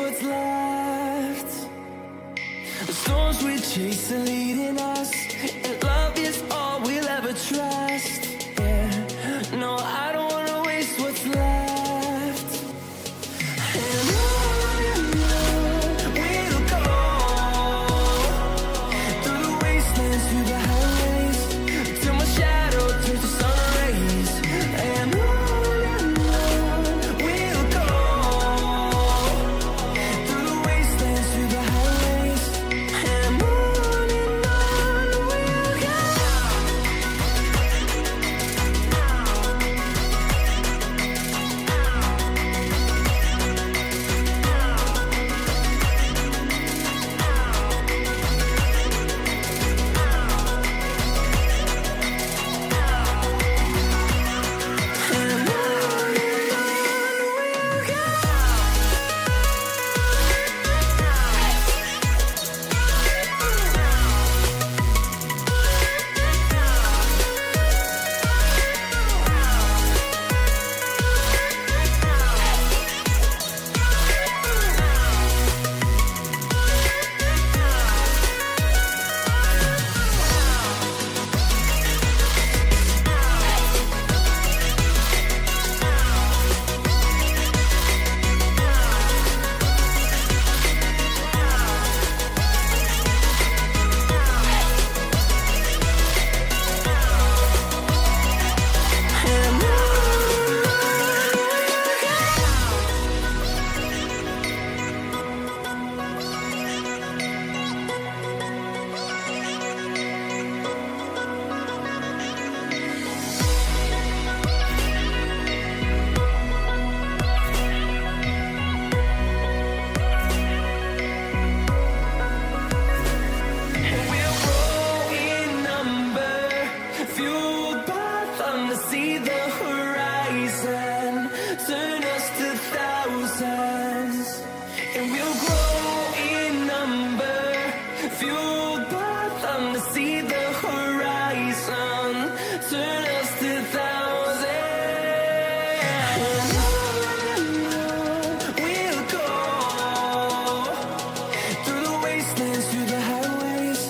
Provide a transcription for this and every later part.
what's left. The storms we chase are leading us, and love is all we'll ever trust. Yeah, no, I don't wanna waste what's left. And on we'll go, through the wastelands, through the highways, till my shadow turns to sun rays. And on we'll go, through the wastelands, through the highways, and on we'll go. See the horizon, turn us to thousands, and we'll grow in number, fueled by them to see the horizon, turn us to thousands. And on we'll go, through the wastelands, through the highways,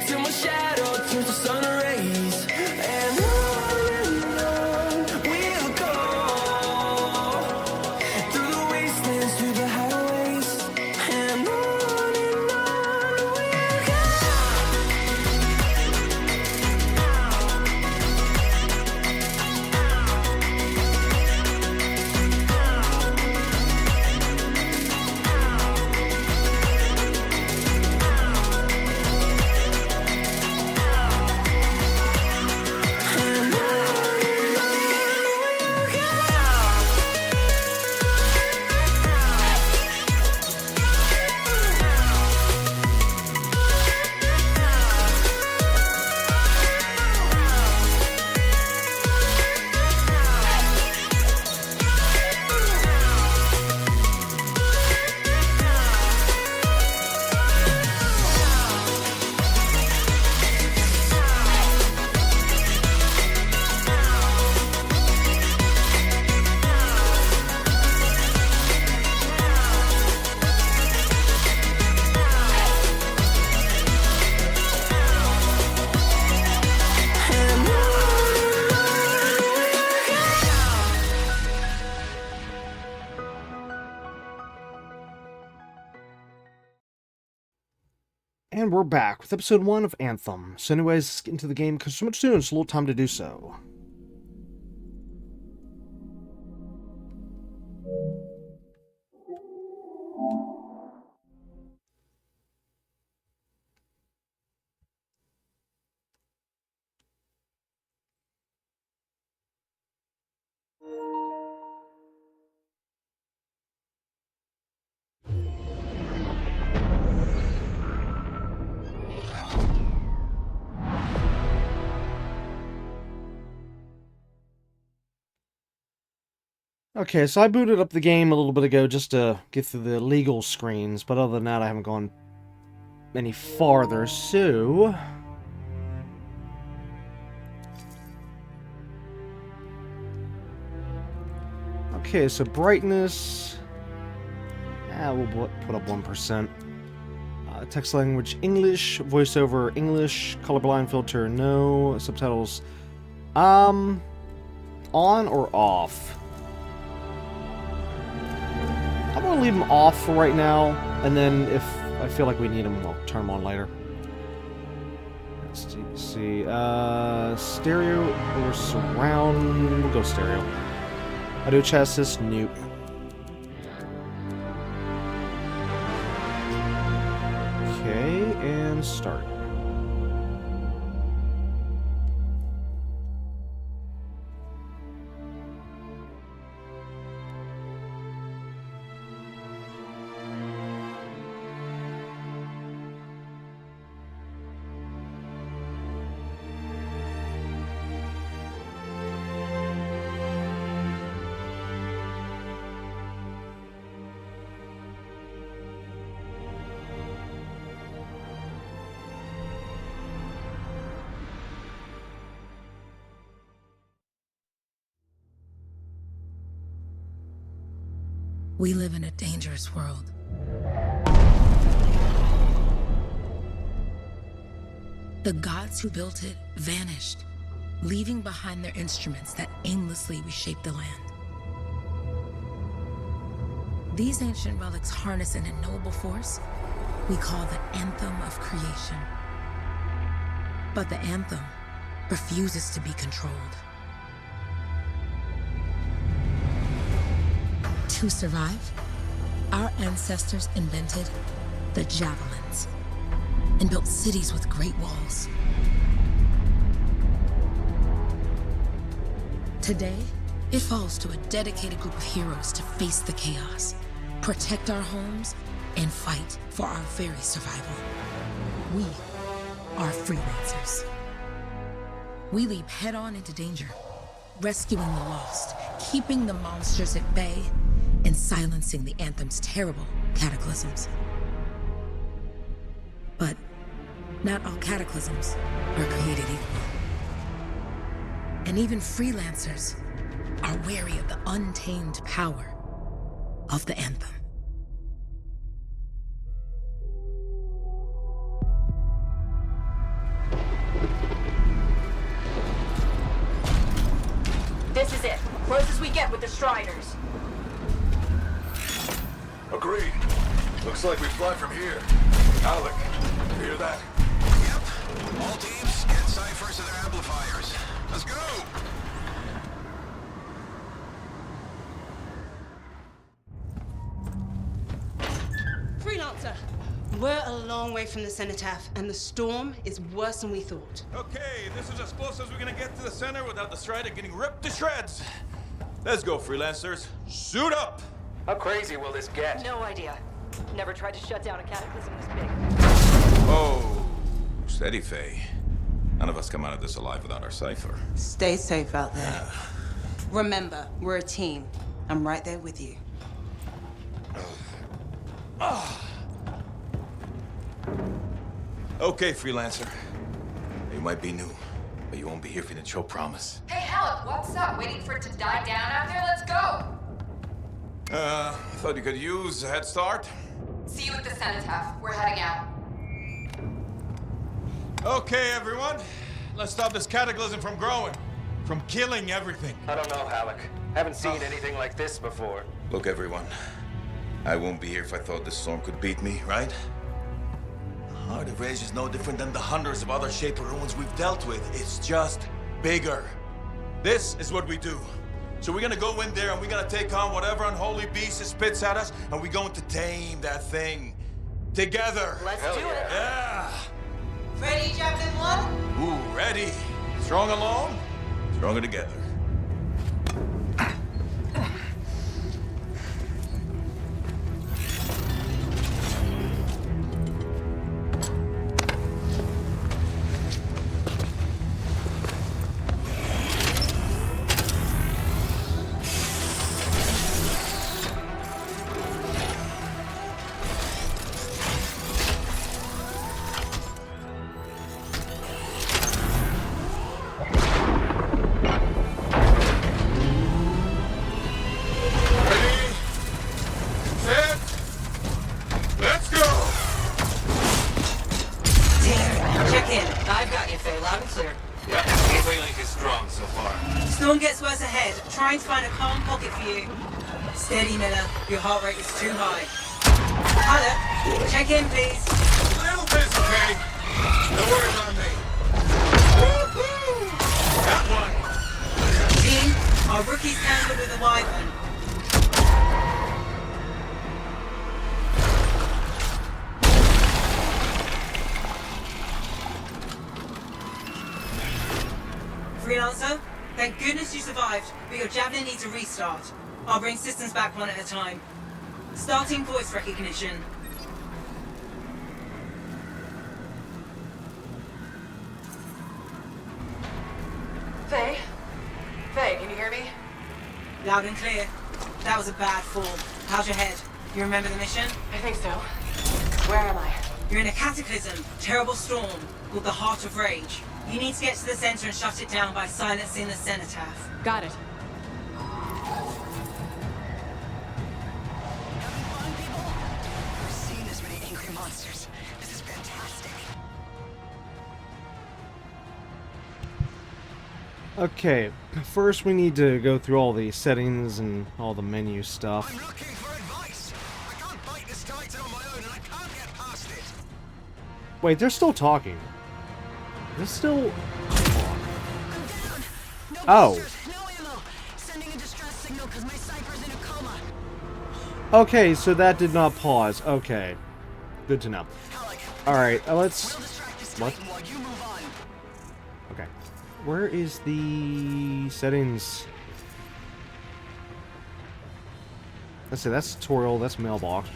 till my shadow turns to sun rays. And we'll go, through the wastelands, through the highways, and on we'll go. And we're back with episode 1 of Anthem. So anyways, let's get into the game because so much to do and it's a little time to do so. Okay, so I booted up the game a little bit ago just to get through the legal screens, but other than that I haven't gone any farther, so... Okay, so brightness... We'll put up 1%. Text language English, voiceover English, colorblind filter no, subtitles on or off? I'm gonna leave them off for right now, and then if I feel like we need them, we'll turn them on later. Let's see, stereo or surround? We'll go stereo. Audio chassis, nope. Okay, and start. We live in a dangerous world. The gods who built it vanished, leaving behind their instruments that aimlessly reshaped the land. These ancient relics harness an unknowable force we call the Anthem of creation. But the Anthem refuses to be controlled. To survive, our ancestors invented the javelins and built cities with great walls. Today, it falls to a dedicated group of heroes to face the chaos, protect our homes, and fight for our very survival. We are freelancers. We leap head-on into danger, rescuing the lost, keeping the monsters at bay, and silencing the Anthem's terrible cataclysms. But not all cataclysms are created equal. And even freelancers are wary of the untamed power of the Anthem. This is it. Close as we get with the Striders. Agreed. Looks like we fly from here. Alec, you hear that? Yep. All teams, get ciphers to their amplifiers. Let's go! Freelancer, we're a long way from the cenotaph, and the storm is worse than we thought. Okay, this is as close as we're gonna get to the center without the Strider getting ripped to shreds. Let's go, freelancers. Suit up! How crazy will this get? No idea. Never tried to shut down a cataclysm this big. Oh, steady, Faye. None of us come out of this alive without our cipher. Stay safe out there. Remember, we're a team. I'm right there with you. Okay, freelancer. You might be new, but you won't be here if you didn't show promise. Hey, Alec, what's up? Waiting for it to die down out there? Let's go! Thought you could use a head start. See you at the cenotaph. We're heading out. Okay, everyone. Let's stop this cataclysm from growing. From killing everything. I don't know, Alec. Haven't seen anything like this before. Look, everyone. I won't be here if I thought this storm could beat me, right? Heart of Rage is no different than the hundreds of other Shaper ruins we've dealt with. It's just bigger. This is what we do. So we're gonna go in there and we're gonna take on whatever unholy beast it spits at us, and we're going to tame that thing. Together. Let's do it. Yeah. Ready, Javelin 1? Ooh, ready. Strong alone, stronger together. ahead, trying to find a calm pocket for you. Steady, Miller. Your heart rate is too high. Alot, check in, please. A little busy, okay? No worries on me. That one. Team, our rookie's tangled with a wyvern. Freelancer, thank goodness you survived, but your Javelin needs a restart. I'll bring systems back one at a time. Starting voice recognition. Faye? Faye, can you hear me? Loud and clear. That was a bad fall. How's your head? You remember the mission? I think so. Where am I? You're in a cataclysm, terrible storm, called the Heart of Rage. You need to get to the center and shut it down by silencing the cenotaph. Got it. Okay, first we need to go through all the settings and all the menu stuff. I'm looking for advice. I can't fight this titan on my own, and I can't get past it. Wait, they're still talking. They're still... Oh. Okay, so that did not pause. Okay. Good to know. Alright, let's... What? Okay. Where is the settings? Let's see, that's tutorial, that's mailbox.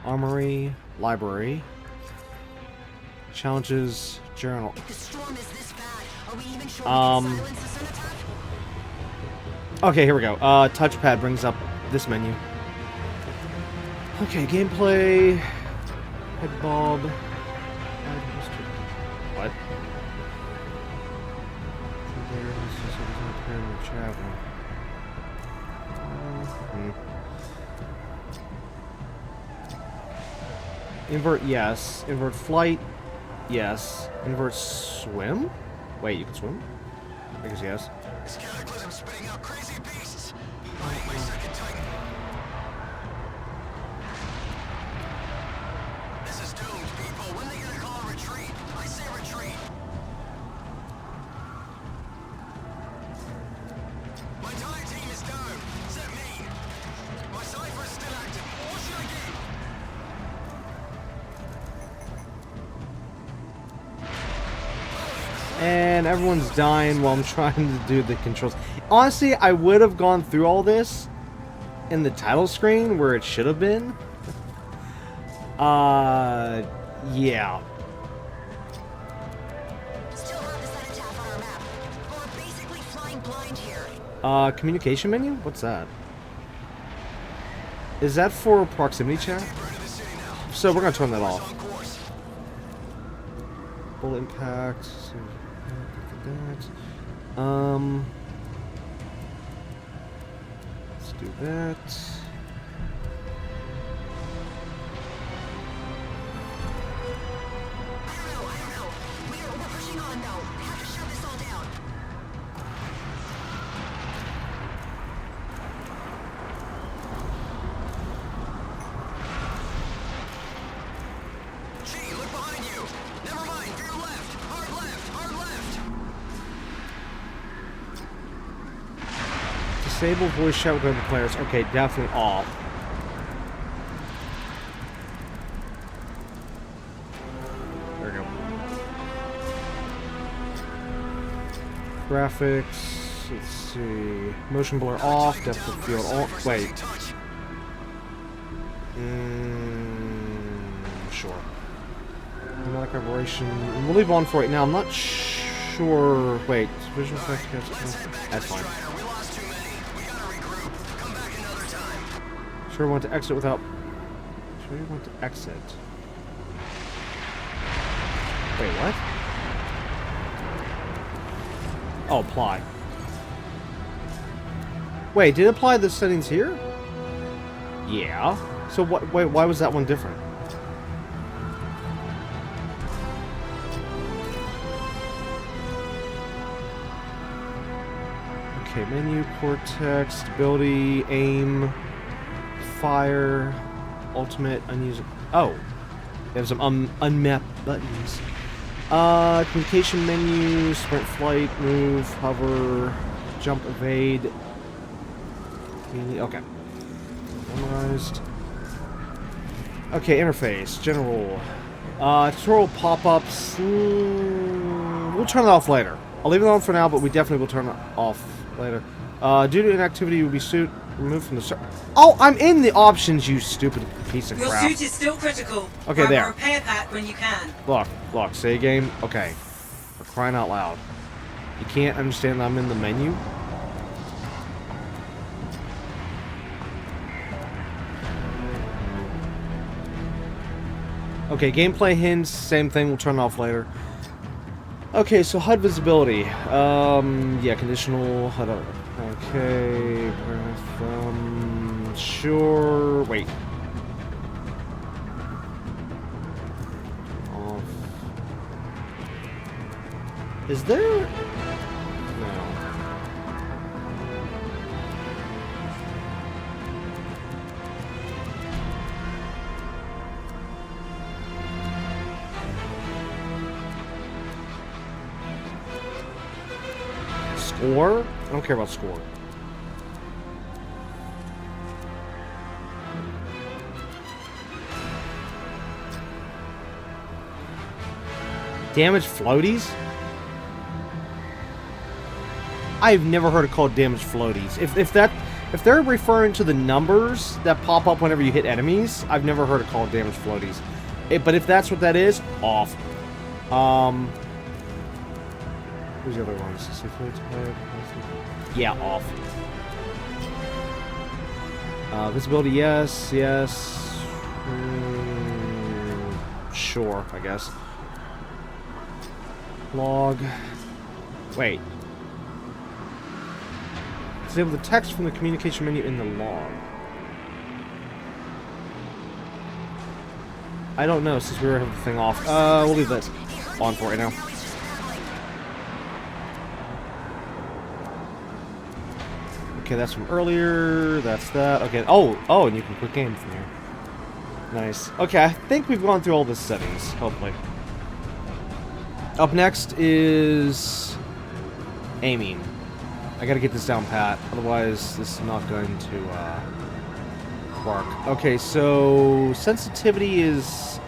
Armory, library. Challenges, journal. Okay, here we go. Touchpad brings up this menu. Okay, gameplay. Head bulb. What? Invert, yes. Invert flight, yes. Invert swim? Wait, you can swim? I guess yes. This cataclysm spitting out crazy beasts. I need my second titan. This is doomed, people. When they gonna call a retreat? I say retreat. My entire team is down. Except me. My cipher is still active. What should I do? And everyone's dying while I'm trying to do the controls. Honestly, I would have gone through all this in the title screen where it should have been. Yeah. Still have the cenotaph on our map. We're basically flying blind here. Communication menu? What's that? Is that for proximity chat? So we're gonna turn that off. Full impact. Let's do that. I don't know. We're pushing on though. We have to shut this all down. Gee, look behind you. Never mind. To your left. Hard left. Hard left. Disable voice chat with other players. Okay, definitely off. There we go. Graphics. Let's see. Motion blur off. Depth of field off. Wait. Sure. Automatic aberration. We'll leave on for right now. I'm not sure. Wait. Visual effects. That's fine. Sure, want to exit without. Sure, you want to exit. Wait, what? Oh, apply. Wait, did it apply the settings here? Yeah. So what? Wait, why was that one different? Okay, menu, cortex, stability, aim, fire, ultimate, unused. Oh, they have some unmapped buttons. Communication menu, sprint, flight, move, hover, jump, evade. Okay. Memorized. Okay, interface, general. Tutorial pop-ups. We'll turn that off later. I'll leave it on for now, but we definitely will turn it off later. Due to inactivity, you'll be removed from the server. Oh, I'm in the options, you stupid piece of Your crap. suit is still critical. Okay, Grab there. a repair pack when you can. Look, say game. Okay. For crying out loud. You can't understand that I'm in the menu? Okay, gameplay hints, same thing, we'll turn it off later. Okay, so HUD visibility. Yeah, conditional HUD. Okay, sure. Wait. Off. Is there? No. Score? I don't care about score. Damage floaties? I've never heard it called damage floaties. If they're referring to the numbers that pop up whenever you hit enemies, I've never heard it called damage floaties. But if that's what that is, off. Who's the other ones? Yeah, off. Visibility, yes. Sure, I guess. Log. Wait. Disable the text from the communication menu in the log. I don't know, since we have the thing off. We'll leave that on for right now. Okay, that's from earlier. That's that. Okay. Oh, and you can quick aim from here. Nice. Okay, I think we've gone through all the settings, hopefully. Up next is aiming. I gotta get this down pat, otherwise this is not going to work. Okay, so sensitivity is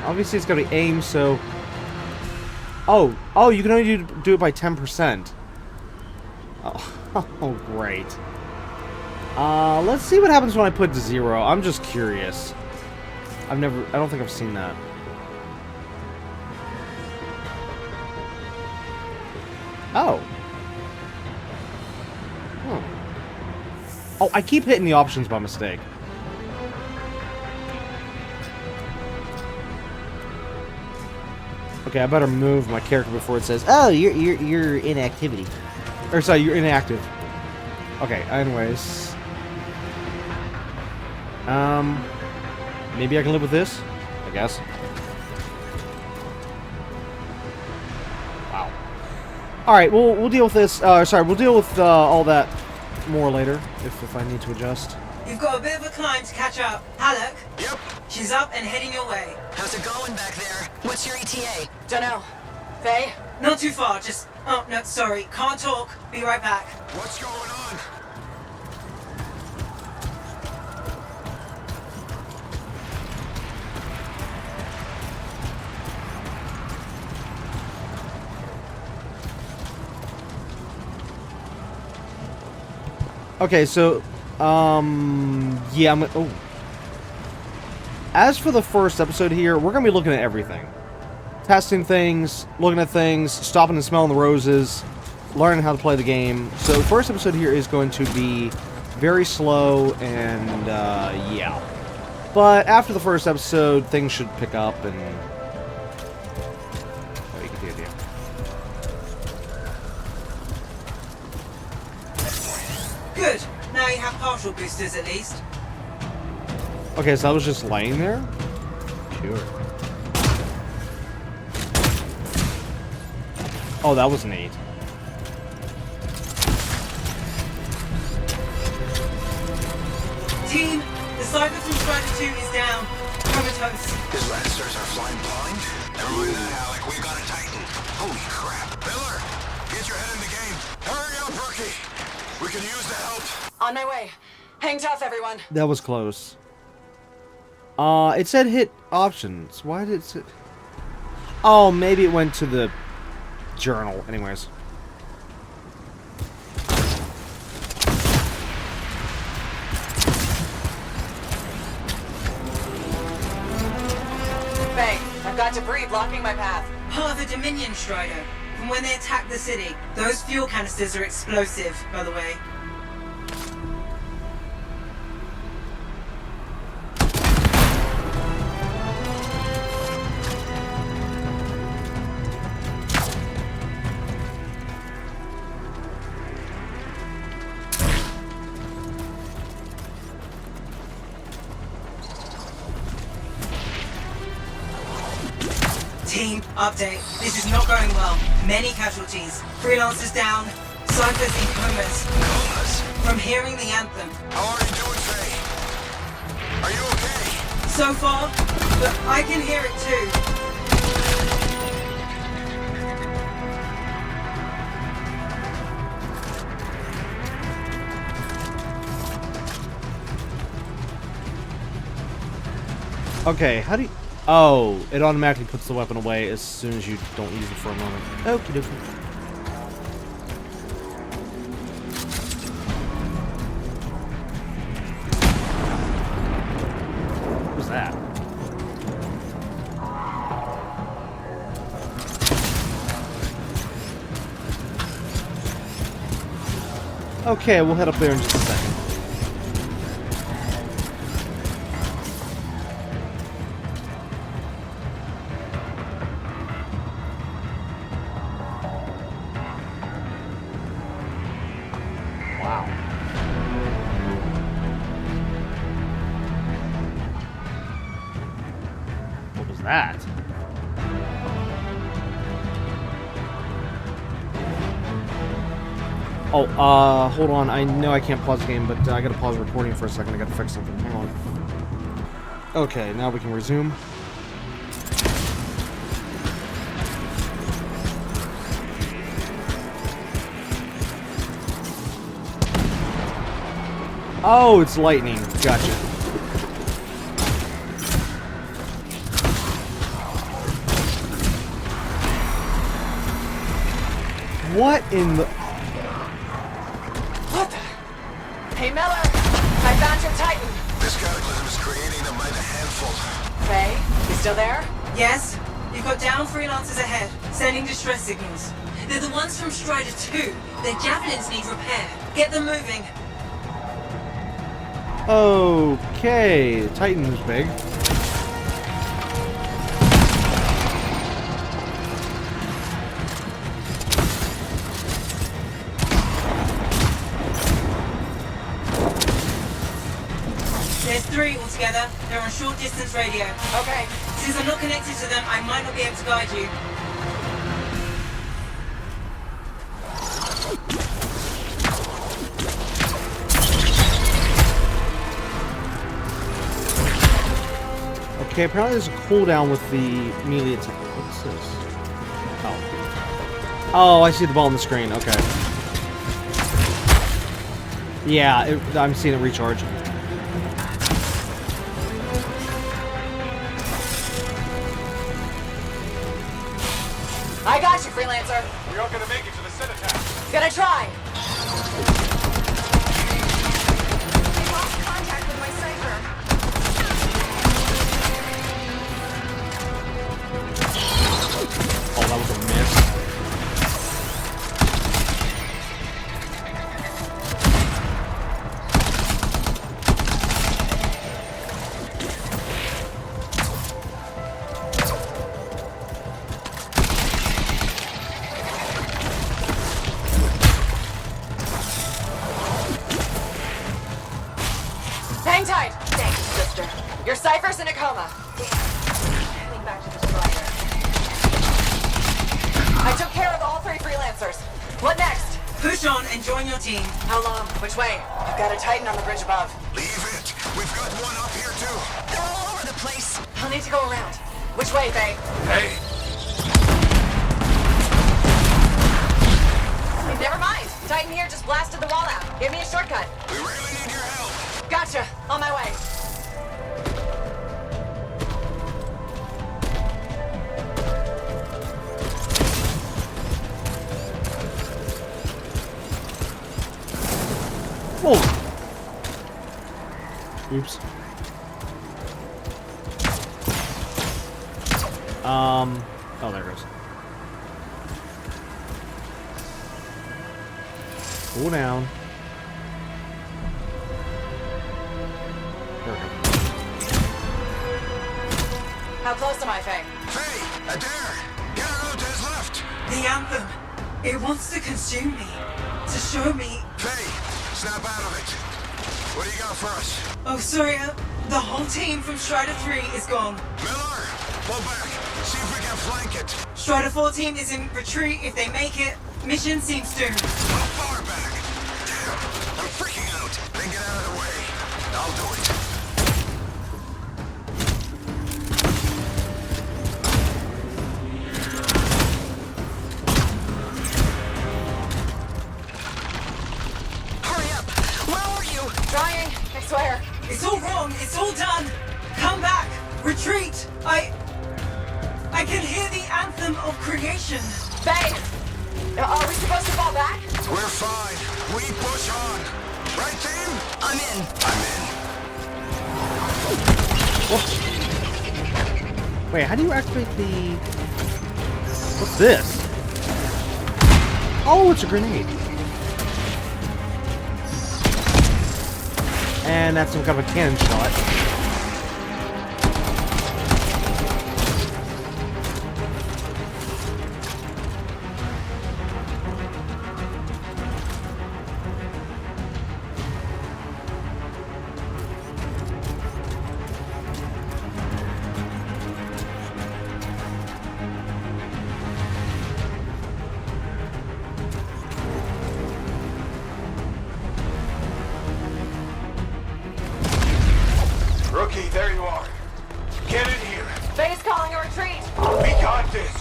obviously it's gonna be aim, so oh, you can only do it by 10%. Oh, great. Let's see what happens when I put 0. I'm just curious. I don't think I've seen that. Oh. Oh, I keep hitting the options by mistake. Okay, I better move my character before it says, "Oh, you're inactivity," or sorry, you're inactive. Okay. Anyways, maybe I can live with this. I guess. Wow. All right, we'll deal with this. Sorry, we'll deal with all that more later if I need to adjust. You've got a bit of a climb to catch up. Halleck? Yep. She's up and heading your way. How's it going back there? What's your ETA? Dunno. Faye? Not too far, just... Oh, no, sorry. Can't talk. Be right back. What's going on? Okay, so, yeah, oh. As for the first episode here, we're going to be looking at everything. Testing things, looking at things, stopping and smelling the roses, learning how to play the game. So the first episode here is going to be very slow and, yeah. But after the first episode, things should pick up and Good. Now you have partial boosters at least. Okay, so I was just laying there? Sure. Oh, that was neat. Team, the Cypher from Strider 2 is down. Comatose. His lancers are flying blind? Never mind that, Alec. We've got a Titan. Holy crap. Miller, get your head in the game. Hurry up, rookie. We could use the help. On my way. Hang tough, everyone. That was close. It said hit options. Why did it say... Oh, maybe it went to the journal. Anyways. Faye, I've got debris blocking my path. Part of the Dominion Strider. From when they attacked the city. Those fuel canisters are explosive, by the way. Team, update. This is not going well. Many casualties. Freelancers down. Cyphers in comas. Comas? From hearing the anthem. How are you doing, Faye? Are you okay? So far, but I can hear it too. Okay, how do you... Oh, it automatically puts the weapon away as soon as you don't use it for a moment. Okie dokie. What was that? Okay, we'll head up there in just a second. That. Oh, hold on. I know I can't pause the game, but I gotta pause the recording for a second. I gotta fix something. Hang on. Okay, now we can resume. Oh, it's lightning. Gotcha. What in the... What the? Hey, Miller! I found your Titan! This cataclysm is creating them by the handful. Faye, you still there? Yes? You've got down freelancers ahead, sending distress signals. They're the ones from Strider 2. Their javelins need repair. Get them moving. Okay, Titan's big. There's 3 altogether. They're on short distance radio. Okay. Since I'm not connected to them, I might not be able to guide you. Okay, apparently there's a cooldown with the melee attack. What's this? Oh. Oh, I see the ball on the screen. Okay. Yeah, I'm seeing it recharge. I got you, Freelancer. We aren't gonna make it to the cenotaph. Gonna try. I lost contact with my Cypher. Oh, that was a miss. Your Cypher's in a coma. Heading back to the strider. I took care of all 3 freelancers. What next? Push on and join your team. How long? Which way? I've got a Titan on the bridge above. Leave it. We've got one up here, too. They're all over the place. I'll need to go around. Which way, Faye? Hey, Hey, never mind. Titan here just blasted the wall out. Give me a shortcut. we really need your help. Gotcha. On my way. Oh. Oops. Oh, there it goes. Cool down. There we go. How close am I, Faye? Faye, Adair, get her out to his left. The Anthem. It wants to consume me. To show me. Faye, snap out of it. What do you got for us? Oh, sorry. The whole team from Strider 3 is gone. Miller, pull back. See if we can flank it. Strider 4 team is in retreat. If they make it, mission seems doomed. How far back? Damn, I'm freaking out. Then get out of the way. I'll do it. Hurry up. Where are you? Trying. I swear. It's all wrong. It's all done. Come back. Retreat. I can hear the anthem of creation. Faye! Are we supposed to fall back? We're fine. We push on. Right, team? I'm in. I'm in. Wait, how do you activate the... What's this? Oh, it's a grenade. And that's some kind of a cannon shot. Rookie, there you are. Get in here. Faye's calling a retreat. We got this.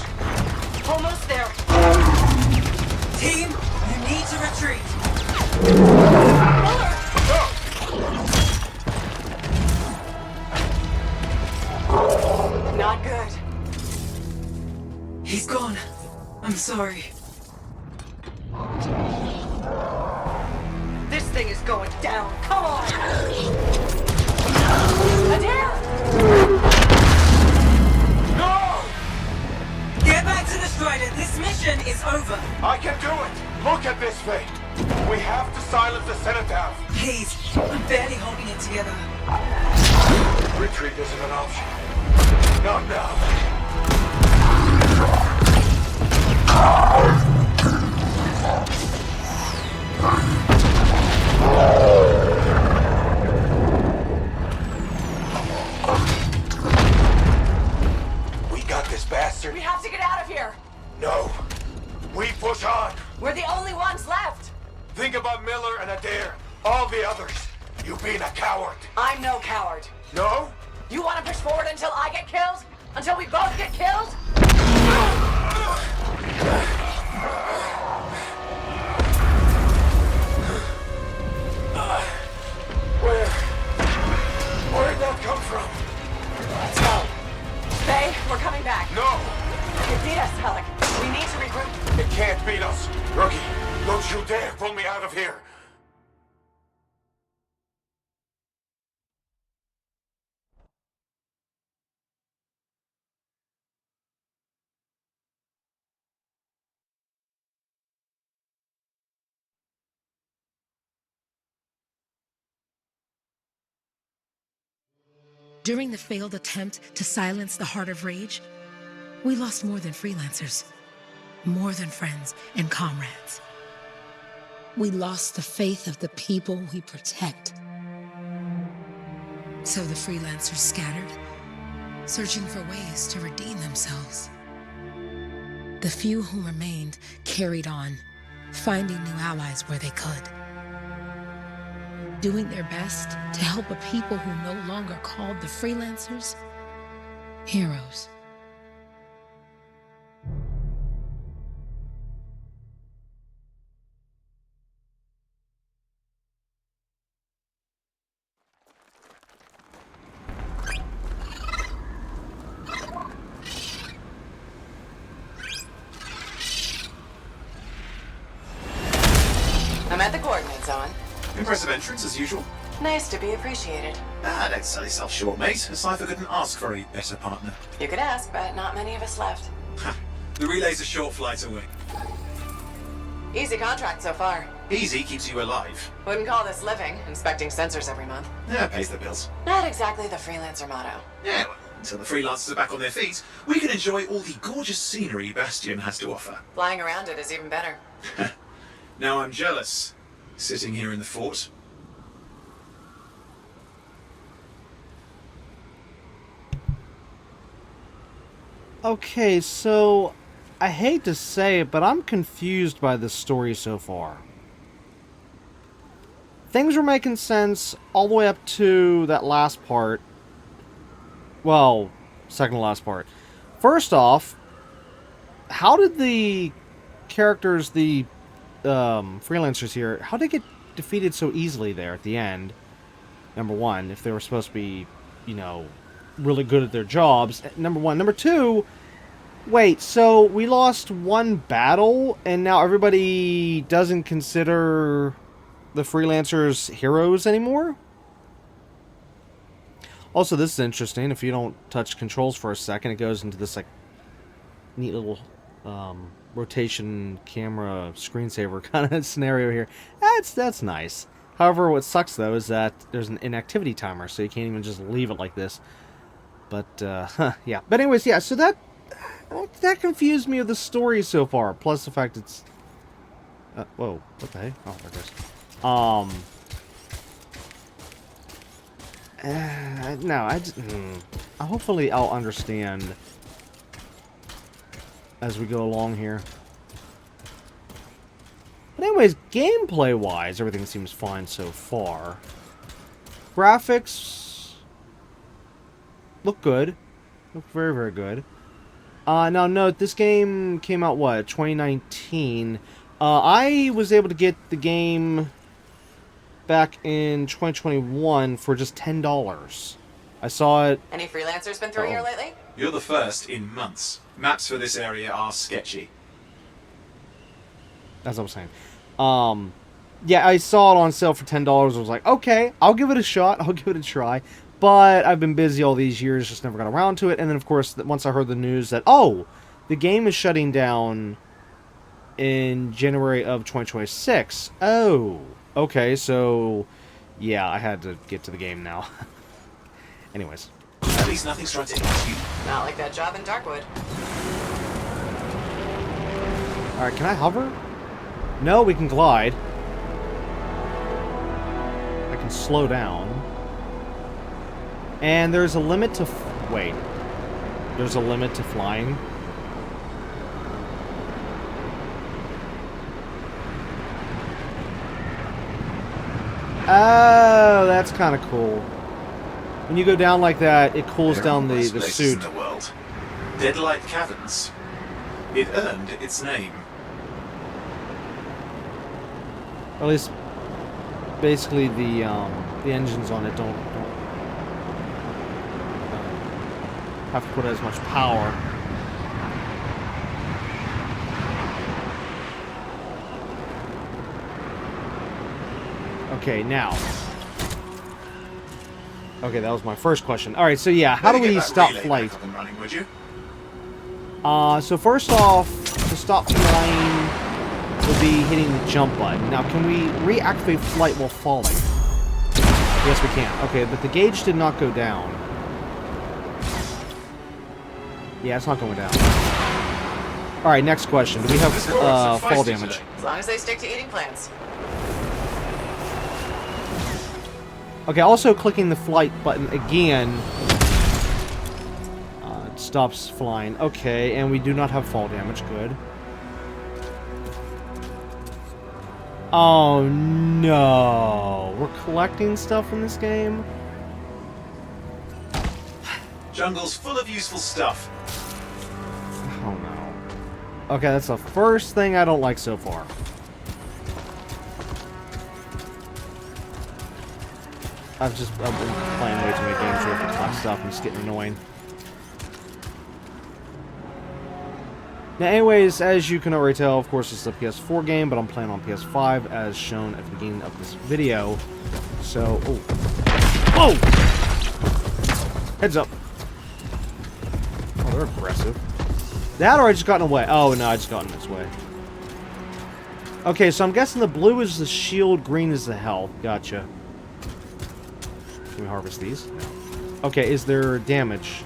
Almost there. Team, you need to retreat. Not good. He's gone. I'm sorry. This thing is going down. Come on. Adair! No! Get back to the Strider. This mission is over. I can do it. Look at this, Faye. We have to silence the cenotaph. Please, I'm barely holding it together. Retreat isn't an option. Not now. We got this bastard. We have to get out of here. No. We push on. We're the only ones left. Think about Miller and Adair. All the others. You being a coward. I'm no coward. No? You want to push forward until I get killed? Until we both get killed? Where'd that come from? Let's go. Faye, we're coming back. No! You beat us, Alec. We need to regroup. It can't beat us. Rookie, don't you dare pull me out of here. During the failed attempt to silence the Heart of Rage, we lost more than freelancers, more than friends and comrades. We lost the faith of the people we protect. So the freelancers scattered, searching for ways to redeem themselves. The few who remained carried on, finding new allies where they could. Doing their best to help a people who no longer called the freelancers heroes. I'm at the coordinates, Owen. Impressive entrance, as usual. Nice to be appreciated. Don't sell yourself short, mate. Cypher couldn't ask for a better partner. You could ask, but not many of us left. The relay's a short flight away. Easy contract so far. Easy keeps you alive. Wouldn't call this living, inspecting sensors every month. Yeah, pays the bills. Not exactly the freelancer motto. Yeah, well, until the freelancers are back on their feet, we can enjoy all the gorgeous scenery Bastion has to offer. Flying around it is even better. Now I'm jealous, sitting here in the fort. Okay, so I hate to say it, but I'm confused by this story so far. Things were making sense all the way up to that last part. Well, second to last part. First off, how did the characters, the freelancers here, how did they get defeated so easily there at the end? Number one, if they were supposed to be, you know, really good at their jobs. Number one. Number two, wait, so we lost one battle and now everybody doesn't consider the freelancers heroes anymore? Also, this is interesting. If you don't touch controls for a second, it goes into this like neat little rotation camera screensaver kind of scenario here. That's nice. However, what sucks though is that there's an inactivity timer, so you can't even just leave it like this. But yeah. But anyways, yeah. So that confused me with the story so far. Plus the fact it's whoa, what the heck? Oh, there it goes. No, hopefully I'll understand as we go along here. But anyways, gameplay-wise, everything seems fine so far. Graphics look good. Look very, very good. Now, note, this game came out, what, 2019? I was able to get the game back in 2021 for just $10. I saw it... Any freelancers been through here lately? You're the first in months. Maps for this area are sketchy. That's what I'm saying. Yeah, I saw it on sale for $10. I was like, okay, I'll give it a shot. I'll give it a try. But I've been busy all these years, just never got around to it. And then, of course, once I heard the news that, oh, the game is shutting down in January of 2026. Oh, okay, so, yeah, I had to get to the game now. Anyways. At least nothing's trying to hit you. Not like that job in Darkwood. Alright, can I hover? No, we can glide. I can slow down. And there's a limit to... wait. There's a limit to flying? Oh, that's kind of cool. When you go down like that, it cools down the suit. In the world. Deadlight Caverns. It earned its name. Or at least, basically, the engines on it don't have to put as much power. Okay, now. Okay, that was my first question. Alright, so yeah, how do we stop flight? Running, would you? So first off, to stop flying would be hitting the jump button. Now, can we reactivate flight while falling? Yes, we can. Okay, but the gauge did not go down. Yeah, it's not going down. Alright, next question. Do we have fall damage? As long as they stick to eating plans. Okay, also clicking the flight button again it stops flying. Okay, and we do not have fall damage. Good. Oh no, we're collecting stuff in this game? Jungle's full of useful stuff. Oh no. Okay, that's the first thing I don't like so far. I've been playing way too many games where I have to collect stuff and it's getting annoying. Now, anyways, as you can already tell, of course, it's a PS4 game, but I'm playing on PS5, as shown at the beginning of this video. So, oh! Whoa! Heads up. Oh, they're aggressive. That or I just got in the way? Oh, no, I just got in its way. Okay, so I'm guessing the blue is the shield, green is the health. Gotcha. Can we harvest these? No. Okay, is there damage?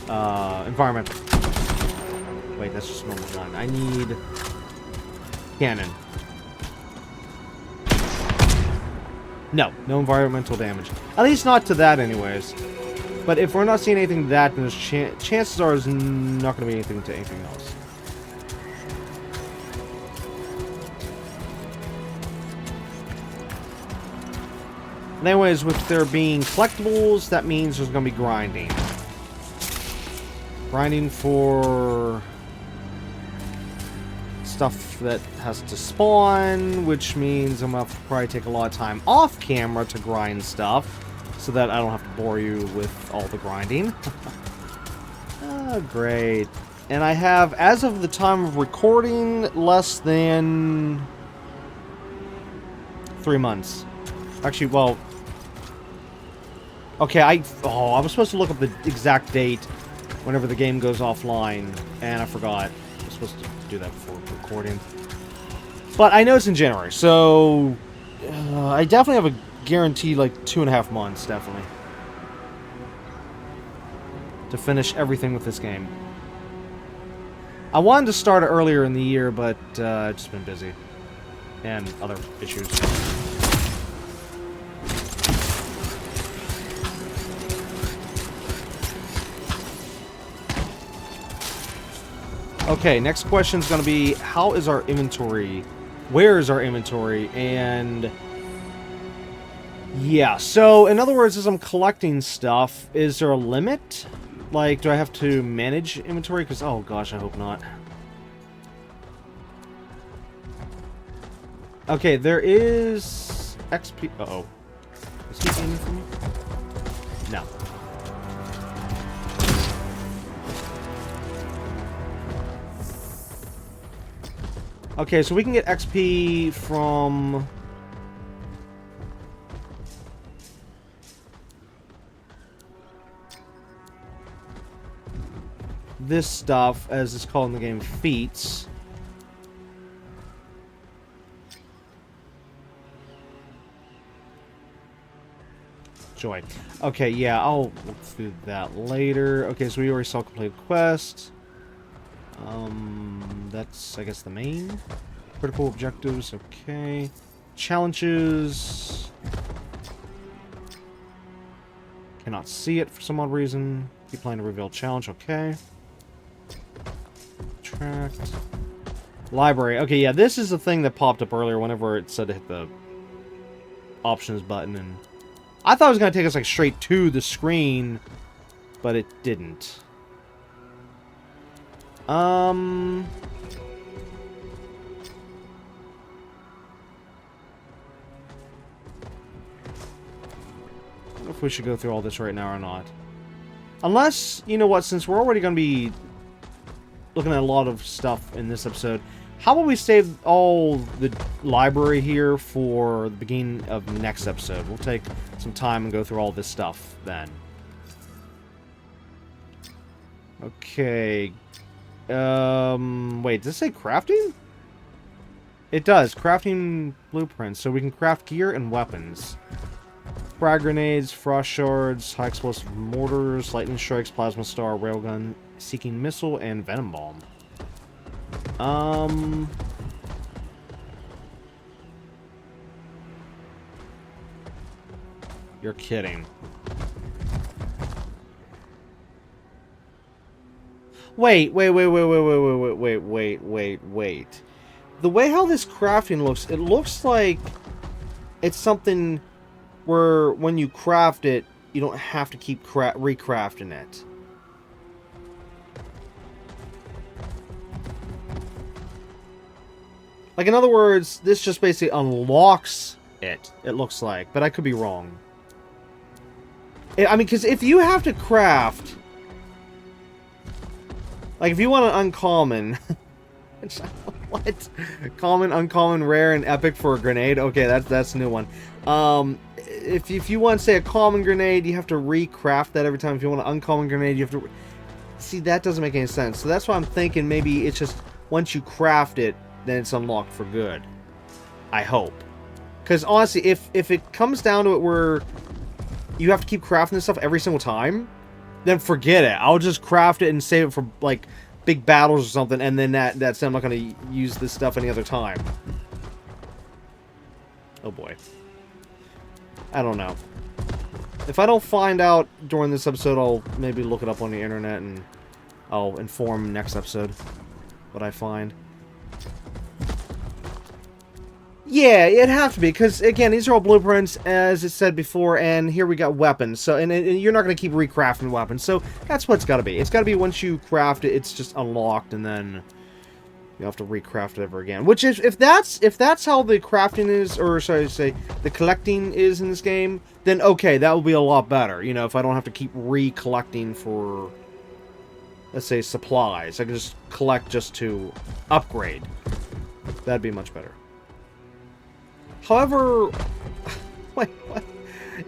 Environmental. Wait, that's just normal gun. I need cannon. No environmental damage. At least not to that, anyways. But if we're not seeing anything to that, then there's chances are there's not going to be anything to anything else. And anyways, with there being collectibles, that means there's going to be grinding. Grinding for stuff that has to spawn, which means I'm going to have to probably take a lot of time off camera to grind stuff, so that I don't have to bore you with all the grinding. Oh, great. And I have, as of the time of recording, less than 3 months. Actually, well... Okay, I was supposed to look up the exact date whenever the game goes offline, and I forgot. I was supposed to do that before recording. But I know it's in January, so I definitely have a guaranteed like 2.5 months, definitely, to finish everything with this game. I wanted to start it earlier in the year, but I've just been busy and other issues. Okay, next question is going to be, how is our inventory? Where is our inventory? And yeah, so in other words, as I'm collecting stuff, is there a limit? Like, do I have to manage inventory? Because, oh gosh, I hope not. Okay, there is XP. Uh-oh. Is he aiming for me? No. Okay, so we can get XP from... this stuff, as it's called in the game, feats. Joy. Okay, yeah, I'll look through that later. Okay, so we already saw completed quest. That's, I guess, the main. Critical objectives, okay. Challenges. Cannot see it for some odd reason. Keep playing to reveal challenge, okay. Tracked. Library. Okay, yeah, this is the thing that popped up earlier whenever it said to hit the options button, and I thought it was going to take us like straight to the screen, but it didn't. I don't know if we should go through all this right now or not. Unless, you know what, since we're already going to be looking at a lot of stuff in this episode, how about we save all the library here for the beginning of the next episode? We'll take some time and go through all this stuff then. Okay. Wait, does it say crafting? It does. Crafting blueprints. So we can craft gear and weapons. Frag grenades, frost shards, high explosive mortars, lightning strikes, plasma star, railgun, seeking missile, and venom bomb. You're kidding. Wait. The way how this crafting looks, it looks like it's something where when you craft it, you don't have to keep recrafting it. Like, in other words, this just basically unlocks it looks like. But I could be wrong. I mean, because if you have to craft... Like, if you want an uncommon... What? Common, uncommon, rare, and epic for a grenade? Okay, that's a new one. If you want, say, a common grenade, you have to recraft that every time. If you want an uncommon grenade, you have to... See, that doesn't make any sense. So that's why I'm thinking maybe it's just... Once you craft it, then it's unlocked for good. I hope. Because, honestly, if it comes down to it where you have to keep crafting this stuff every single time, then forget it. I'll just craft it and save it for, like, big battles or something, and then that's it. I'm not going to use this stuff any other time. Oh, boy. I don't know. If I don't find out during this episode, I'll maybe look it up on the internet, and I'll inform next episode what I find. Yeah, it'd have to be, because, again, these are all blueprints, as it said before, and here we got weapons. So, and you're not going to keep recrafting weapons, so that's what it's got to be. It's got to be once you craft it, it's just unlocked, and then you have to recraft it ever again. Which is, if that's how the crafting is, or should I say, the collecting is in this game, then okay, that will be a lot better. You know, if I don't have to keep re-collecting for, let's say, supplies. I can just collect just to upgrade. That'd be much better. However, wait, what?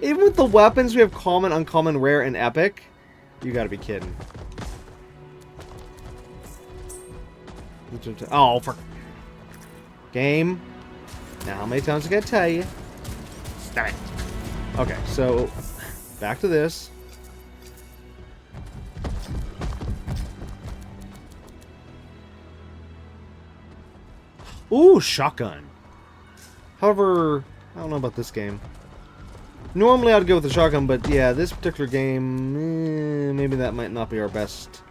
Even with the weapons, we have common, uncommon, rare, and epic? You gotta be kidding. Oh, for... Game. Now, how many times I gotta tell you? Stop it. Okay, so, back to this. Ooh, shotgun. However, I don't know about this game. Normally I'd go with the shotgun, but yeah, this particular game, maybe that might not be our best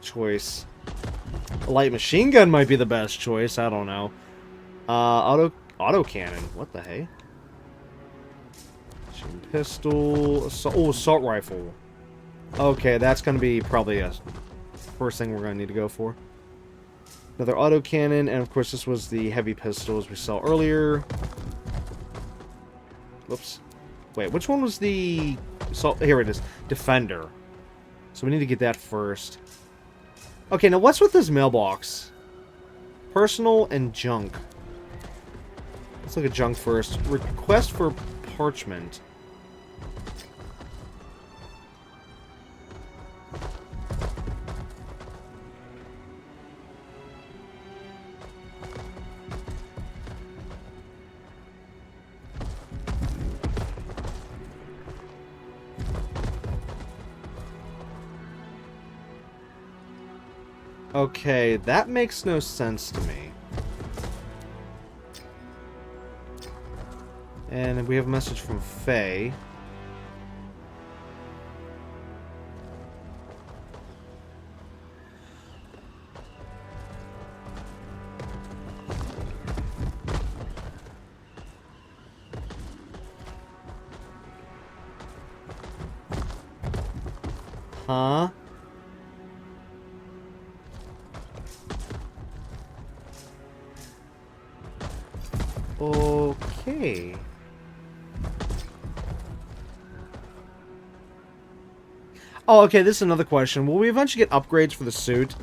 choice. A light machine gun might be the best choice, I don't know. Auto cannon, what the hey? Machine pistol, assault rifle. Okay, that's gonna be probably a first thing we're gonna need to go for. Another autocannon, and of course this was the heavy pistols we saw earlier. Whoops. Wait, which one was the... here it is. Defender. So we need to get that first. Okay, now what's with this mailbox? Personal and junk. Let's look at junk first. Request for parchment. Okay, that makes no sense to me. And we have a message from Faye. Huh? Okay. Oh, okay, this is another question. Will we eventually get upgrades for the suit?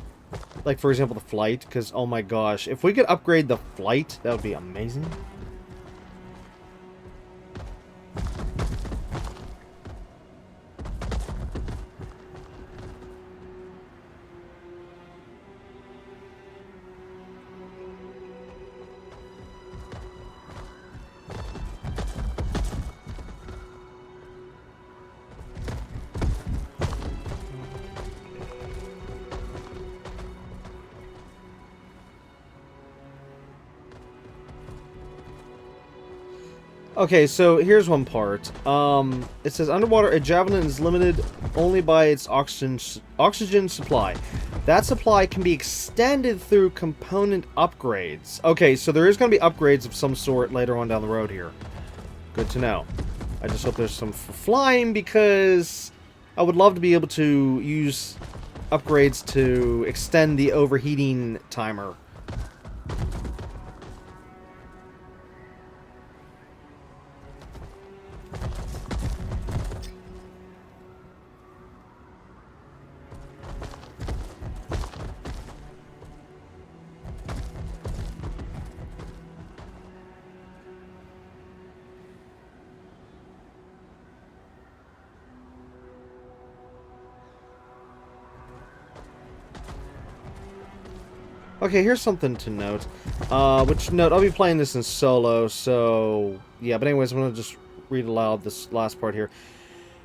Like, for example, the flight? Because, oh my gosh, if we could upgrade the flight, that would be amazing. Okay, so here's one part. It says underwater, a javelin is limited only by its oxygen supply. That supply can be extended through component upgrades. Okay, so there is going to be upgrades of some sort later on down the road here. Good to know. I just hope there's some for flying, because I would love to be able to use upgrades to extend the overheating timer. Okay, here's something to note. Which note, I'll be playing this in solo, so yeah, but anyways, I'm going to just read aloud this last part here.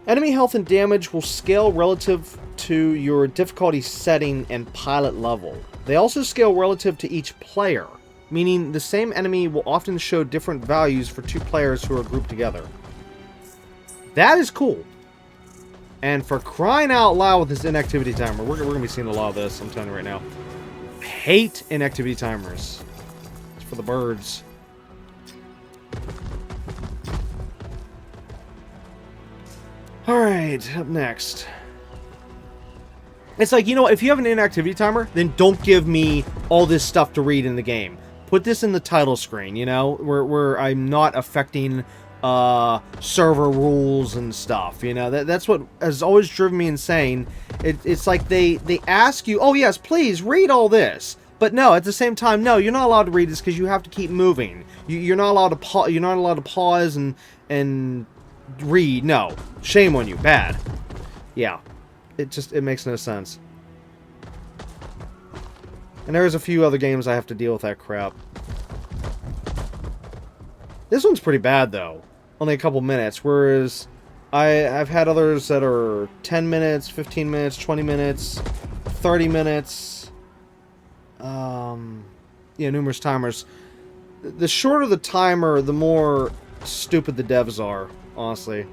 Enemy health and damage will scale relative to your difficulty setting and pilot level. They also scale relative to each player, meaning the same enemy will often show different values for two players who are grouped together. That is cool. And for crying out loud with this inactivity timer, we're going to be seeing a lot of this, I'm telling you right now. Hate inactivity timers. It's for the birds. Alright, up next. It's like, you know, if you have an inactivity timer, then don't give me all this stuff to read in the game. Put this in the title screen, you know, where I'm not affecting server rules and stuff, you know. That's what has always driven me insane. It's like they ask you, oh yes, please read all this, but no, at the same time, no, you're not allowed to read this because you have to keep moving. You're not allowed to pause and read. No, shame on you. Bad. Yeah, it makes no sense. And there's a few other games I have to deal with that crap. This one's pretty bad though. Only a couple minutes, whereas I've had others that are 10 minutes, 15 minutes, 20 minutes, 30 minutes. Yeah, numerous timers. The shorter the timer, the more stupid the devs are, honestly.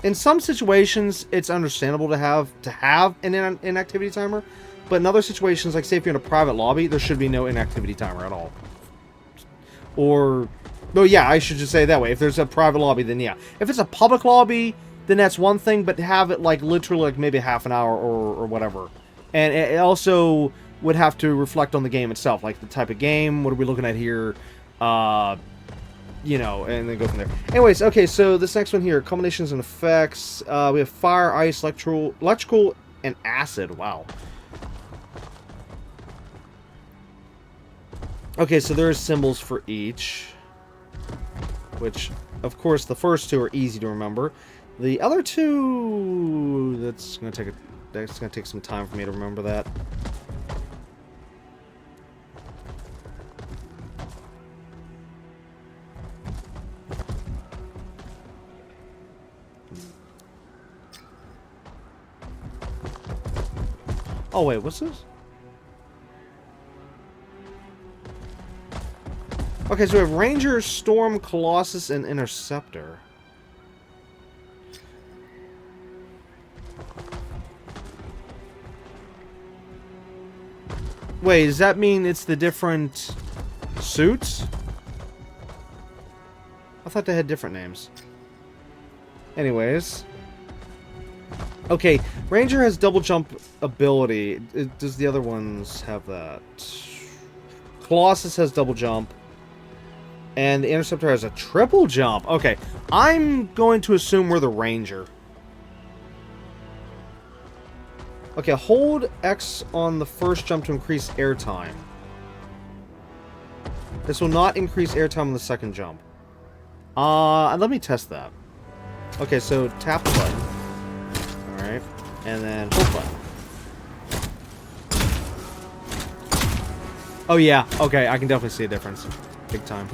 In some situations, it's understandable to have an inactivity timer. But in other situations, like say if you're in a private lobby, there should be no inactivity timer at all. Or, no, yeah, I should just say it that way. If there's a private lobby, then yeah. If it's a public lobby, then that's one thing, but have it like literally like maybe half an hour or whatever. And it also would have to reflect on the game itself, like the type of game, what are we looking at here, you know, and then go from there. Anyways, okay, so this next one here, combinations and effects. We have fire, ice, electrical, and acid. Wow. Okay, so there's symbols for each, which, of course, the first two are easy to remember. The other two, that's gonna take some time for me to remember that. Oh wait, what's this? Okay, so we have Ranger, Storm, Colossus, and Interceptor. Wait, does that mean it's the different suits? I thought they had different names. Anyways. Okay, Ranger has double jump ability. Does the other ones have that? Colossus has double jump. And the Interceptor has a triple jump. Okay, I'm going to assume we're the Ranger. Okay, hold X on the first jump to increase airtime. This will not increase airtime on the second jump. Let me test that. Okay, so tap the button. Alright, and then hold button. Oh yeah, okay, I can definitely see a difference. Big time.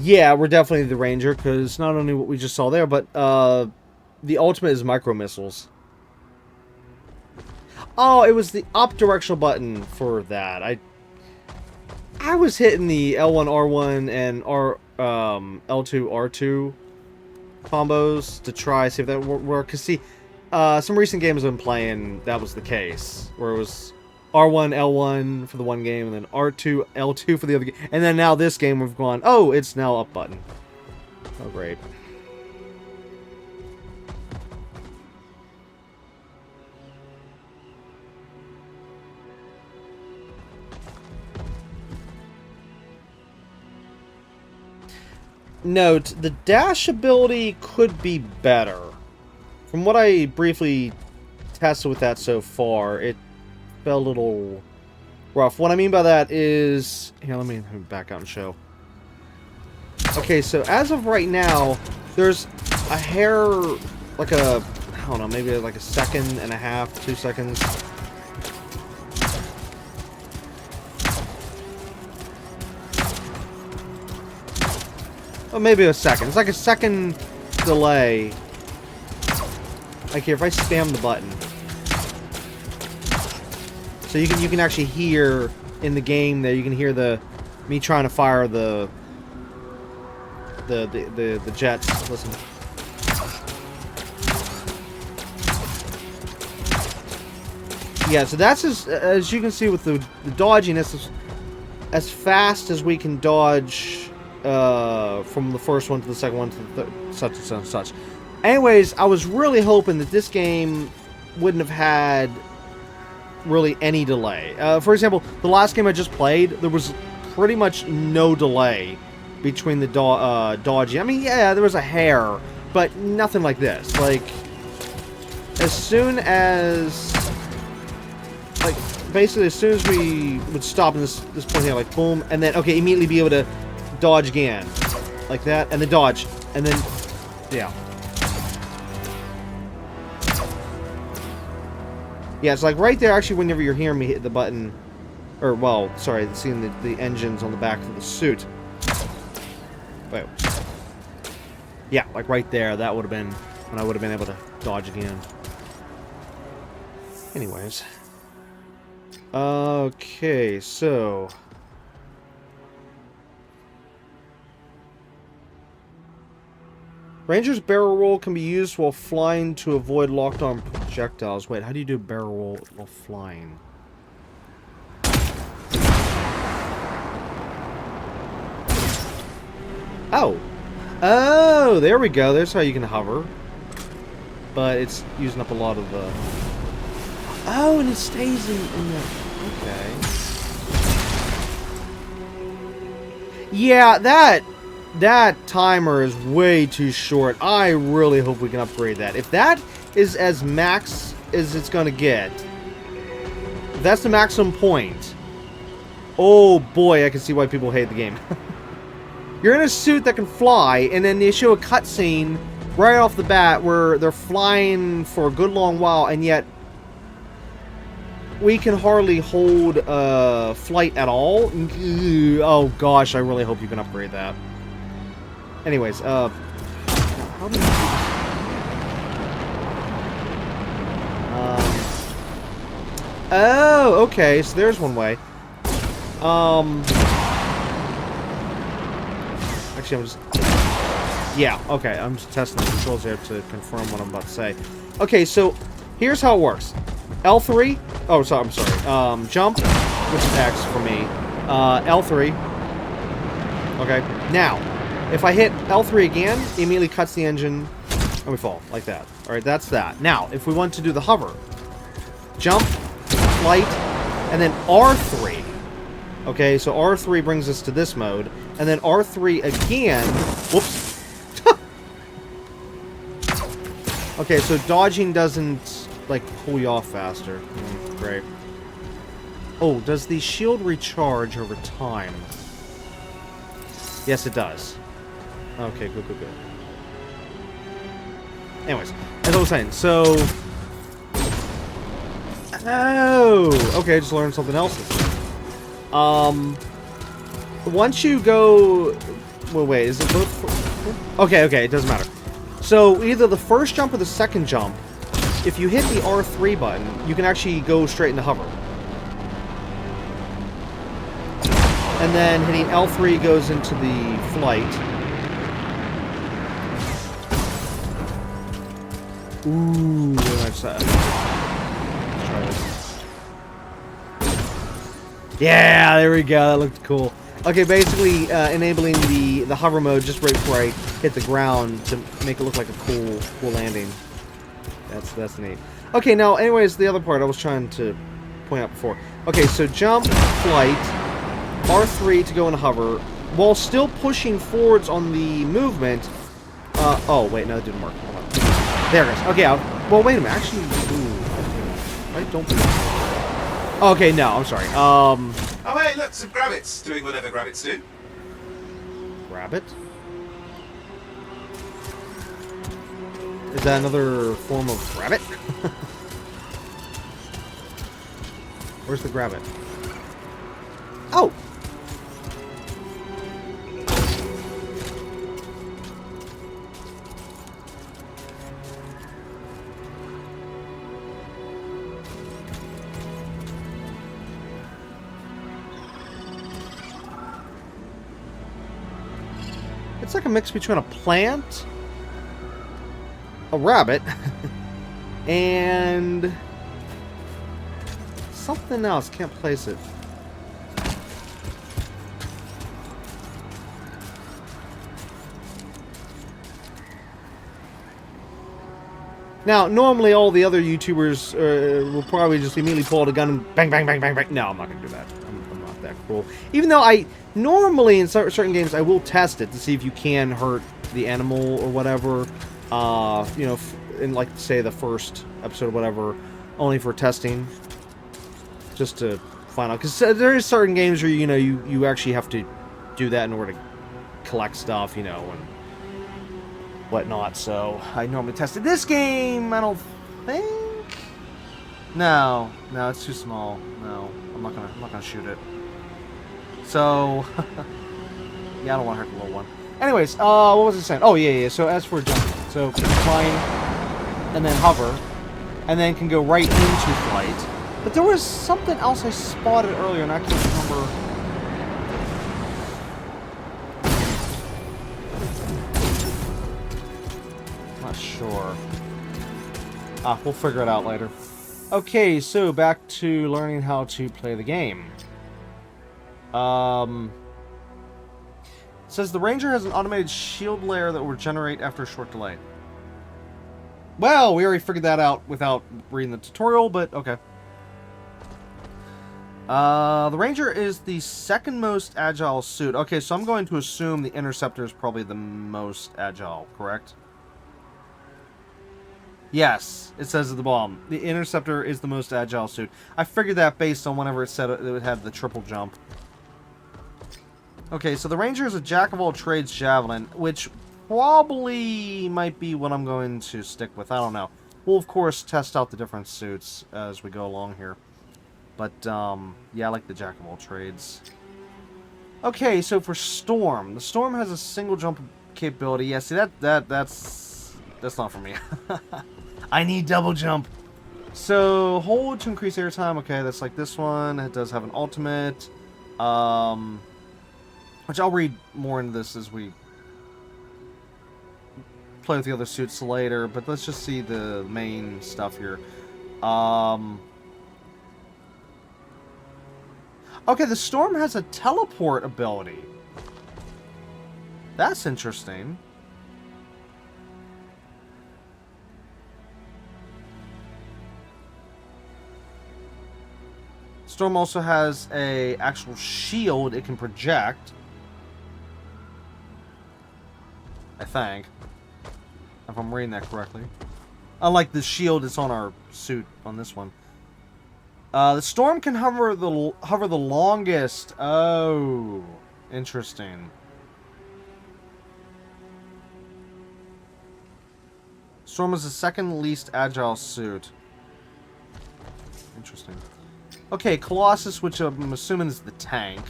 Yeah, we're definitely the Ranger, because not only what we just saw there, but the ultimate is micro missiles. Oh, it was the up directional button for that. I was hitting the L1 R1 and L2 R2 combos to try see if that would work. Cause see, some recent games I've been playing, that was the case, where it was R1 L1 for the one game, and then R2 L2 for the other game, and then now this game we've gone, oh, it's now up button. Oh, great. Note, the dash ability could be better. From what I briefly tested with that so far, it felt a little rough. What I mean by that is... Here, let me back out and show. Okay, so as of right now, there's a hair, like a... I don't know, maybe like a second and a half, 2 seconds. Oh, maybe a second. It's like a second delay. Like here, if I spam the button, so you can actually hear in the game there. You can hear me trying to fire the jets. Listen. Yeah, so that's as you can see with the dodginess, as fast as we can dodge. From the first one to the second one to the such and such and such. Anyways, I was really hoping that this game wouldn't have had really any delay. For example, the last game I just played, there was pretty much no delay between the dodging. I mean, yeah, there was a hair, but nothing like this. Like, as soon as... Like, basically, as soon as we would stop in this point here, like, boom, and then, okay, immediately be able to dodge again. Like that, and then dodge. And then, yeah. Yeah, it's like right there, actually, whenever you're hearing me hit the button. Or, well, sorry, seeing the engines on the back of the suit. Wait. Yeah, like right there, that would have been when I would have been able to dodge again. Anyways. Okay, so... Ranger's barrel roll can be used while flying to avoid locked-on projectiles. Wait, how do you do barrel roll while flying? Oh! Oh, there we go. There's how you can hover. But it's using up a lot of the... Oh, and it stays in the... Okay. Yeah, that timer is way too short. I really hope we can upgrade that. If that is as max as it's gonna get, if that's the maximum point, oh boy, I can see why people hate the game. You're in a suit that can fly, and then they show a cutscene right off the bat where they're flying for a good long while, and yet we can hardly hold flight at all. Oh gosh, I really hope you can upgrade that. Anyways, how do you do this? Oh, okay, so there's one way. Actually, I'm just... Yeah, okay, I'm just testing the controls there to confirm what I'm about to say. Okay, so here's how it works. L3... Oh, sorry, I'm sorry. Jump, which is X for me. L3. Okay, now... If I hit L3 again, it immediately cuts the engine, and we fall, like that. Alright, that's that. Now, if we want to do the hover, jump, flight, and then R3. Okay, so R3 brings us to this mode, and then R3 again... Whoops. Okay, so dodging doesn't, like, pull you off faster. Great. Oh, does the shield recharge over time? Yes, it does. Okay, good. Anyways, as I was saying, so... Oh! Okay, I just learned something else. Once you go Well, wait, is it both? Okay, it doesn't matter. So, either the first jump or the second jump, if you hit the R3 button, you can actually go straight into hover. And then hitting L3 goes into the flight. Ooh, what's that? Let's try this. Yeah, there we go. That looked cool. Okay, basically enabling the hover mode just right before I hit the ground to make it look like a cool landing. That's neat. Okay, now, anyways, the other part I was trying to point out before. Okay, so jump, flight, R3 to go into hover, while still pushing forwards on the movement. Oh, wait, no, it didn't work. Hold on. There it is. Okay, well, wait a minute. Actually, right, don't be... Okay, no, I'm sorry. Oh, hey, look, some grabbits doing whatever grabbits do. Rabbit? Is that another form of rabbit? Where's the grabbit? Oh! It's like a mix between a plant, a rabbit, and something else. Can't place it. Now, normally all the other YouTubers will probably just immediately pull out a gun and bang, bang, bang, bang, bang. No, I'm not going to do that. I'm not that cruel. Even though I normally in certain games I will test it to see if you can hurt the animal or whatever. You know, in like say the first episode or whatever, only for testing, just to find out. Because there is certain games where you actually have to do that in order to collect stuff, you know, and whatnot. So I normally tested this game. I don't think. No, it's too small. No, I'm not gonna shoot it. So yeah, I don't want to hurt the little one. Anyways, what was I saying? Oh yeah. So as for jumping, so flying, and then hover, and then can go right into flight. But there was something else I spotted earlier, and I can't remember. Not sure. We'll figure it out later. Okay, so back to learning how to play the game. It says the Ranger has an automated shield layer that will regenerate after a short delay. Well, we already figured that out without reading the tutorial, but okay. The Ranger is the second most agile suit. Okay, so I'm going to assume the Interceptor is probably the most agile, correct? Yes, it says at the bottom. The Interceptor is the most agile suit. I figured that based on whenever it said it would have the triple jump. Okay, so the Ranger is a jack-of-all-trades javelin, which probably might be what I'm going to stick with. I don't know. We'll, of course, test out the different suits as we go along here. But, yeah, I like the jack-of-all-trades. Okay, so for Storm. The Storm has a single jump capability. Yeah, see, that's not for me. I need double jump. So, hold to increase airtime. Okay, that's like this one. It does have an ultimate. Which I'll read more into this as we play with the other suits later. But let's just see the main stuff here. Okay, the Storm has a teleport ability. That's interesting. Storm also has a actual shield it can project. I think. If I'm reading that correctly. Unlike the shield that's on our suit on this one. The Storm can hover the longest. Oh, interesting. Storm is the second least agile suit. Interesting. Okay, Colossus, which I'm assuming is the tank.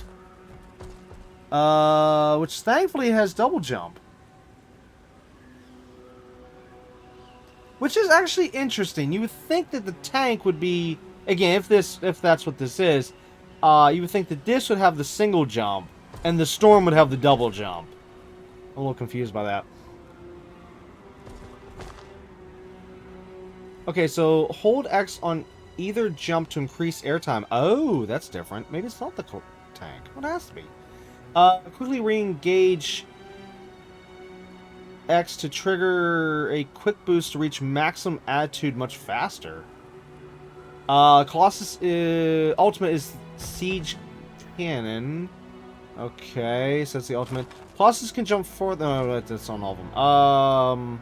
Which thankfully has double jump. Which is actually interesting. You would think that the tank would be, again, if that's what this is, you would think that this would have the single jump, and the Storm would have the double jump. I'm a little confused by that. Okay, so hold X on either jump to increase airtime. Oh, that's different. Maybe it's not the tank. It has to be. Quickly re-engage X to trigger a quick boost to reach maximum attitude much faster. Colossus ultimate is Siege Cannon. Okay, so that's the ultimate. Colossus can jump forward. No, that's on all of them.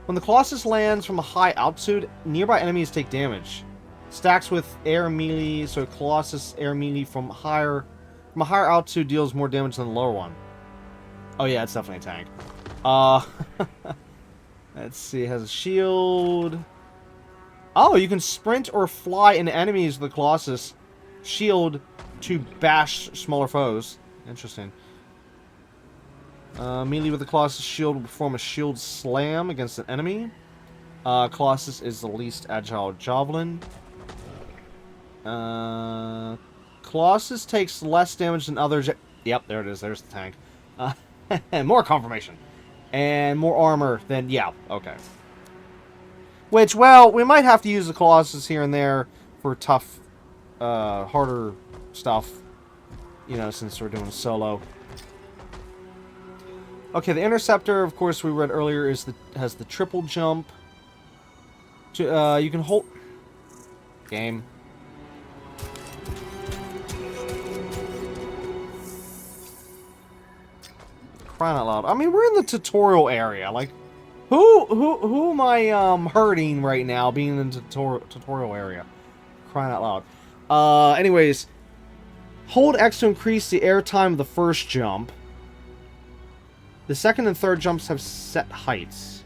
When the Colossus lands from a high altitude, nearby enemies take damage. Stacks with air melee, so Colossus air melee from a higher altitude deals more damage than the lower one. Oh yeah, it's definitely a tank. Let's see, it has a shield. Oh, you can sprint or fly into enemies with the Colossus shield to bash smaller foes. Interesting. Melee with the Colossus shield will perform a shield slam against an enemy. Colossus is the least agile javelin. Colossus takes less damage than others. Yep, there it is. There's the tank. More confirmation. And more armor than... Yeah, okay. Which, well, we might have to use the Colossus here and there for tough, harder stuff. You know, since we're doing a solo. Okay, the Interceptor, of course, we read earlier, has the triple jump. You can hold... Game. Crying out loud. I mean, we're in the tutorial area. Like, who am I hurting right now being in the tutorial area? Crying out loud. Anyways, hold X to increase the airtime of the first jump. The second and third jumps have set heights.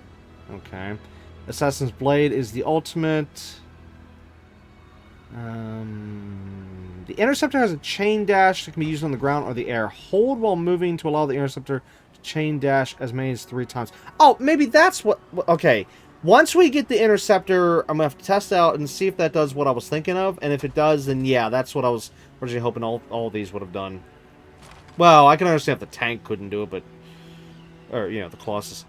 Okay. Assassin's Blade is the ultimate. The Interceptor has a chain dash that can be used on the ground or the air. Hold while moving to allow the Interceptor to chain dash as many as 3 times. Oh, maybe that's what... Okay. Once we get the Interceptor, I'm going to have to test out and see if that does what I was thinking of. And if it does, then yeah, that's what I was originally hoping all these would have done. Well, I can understand if the tank couldn't do it, but... Or, you know, the Colossus.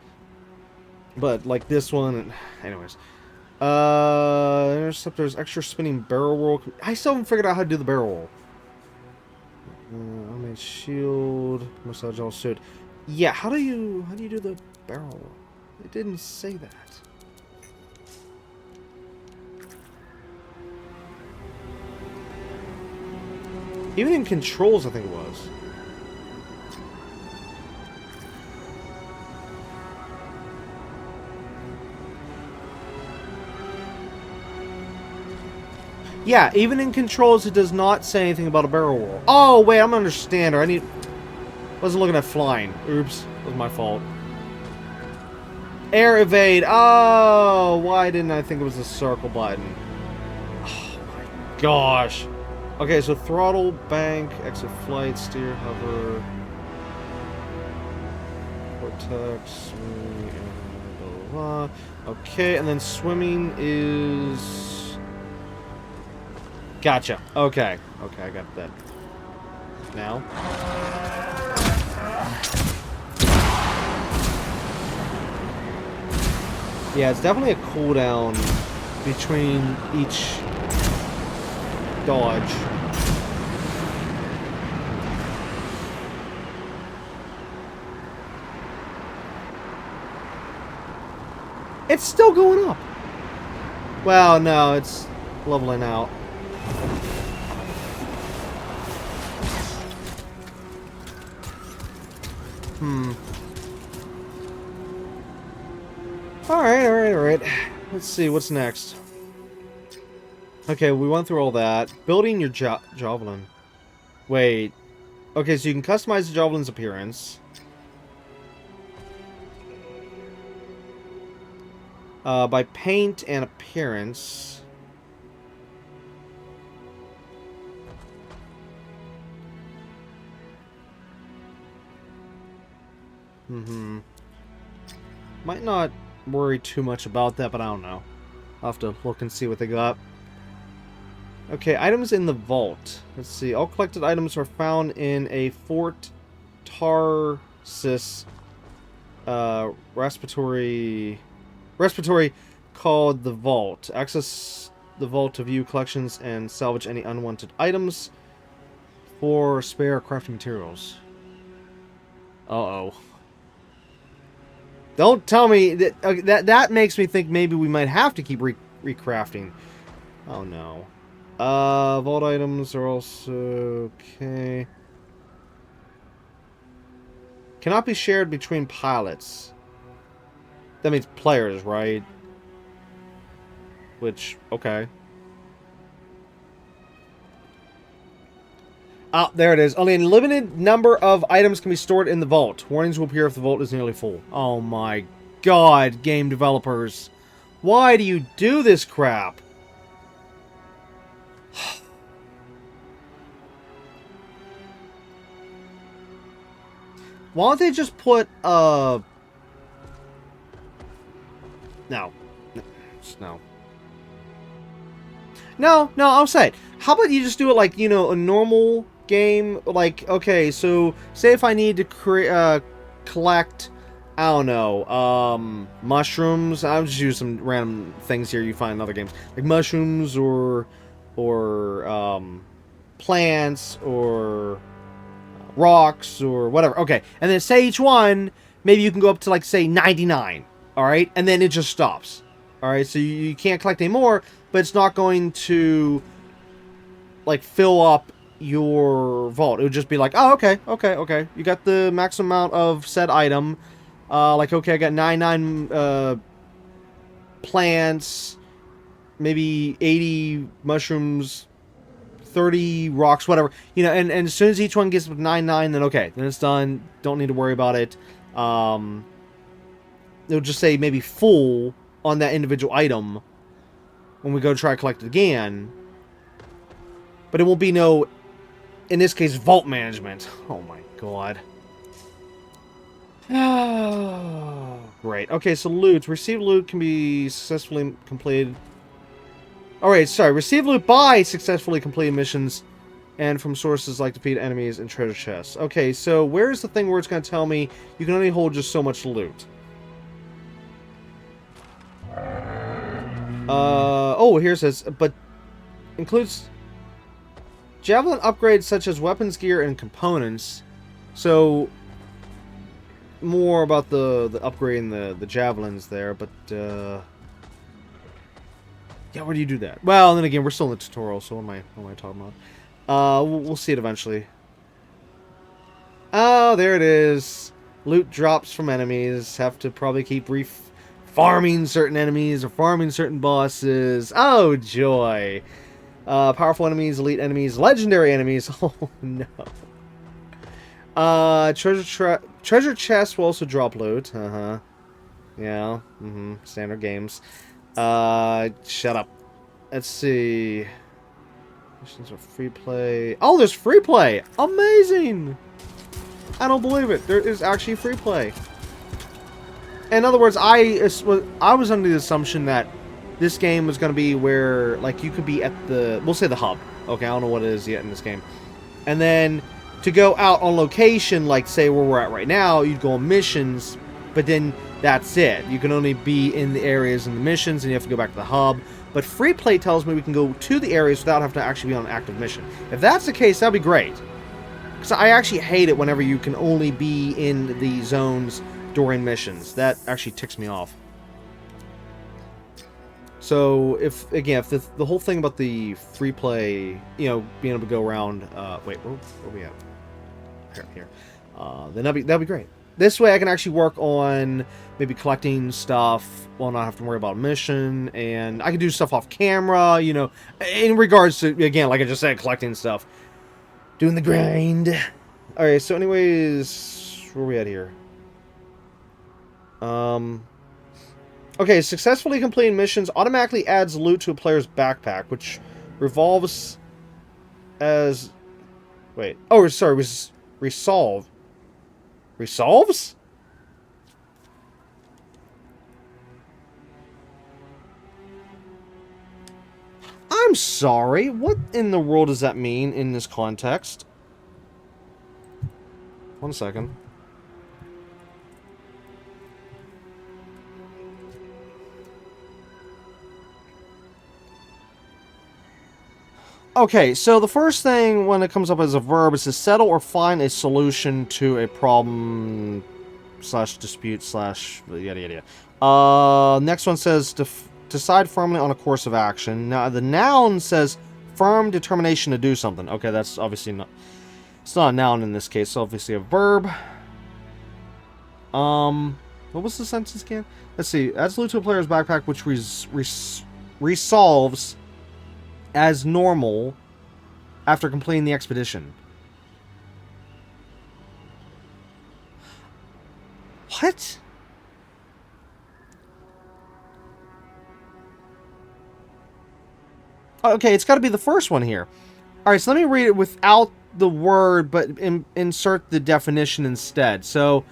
But, like, this one... Anyways. Interceptor's extra spinning barrel roll. I still haven't figured out how to do the barrel roll. I made shield. Massage all suit. Yeah, how do you do the barrel roll? It didn't say that. Even in controls, I think it was. Yeah, even in controls, it does not say anything about a barrel roll. Oh, wait, I'm an understander. Wasn't looking at flying. Oops, that was my fault. Air evade. Oh, why didn't I think it was a circle button? Oh my gosh. Okay, so throttle, bank, exit flight, steer, hover, vortex, swing, and blah, blah, blah. Okay, and then swimming is... Gotcha. Okay. Okay, I got that. Now. Yeah, it's definitely a cooldown between each dodge. It's still going up. Well, no, it's leveling out. Alright. Let's see, what's next? Okay, we went through all that. Building your javelin. Wait. Okay, so you can customize the javelin's appearance. By paint and appearance. Might not worry too much about that, but I don't know. I'll have to look and see what they got. Okay, items in the vault. Let's see. All collected items are found in a Fort Tarsis respiratory called the Vault. Access the vault to view collections and salvage any unwanted items for spare crafting materials. Uh-oh. Don't tell me that that makes me think maybe we might have to keep recrafting. Oh no. Vault items are also okay. Cannot be shared between pilots. That means players, right? Which, okay. Ah, there it is. Only a limited number of items can be stored in the vault. Warnings will appear if the vault is nearly full. Oh my god, game developers. Why do you do this crap? Why don't they just put, No. No. No, I'm saying, how about you just do it like, you know, a normal game? Like, okay, so, say if I need to collect, I don't know, mushrooms. I'll just use some random things here you find in other games. Like mushrooms or plants or rocks or whatever. Okay, and then say each one, maybe you can go up to like, say, 99. Alright, and then it just stops. Alright, so you can't collect any more, but it's not going to, like, fill up your vault. It would just be like, oh, okay. You got the maximum amount of said item. Like, okay, I got 99 plants, maybe 80 mushrooms, 30 rocks, whatever. You know, and as soon as each one gets 99, then okay, then it's done. Don't need to worry about it. It'll just say maybe full on that individual item when we go try to collect it again. But it won't be no, in this case, vault management. Oh my god. Oh, great. Okay, so loot. Received loot can be successfully completed. Alright, sorry. Received loot by successfully completed missions and from sources like defeat enemies and treasure chests. Okay, so where's the thing where it's going to tell me you can only hold just so much loot? Oh, here it says, but includes javelin upgrades such as weapons, gear, and components. So, more about the upgrading the javelins there, but, yeah, where do you do that? Well, then again, we're still in the tutorial, so what am I talking about? We'll see it eventually. Oh, there it is. Loot drops from enemies. Have to probably keep farming certain enemies or farming certain bosses. Oh, joy. Powerful enemies, elite enemies, legendary enemies. Oh, no. Treasure chests will also drop loot. Uh-huh. Yeah. Standard games. Shut up. Let's see. Missions are free play. Oh, there's free play! Amazing! I don't believe it. There is actually free play. In other words, I was under the assumption that this game was going to be where, like, you could be at the, we'll say the hub. Okay, I don't know what it is yet in this game. And then, to go out on location, like, say, where we're at right now, you'd go on missions, but then that's it. You can only be in the areas in the missions, and you have to go back to the hub. But free play tells me we can go to the areas without having to actually be on an active mission. If that's the case, that'd be great. Because I actually hate it whenever you can only be in the zones during missions. That actually ticks me off. So, if the whole thing about the free play, you know, being able to go around, wait, where are we at? Here. Then that'd be great. This way I can actually work on maybe collecting stuff while not have to worry about a mission, and I can do stuff off camera, you know, in regards to, again, like I just said, collecting stuff. Doing the grind. Alright, so anyways, where are we at here? Okay, successfully completing missions automatically adds loot to a player's backpack, which revolves as... Wait. Oh, sorry, resolves? I'm sorry. What in the world does that mean in this context? 1 second. Okay, so the first thing when it comes up as a verb is to settle or find a solution to a problem / dispute / yada yada yada. Next one says decide firmly on a course of action. Now the noun says firm determination to do something. Okay, that's obviously not. It's not a noun in this case. It's obviously a verb. What was the sentence again? Let's see. Adds loot to a player's backpack, which resolves as normal after completing the expedition. What? Okay, it's got to be the first one here. All right, so let me read it without the word, but insert the definition instead. So,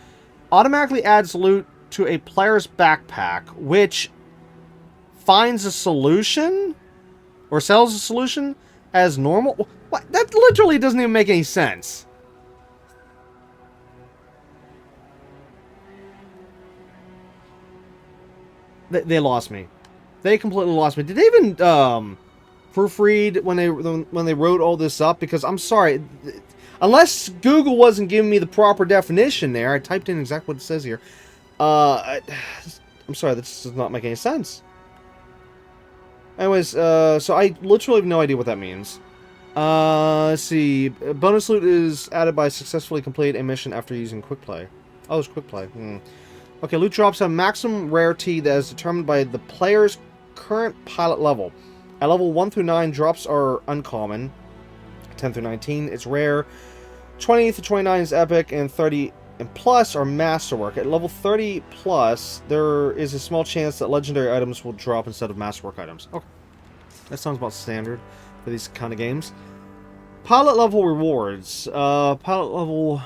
automatically adds loot to a player's backpack, which finds a solution or sells a solution as normal. What? That literally doesn't even make any sense. They lost me. They completely lost me. Did they even proofread when they wrote all this up? Because I'm sorry, unless Google wasn't giving me the proper definition there, I typed in exactly what it says here. I'm sorry, this does not make any sense. Anyways, so I literally have no idea what that means. Let's see. Bonus loot is added by successfully complete a mission after using quick play. Oh, it's quick play. Okay, loot drops have maximum rarity that is determined by the player's current pilot level. At level 1 through 9, drops are uncommon. 10 through 19, it's rare. 20 through 29 is epic, and 30 and plus are masterwork. At level 30 plus, there is a small chance that legendary items will drop instead of masterwork items. Okay, that sounds about standard for these kind of games. Pilot level rewards. Pilots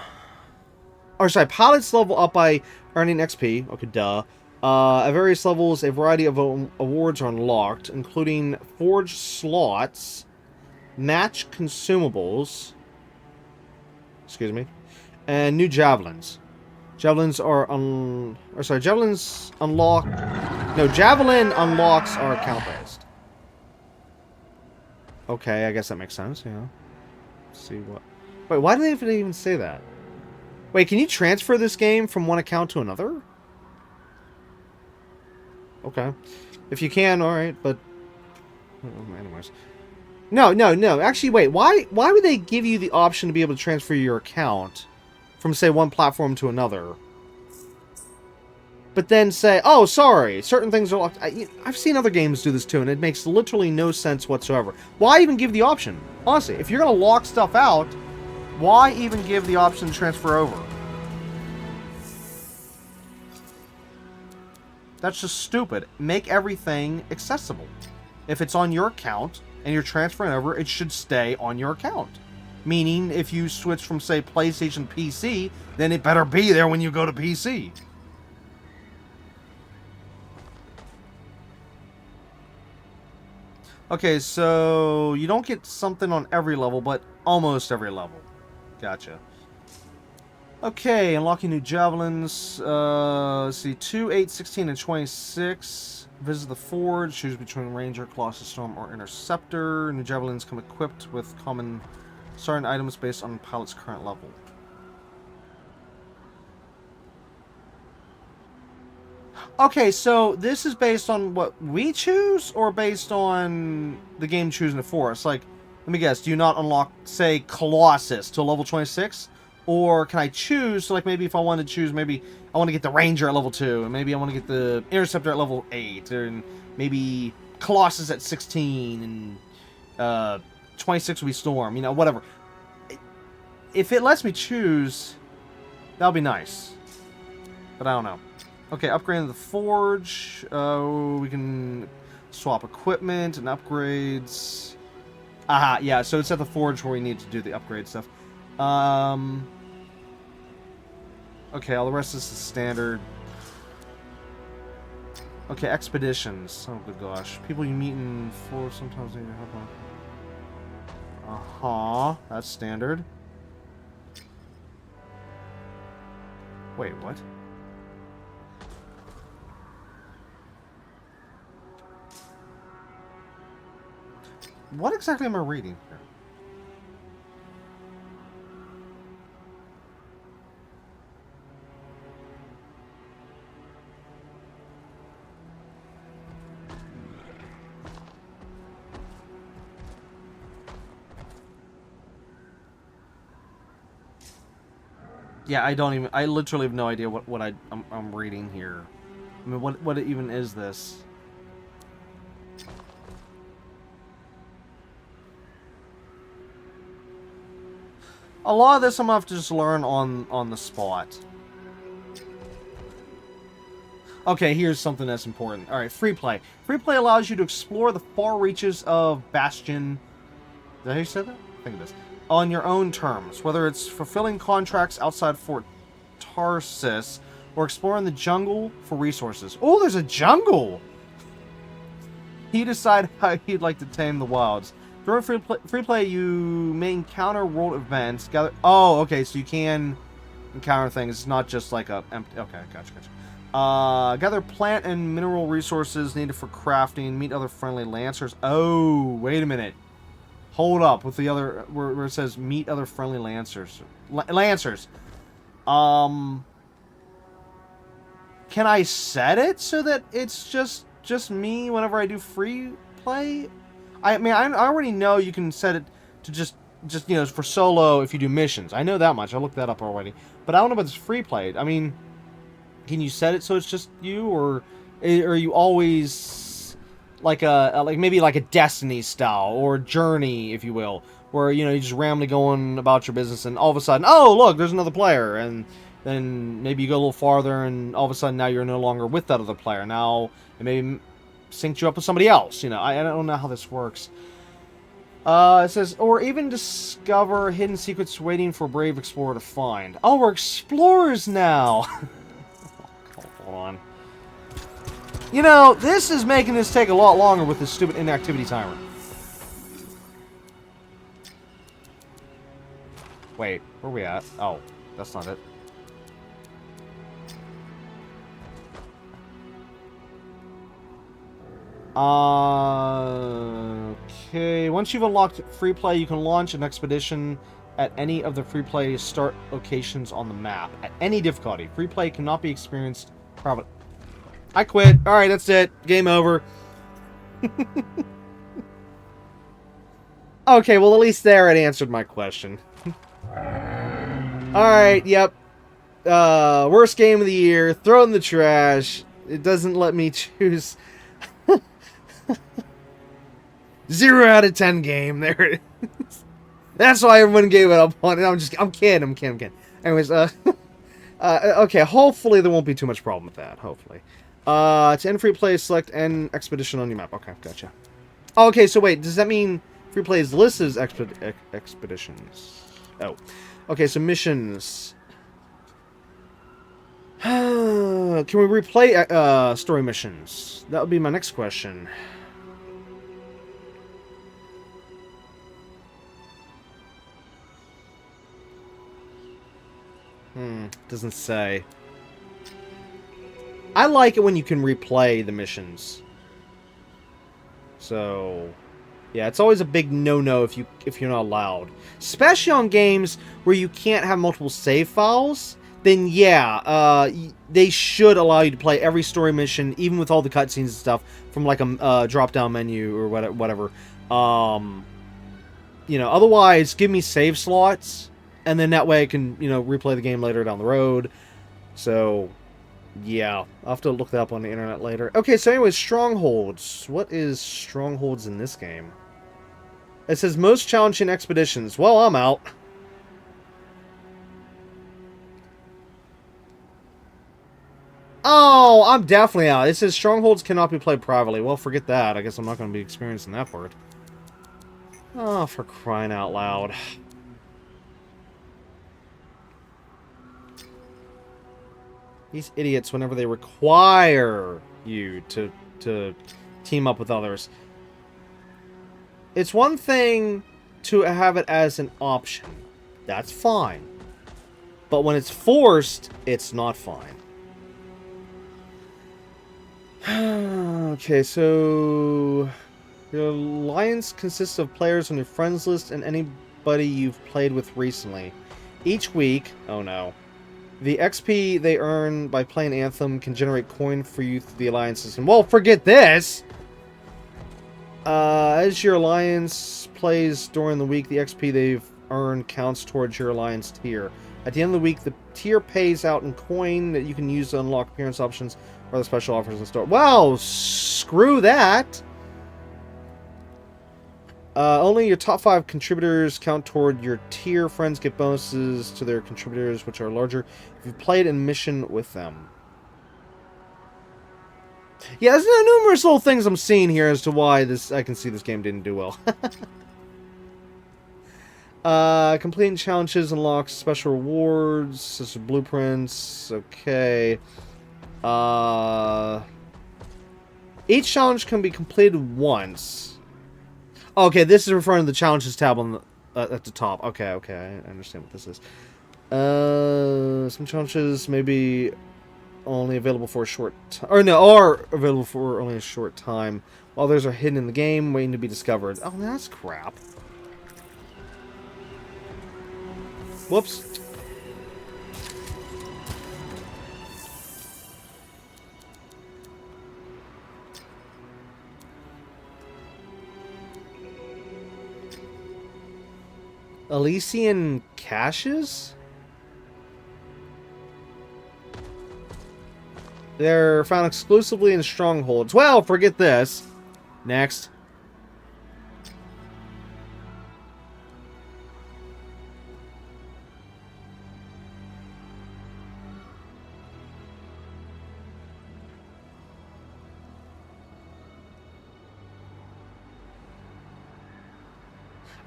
level up by earning XP. Okay, duh. At various levels, a variety of awards are unlocked, including forge slots, match consumables, and new javelins. Javelins unlock. No, javelin unlocks are account-based. Okay, I guess that makes sense, yeah. Let's see what... Wait, why did they even say that? Wait, can you transfer this game from one account to another? Okay. If you can, alright, but... Anyways. No. Actually, wait, why would they give you the option to be able to transfer your account from, say, one platform to another? But then say, oh, sorry, certain things are locked. I've seen other games do this too, and it makes literally no sense whatsoever. Why even give the option? Honestly, if you're going to lock stuff out, why even give the option to transfer over? That's just stupid. Make everything accessible. If it's on your account and you're transferring over, it should stay on your account. Meaning, if you switch from, say, PlayStation to PC, then it better be there when you go to PC. Okay, so you don't get something on every level, but almost every level. Gotcha. Okay, unlocking new javelins. Let's see, 2, 8, 16, and 26. Visit the forge. Choose between Ranger, Colossus Storm, or Interceptor. New javelins come equipped with common starting items based on the pilot's current level. Okay, so this is based on what we choose, or based on the game choosing it for us? Like, let me guess, do you not unlock, say, Colossus to level 26? Or can I choose, so like maybe if I want to choose, maybe I want to get the Ranger at level 2, and maybe I want to get the Interceptor at level 8, and maybe Colossus at 16, and 26 will be Storm, you know, whatever. If it lets me choose, that'll be nice. But I don't know. Okay, upgrading the forge. We can swap equipment and upgrades. Aha, yeah, so it's at the forge where we need to do the upgrade stuff. Okay, all the rest is the standard. Okay, expeditions. Oh, good gosh. People you meet in four sometimes need help on. Uh-huh. That's standard. Wait, what? What exactly am I reading here? Yeah, I literally have no idea what I'm reading here. I mean, what even is this? A lot of this I'm gonna have to just learn on the spot. Okay, here's something that's important. Alright, free play. Free play allows you to explore the far reaches of Bastion. Is that how you said that? I think it is. On your own terms, whether it's fulfilling contracts outside Fort Tarsis or exploring the jungle for resources. Oh, there's a jungle! You decide how you'd like to tame the wilds. During free play, you may encounter world events. Gather. Oh, okay, so you can encounter things. It's not just like a empty. Okay, gotcha. Gather plant and mineral resources needed for crafting. Meet other friendly lancers. Oh, wait a minute. Hold up with the other where it says meet other friendly lancers. Lancers. Can I set it so that it's just me whenever I do free play? I mean, I already know you can set it to just you know, for solo if you do missions. I know that much. I looked that up already. But I don't know about this free play. I mean, can you set it so it's just you, or are you always like maybe like a Destiny style or Journey, if you will, where you know you just randomly going about your business and all of a sudden, oh look, there's another player, and then maybe you go a little farther and all of a sudden now you're no longer with that other player. Now it maybe synced you up with somebody else. You know, I don't know how this works. It says, or even discover hidden secrets waiting for a brave explorer to find. Oh, we're explorers now! Hold on. You know, this is making this take a lot longer with this stupid inactivity timer. Wait, where are we at? Oh, that's not it. Okay. Once you've unlocked free play, you can launch an expedition at any of the free play start locations on the map. At any difficulty. Free play cannot be experienced privately. I quit. Alright, that's it. Game over. Okay, well at least there it answered my question. Alright, yep. Worst game of the year. Throw it in the trash. It doesn't let me choose... 0 out of 10 game. There it is. That's why everyone gave it up on it. I'm kidding. Anyways, okay, hopefully there won't be too much problem with that. Hopefully. To end free play, select end expedition on your map. Okay, gotcha. Oh, okay, so wait, does that mean free play is listed as expeditions? Oh. Okay, so missions. Can we replay story missions? That would be my next question. Doesn't say. I like it when you can replay the missions. So, yeah, it's always a big no-no if you're not allowed. Especially on games where you can't have multiple save files. Then yeah, they should allow you to play every story mission, even with all the cutscenes and stuff, from like a drop-down menu or whatever. You know, otherwise, give me save slots. And then that way I can, you know, replay the game later down the road. So, yeah. I'll have to look that up on the internet later. Okay, so anyways, Strongholds. What is Strongholds in this game? It says most challenging expeditions. Well, I'm out. Oh, I'm definitely out. It says Strongholds cannot be played privately. Well, forget that. I guess I'm not going to be experiencing that part. Oh, for crying out loud. These idiots, whenever they require you to team up with others. It's one thing to have it as an option. That's fine. But when it's forced, it's not fine. Okay, so your alliance consists of players on your friends list and anybody you've played with recently. Each week, oh no, the XP they earn by playing Anthem can generate coin for you through the alliance system. Well, forget this! As your alliance plays during the week, the XP they've earned counts towards your alliance tier. At the end of the week, the tier pays out in coin that you can use to unlock appearance options or the special offers in store. Well, screw that! Only your top 5 contributors count toward your tier. Friends get bonuses to their contributors, which are larger if you've played in mission with them. Yeah, there's numerous little things I'm seeing here as to why I can see this game didn't do well. Completing challenges unlocks special rewards, such as blueprints. Okay. Each challenge can be completed once. Okay, this is referring to the challenges tab on the, at the top. Okay, I understand what this is. Some challenges may be only available for a short time. Or no, are available for only a short time. While others are hidden in the game, waiting to be discovered. Oh, that's crap. Whoops. Elysian caches? They're found exclusively in strongholds. Well, forget this. Next.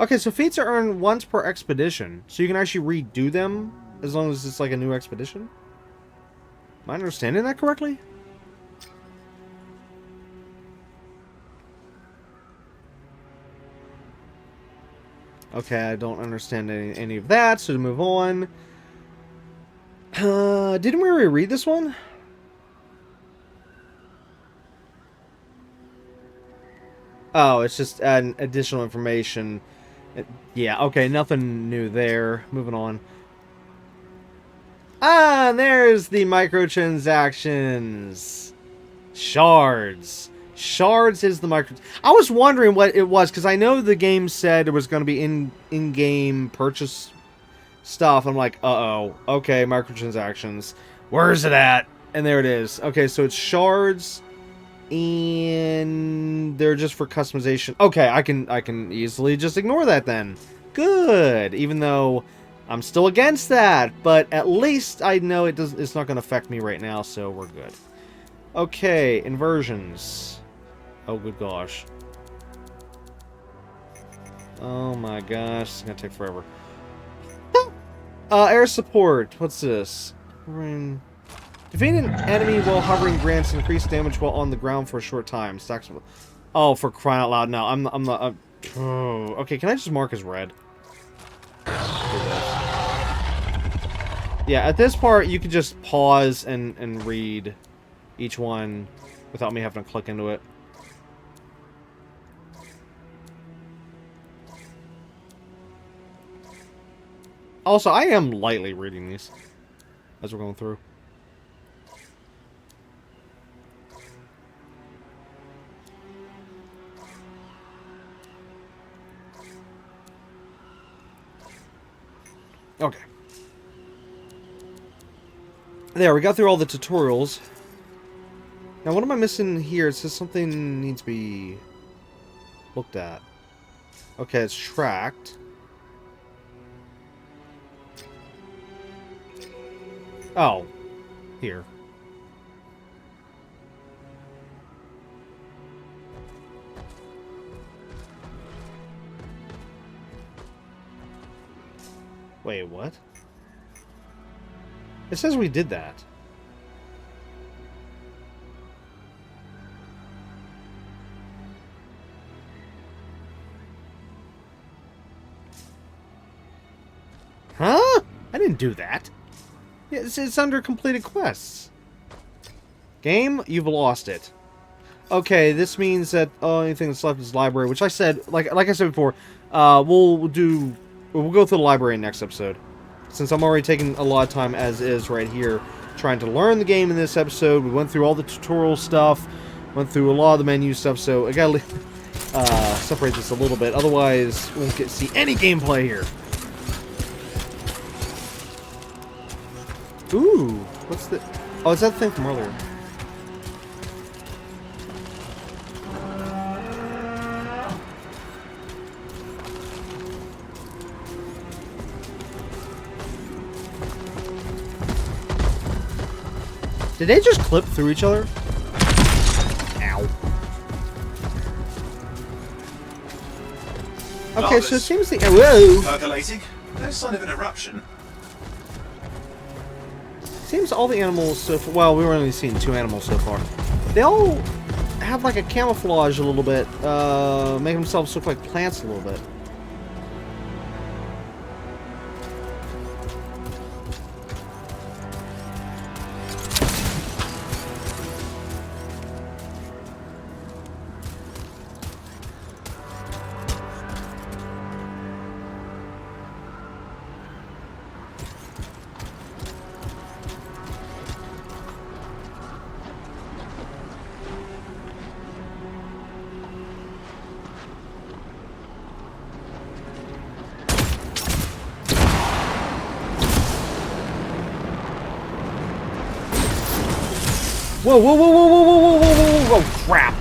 Okay, so feats are earned once per expedition. So you can actually redo them as long as it's like a new expedition? Am I understanding that correctly? Okay, I don't understand any of that, so to move on. Didn't we already read this one? Oh, it's just additional information. Yeah, okay, nothing new there. Moving on. Ah, there's the microtransactions. Shards. Shards is the micro... I was wondering what it was, because I know the game said it was going to be in-game purchase stuff. I'm like, uh-oh. Okay, microtransactions. Where is it at? And there it is. Okay, so it's shards, and they're just for customization. Okay, I can easily just ignore that then. Good. Even though I'm still against that, but at least I know it's not going to affect me right now, so we're good. Okay, inversions. Oh, good gosh. Oh my gosh, it's gonna take forever. Air support. What's this? Defeating an enemy while hovering grants increased damage while on the ground for a short time. Stacks. Oh, for crying out loud! No, I'm not. Oh, okay, can I just mark as red? Yeah, at this part you can just pause and read each one without me having to click into it. Also, I am lightly reading these as we're going through. Okay. There, we got through all the tutorials. Now, what am I missing here? It says something needs to be looked at. Okay, it's tracked. Oh, here. Wait, what? It says we did that. can do that. It's under completed quests. Game, you've lost it. Okay, this means that only thing that's left is library, which I said, like I said before, we'll go through the library next episode. Since I'm already taking a lot of time as is right here, trying to learn the game in this episode. We went through all the tutorial stuff, went through a lot of the menu stuff, so I gotta separate this a little bit, otherwise we won't get to see any gameplay here. Ooh, what's the... Oh, it's that thing from earlier. Did they just clip through each other? Ow. Okay, so it seems the... Whoa! Percolating. No sign of an eruption. Seems all the animals so far... Well, we've only seen 2 animals so far. They all have like a camouflage a little bit. Make themselves look like plants a little bit. Whoa, whoa, whoa, whoa, whoa, whoa, whoa, whoa, whoa, whoa, crap.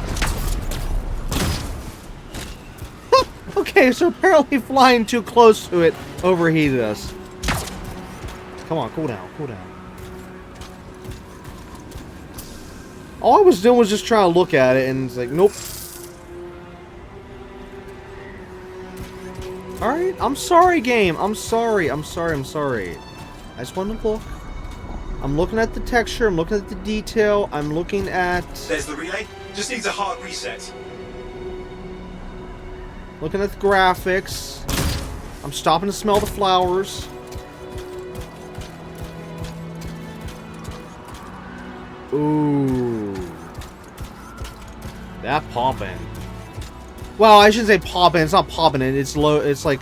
Okay, so apparently flying too close to it overheated us. Come on, cool down, cool down. All I was doing was just trying to look at it, and it's like, nope. Alright, I'm sorry, game. I'm sorry, I'm sorry, I'm sorry. I just wanted to look. I'm looking at the texture, I'm looking at the detail, I'm looking at... There's the relay. Just needs a hard reset. Looking at the graphics. I'm stopping to smell the flowers. Ooh. That poppin'. Well, I shouldn't say poppin', it's not poppin', it's low, it's like...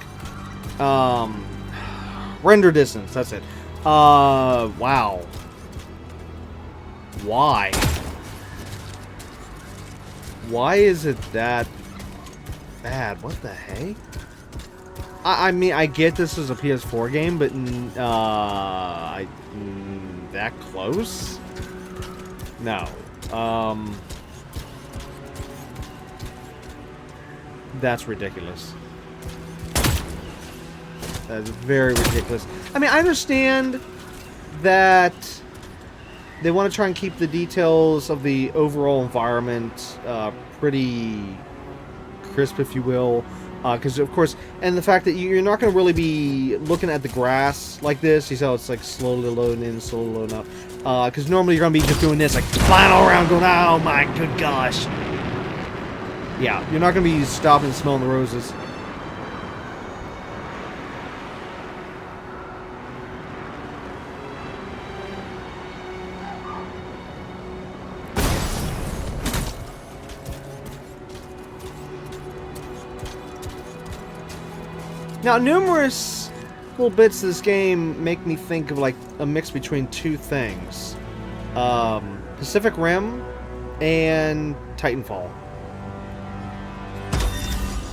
render distance, that's it. Wow. Why? Why is it that bad? What the heck? I mean, I get this is a PS4 game, but, that close? No. That's ridiculous. That's very ridiculous. I mean, I understand that they want to try and keep the details of the overall environment pretty crisp, if you will. Because, of course, and the fact that you're not going to really be looking at the grass like this. You see how it's like slowly loading in, slowly loading up. Because normally you're going to be just doing this, like flying all around going, oh my good gosh. Yeah, you're not going to be stopping and smelling the roses. Now, numerous little bits of this game make me think of like a mix between 2 things. Pacific Rim and Titanfall.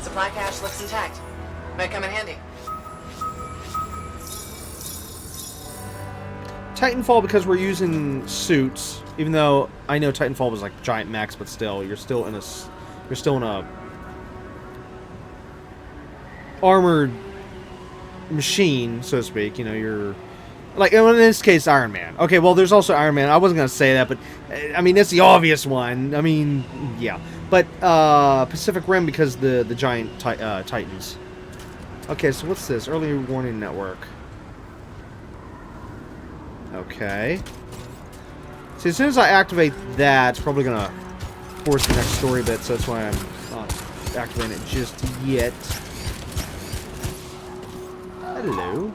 Supply cache looks intact. Might come in handy. Titanfall because we're using suits, even though I know Titanfall was like giant mechs, but still, you're still in a armored machine, so to speak. You know, you're like, in this case, Iron Man. Okay, well, there's also Iron Man. I wasn't gonna say that, but I mean, it's the obvious one. I mean, yeah. But Pacific Rim because the giant Titans. Okay, so what's this? Early warning network. Okay. See, as soon as I activate that, it's probably gonna force the next story bit, so that's why I'm not activating it just yet. Hello.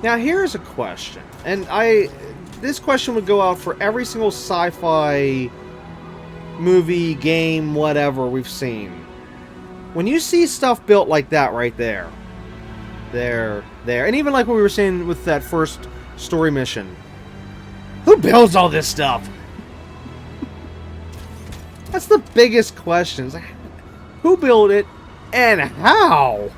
Now here's a question, and this question would go out for every single sci-fi movie, game, whatever we've seen. When you see stuff built like that right there, and even like what we were saying with that first story mission, who builds all this stuff? That's the biggest question. It's like, who built it and how?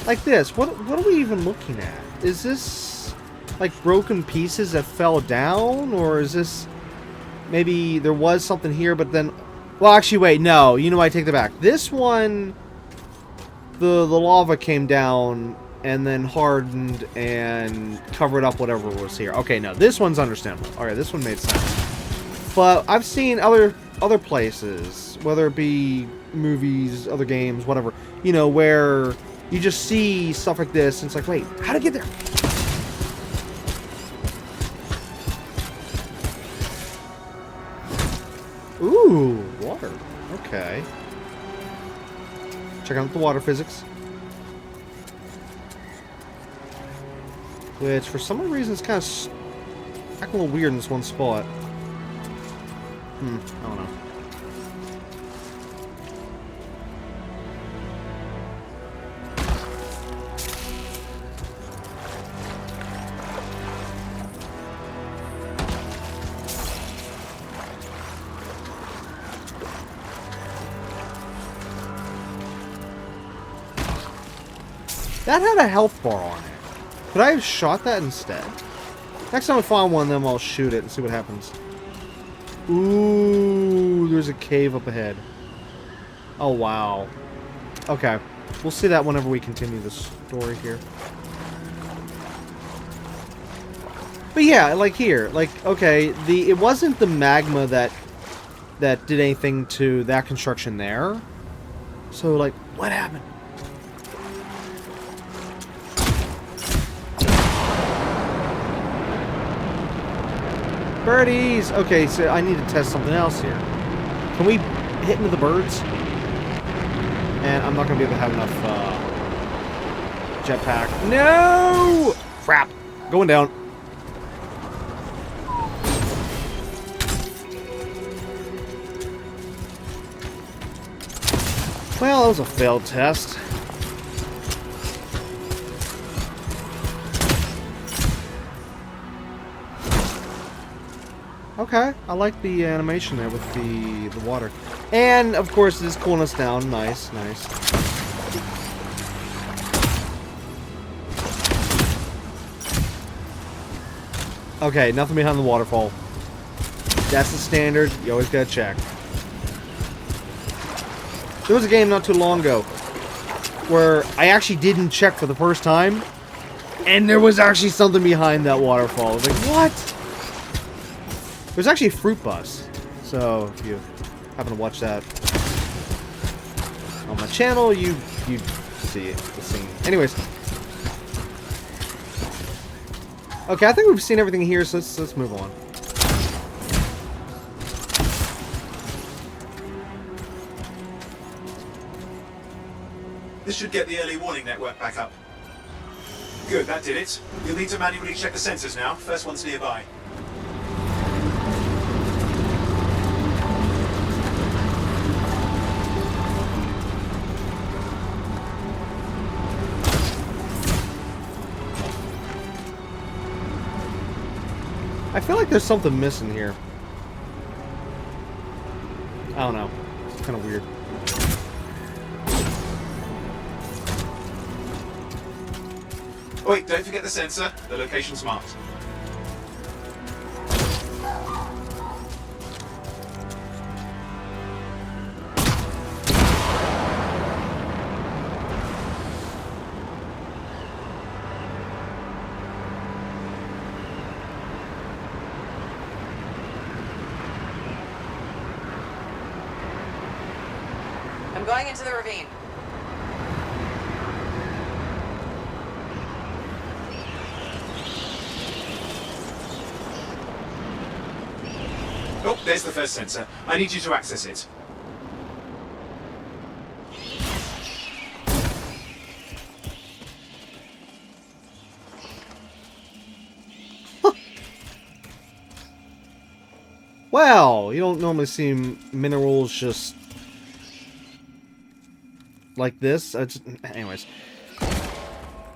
Like this, what are we even looking at? Is this like broken pieces that fell down, or is this maybe there was something here, but then, well, actually, wait, no, you know what, I take that back. This one, the lava came down and then hardened and covered up whatever was here. Okay, no, this one's understandable. Alright, this one made sense. But I've seen other places, whether it be movies, other games, whatever, you know, where you just see stuff like this, and it's like, wait, how'd it get there? Ooh, water. Okay. Check out the water physics. Which, for some reason, is kind of acting a little weird in this one spot. I don't know. That had a health bar on it. Could I have shot that instead? Next time I find one of them, I'll shoot it and see what happens. Ooh, there's a cave up ahead. Oh, wow. Okay. We'll see that whenever we continue the story here. But yeah, like here. Like, okay, it wasn't the magma that did anything to that construction there. So, like, what happened? Birdies! Okay, so I need to test something else here. Can we hit into the birds? And I'm not going to be able to have enough jetpack. No! Crap. Going down. Well, that was a failed test. Okay, I like the animation there with the water. And, of course, it is cooling us down. Nice, nice. Okay, nothing behind the waterfall. That's the standard. You always gotta check. There was a game not too long ago where I actually didn't check for the first time, and there was actually something behind that waterfall. I was like, what? There's actually a fruit bus, so if you happen to watch that on my channel, you see it, the scene. Anyways, okay, I think we've seen everything here, so let's move on. This should get the early warning network back up. Good, that did it. You'll need to manually check the sensors now. First one's nearby. I feel like there's something missing here. I don't know. It's kind of weird. Oh, wait, don't forget the sensor. The location's marked. I'm going into the ravine. There's the first sensor. I need you to access it. Wow, you don't normally see minerals just like this. Anyways.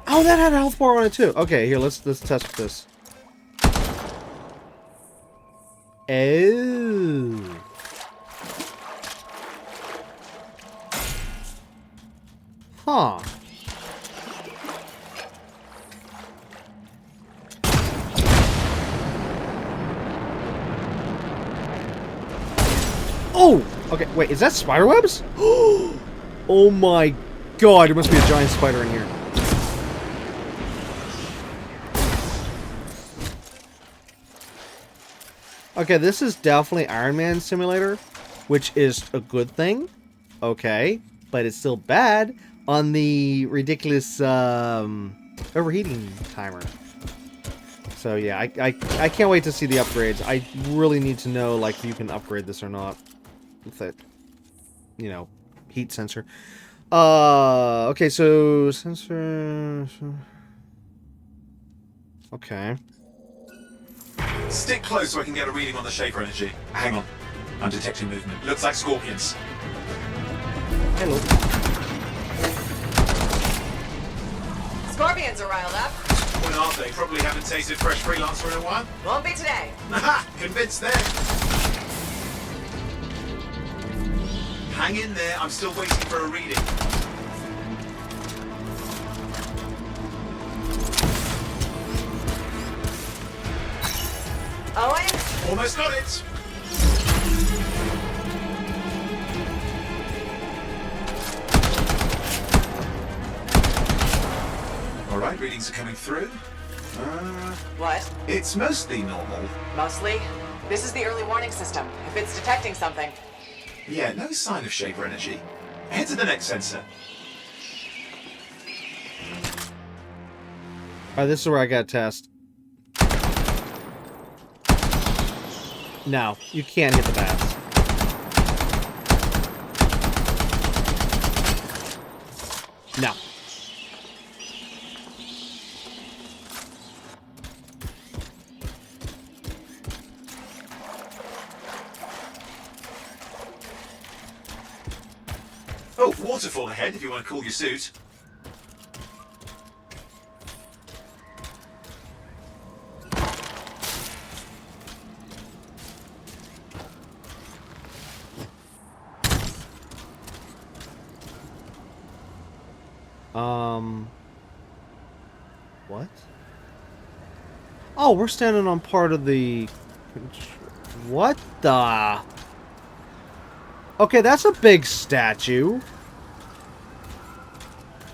Oh, that had a health bar on it too. Okay, here, let's test with this. Oh. Huh. Oh! Okay, wait, is that spider webs? Oh my god, there must be a giant spider in here. Okay, this is definitely Iron Man Simulator, which is a good thing. Okay, but it's still bad on the ridiculous overheating timer. So yeah, I can't wait to see the upgrades. I really need to know, like, if you can upgrade this or not. With that, you know, heat sensor. Okay, so sensor. Okay. Stick close so I can get a reading on the Shaper energy. Hang on. I'm detecting movement. Looks like scorpions. Hello. Scorpions are riled up. Well, aren't they? Probably haven't tasted fresh freelancer in a while. Won't be today. Aha! Convinced there. Hang in there. I'm still waiting for a reading. Owen? Almost got it. All right, readings are coming through. What? It's mostly normal. Mostly? This is the early warning system. If it's detecting something. Yeah, no sign of Shaper energy. Head to the next sensor. Alright, this is where I gotta test. No, you can't hit the bats. No. Oh, waterfall ahead if you want to cool your suit. What? Oh, we're standing on part of the... What the... Okay, that's a big statue.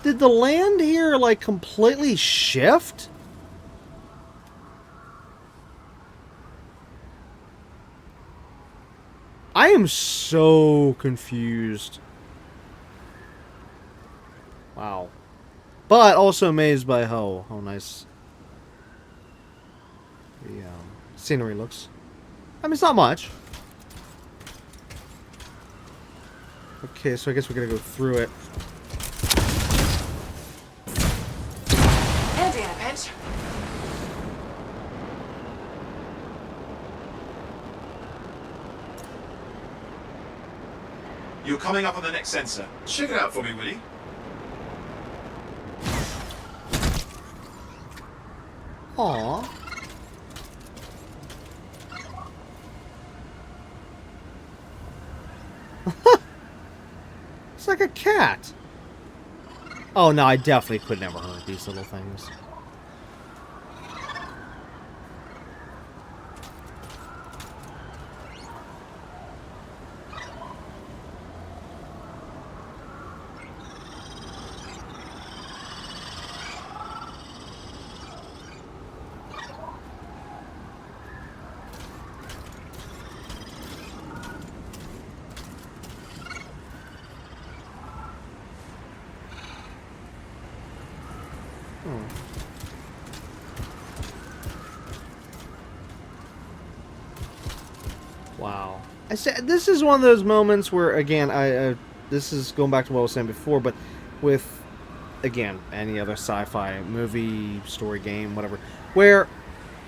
Did the land here, like, completely shift? I am so confused. Wow. But also amazed by how nice the scenery looks. I mean, it's not much. Okay, so I guess we're gonna go through it. Handy in a pinch. You're coming up on the next sensor. Check it out for me, will you? Aww. It's like a cat. Oh no, I definitely could never hurt these little things. Wow. I said this is one of those moments where, again, this is going back to what I was saying before, but with, again, any other sci-fi movie, story, game, whatever, where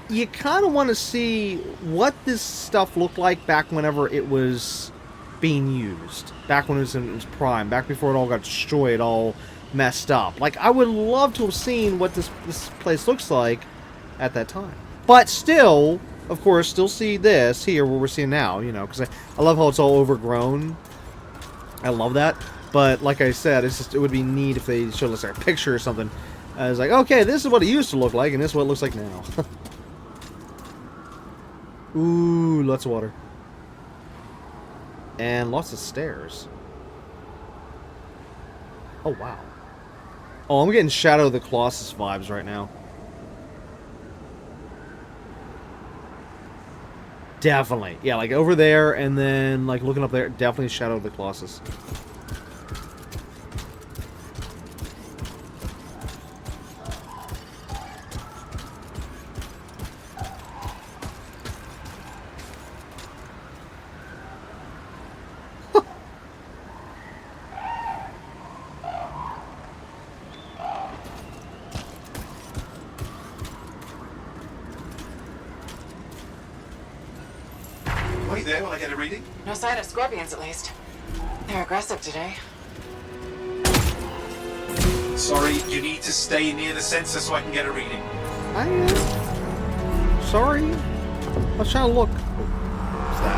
you kind of want to see what this stuff looked like back whenever it was being used, back when it was in its prime, back before it all got destroyed, all messed up. Like, I would love to have seen what this place looks like at that time. But still, of course, still see this here, where we're seeing now, you know, because I love how it's all overgrown. I love that. But like I said, it's just, it would be neat if they showed us like a picture or something. I was like, okay, this is what it used to look like, and this is what it looks like now. Ooh, lots of water. And lots of stairs. Oh, wow. Oh, I'm getting Shadow of the Colossus vibes right now. Definitely. Yeah, like over there, and then like looking up there, definitely Shadow of the Colossus. Wait there while I get a reading. No sign of scorpions, at least. They're aggressive today. Sorry, you need to stay near the sensor so I can get a reading. I am sorry. I was trying to look. What's that?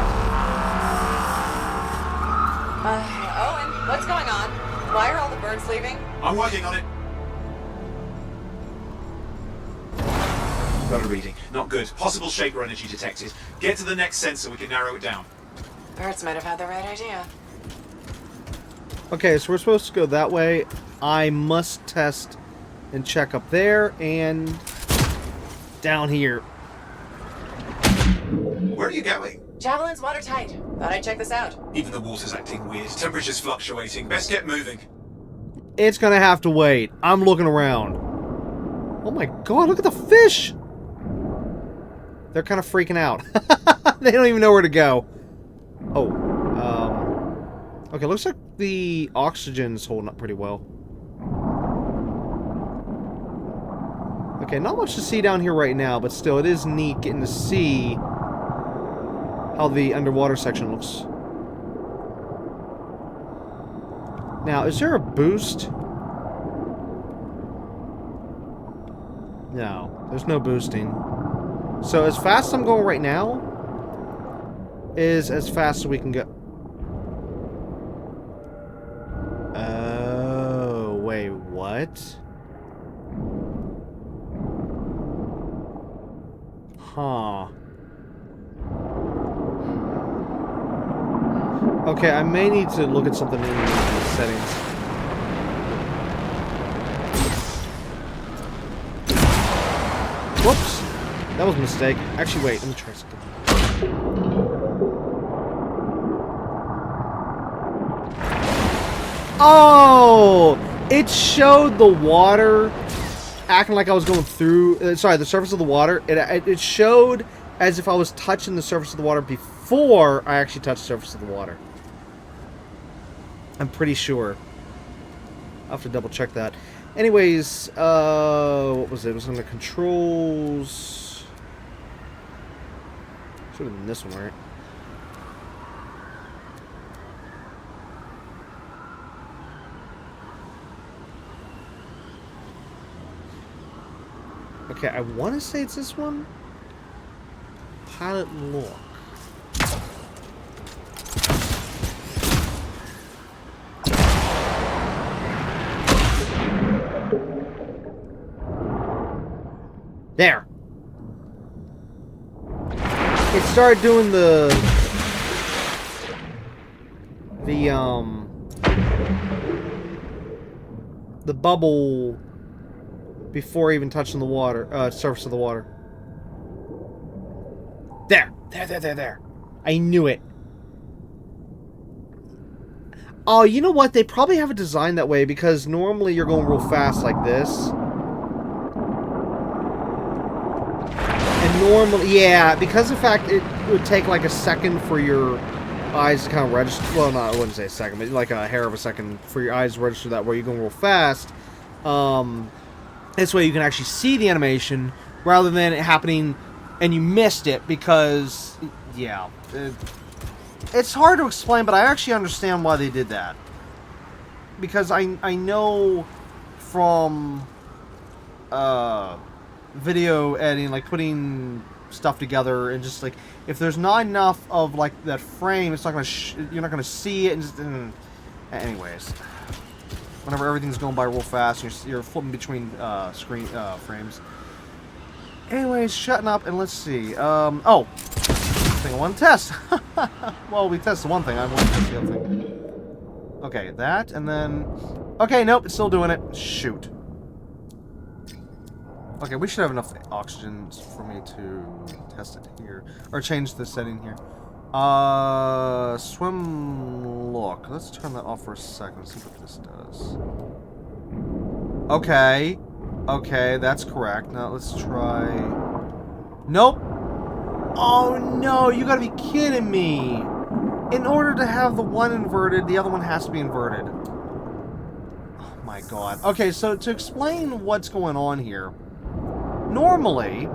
Owen, what's going on? Why are all the birds leaving? I'm working on it. Got a reading. Not good. Possible shaper energy detected. Get to the next sensor, we can narrow it down. Birds might have had the right idea. Okay, so we're supposed to go that way. I must test and check up there and down here. Where are you going? Javelin's watertight. Thought I'd check this out. Even the water's acting weird. Temperature's fluctuating. Best get moving. It's gonna have to wait. I'm looking around. Oh my god, look at the fish! They're kind of freaking out. They don't even know where to go. Oh, okay, looks like the oxygen's holding up pretty well. Okay, not much to see down here right now, but still, it is neat getting to see how the underwater section looks. Now, is there a boost? No, there's no boosting. So as fast as I'm going right now is as fast as we can go. Oh, wait, what? Huh. Okay, I may need to look at something in the settings. Whoops. That was a mistake. Actually, wait. Let me try something. Oh! It showed the water acting like I was going through... sorry, the surface of the water. It showed as if I was touching the surface of the water before I actually touched the surface of the water. I'm pretty sure. I'll have to double check that. Anyways, what was it? It was under controls. Should have been this one, right? Okay, I want to say it's this one. Pilot lock. There. It started doing the bubble before even touching the water, surface of the water. There. There. I knew it. Oh, you know what? They probably have it designed that way because normally you're going real fast like this. And normally, yeah, because of the fact it would take like a second for your eyes to kind of register. Well, no, I wouldn't say a second, but like a hair of a second for your eyes to register that way. You're going real fast. This way you can actually see the animation rather than it happening and you missed it because, yeah. It's hard to explain, but I actually understand why they did that. Because I know from video editing, like putting stuff together and just like if there's not enough of like that frame, it's not gonna you're not gonna see it. And just, anyways, whenever everything's going by real fast, you're flipping between screen frames. Anyways, shutting up and let's see. Oh, thing I want to test. Well, we tested one thing. I want to test the other thing. Okay, that and then. Okay, nope, it's still doing it. Shoot. Okay, we should have enough oxygen for me to test it here. Or change the setting here. Swim look. Let's turn that off for a second, see what this does. Okay. Okay, that's correct. Now let's try... Nope! Oh no, you gotta be kidding me! In order to have the one inverted, the other one has to be inverted. Oh my god. Okay, so to explain what's going on here... Normally,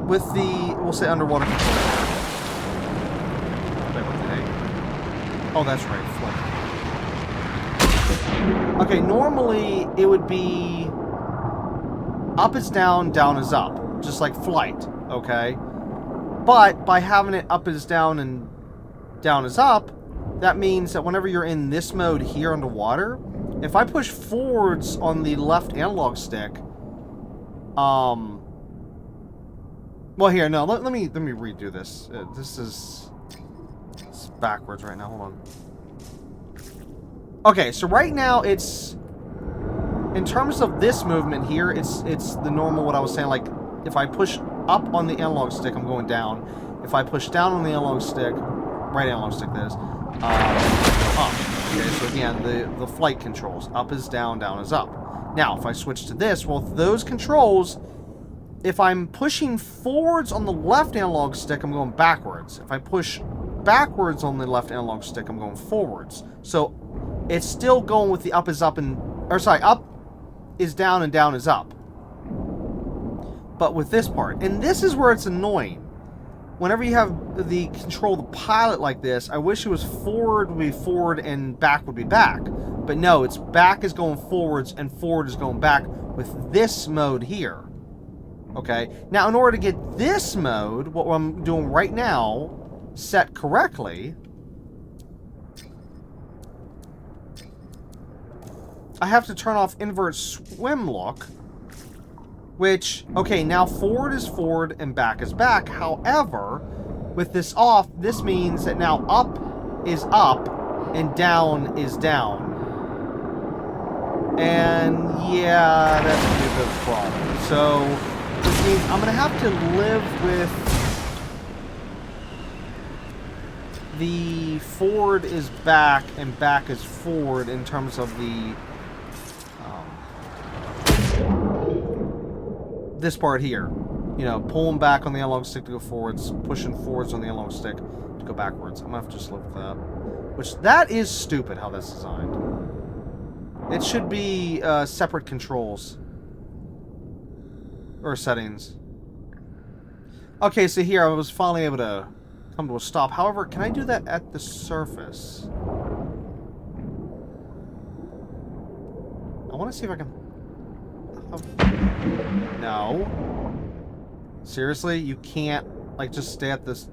with the, we'll say underwater control. Wait, what the heck? Oh, that's right, flip. Okay, normally it would be up is down, down is up. Just like flight, okay? But by having it up is down and down is up, that means that whenever you're in this mode here underwater, if I push forwards on the left analog stick, well, here, no, let me redo this. It's backwards right now. Hold on. Okay, so right now it's, in terms of this movement here, it's the normal, what I was saying, like, if I push up on the analog stick, I'm going down. If I push down on the analog stick, right analog stick, that is, up. Okay, so again, the flight controls. Up is down, down is up. Now, if I switch to this, well, those controls, if I'm pushing forwards on the left analog stick, I'm going backwards. If I push backwards on the left analog stick, I'm going forwards. So, it's still going with the up is up and... Or, sorry, up is down and down is up. But with this part. And this is where it's annoying. Whenever you have the control of the pilot like this, I wish it was forward would be forward and back would be back. But no, it's back is going forwards and forward is going back with this mode here. Okay? Now, in order to get this mode, what I'm doing right now, set correctly, I have to turn off invert swim look, which, okay, now forward is forward and back is back. However, with this off, this means that now up is up and down is down. And yeah, that's going to be a bit of a problem. So, which means I'm going to have to live with the forward is back and back is forward in terms of the this part here. You know, pulling back on the analog stick to go forwards, pushing forwards on the analog stick to go backwards. I'm going to have to just live with that. Which, that is stupid how that's designed. It should be separate controls. Or settings. Okay, so here I was finally able to come to a stop. However, can I do that at the surface? I want to see if I can... No. Seriously? You can't, like, just stay at this...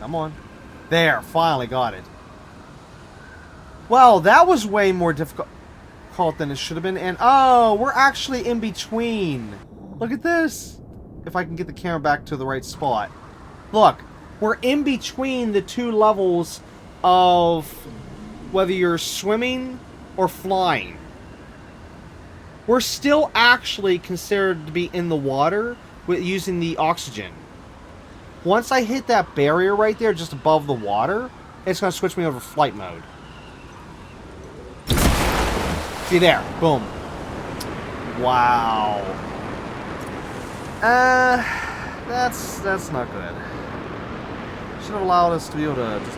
Come on. There, finally got it. Well, that was way more difficult than it should have been. And, oh, we're actually in between. Look at this. If I can get the camera back to the right spot. Look, we're in between the two levels of whether you're swimming or flying. We're still actually considered to be in the water with using the oxygen. Once I hit that barrier right there just above the water, it's going to switch me over flight mode. See there. Boom. Wow. That's not good. Should have allowed us to be able to just,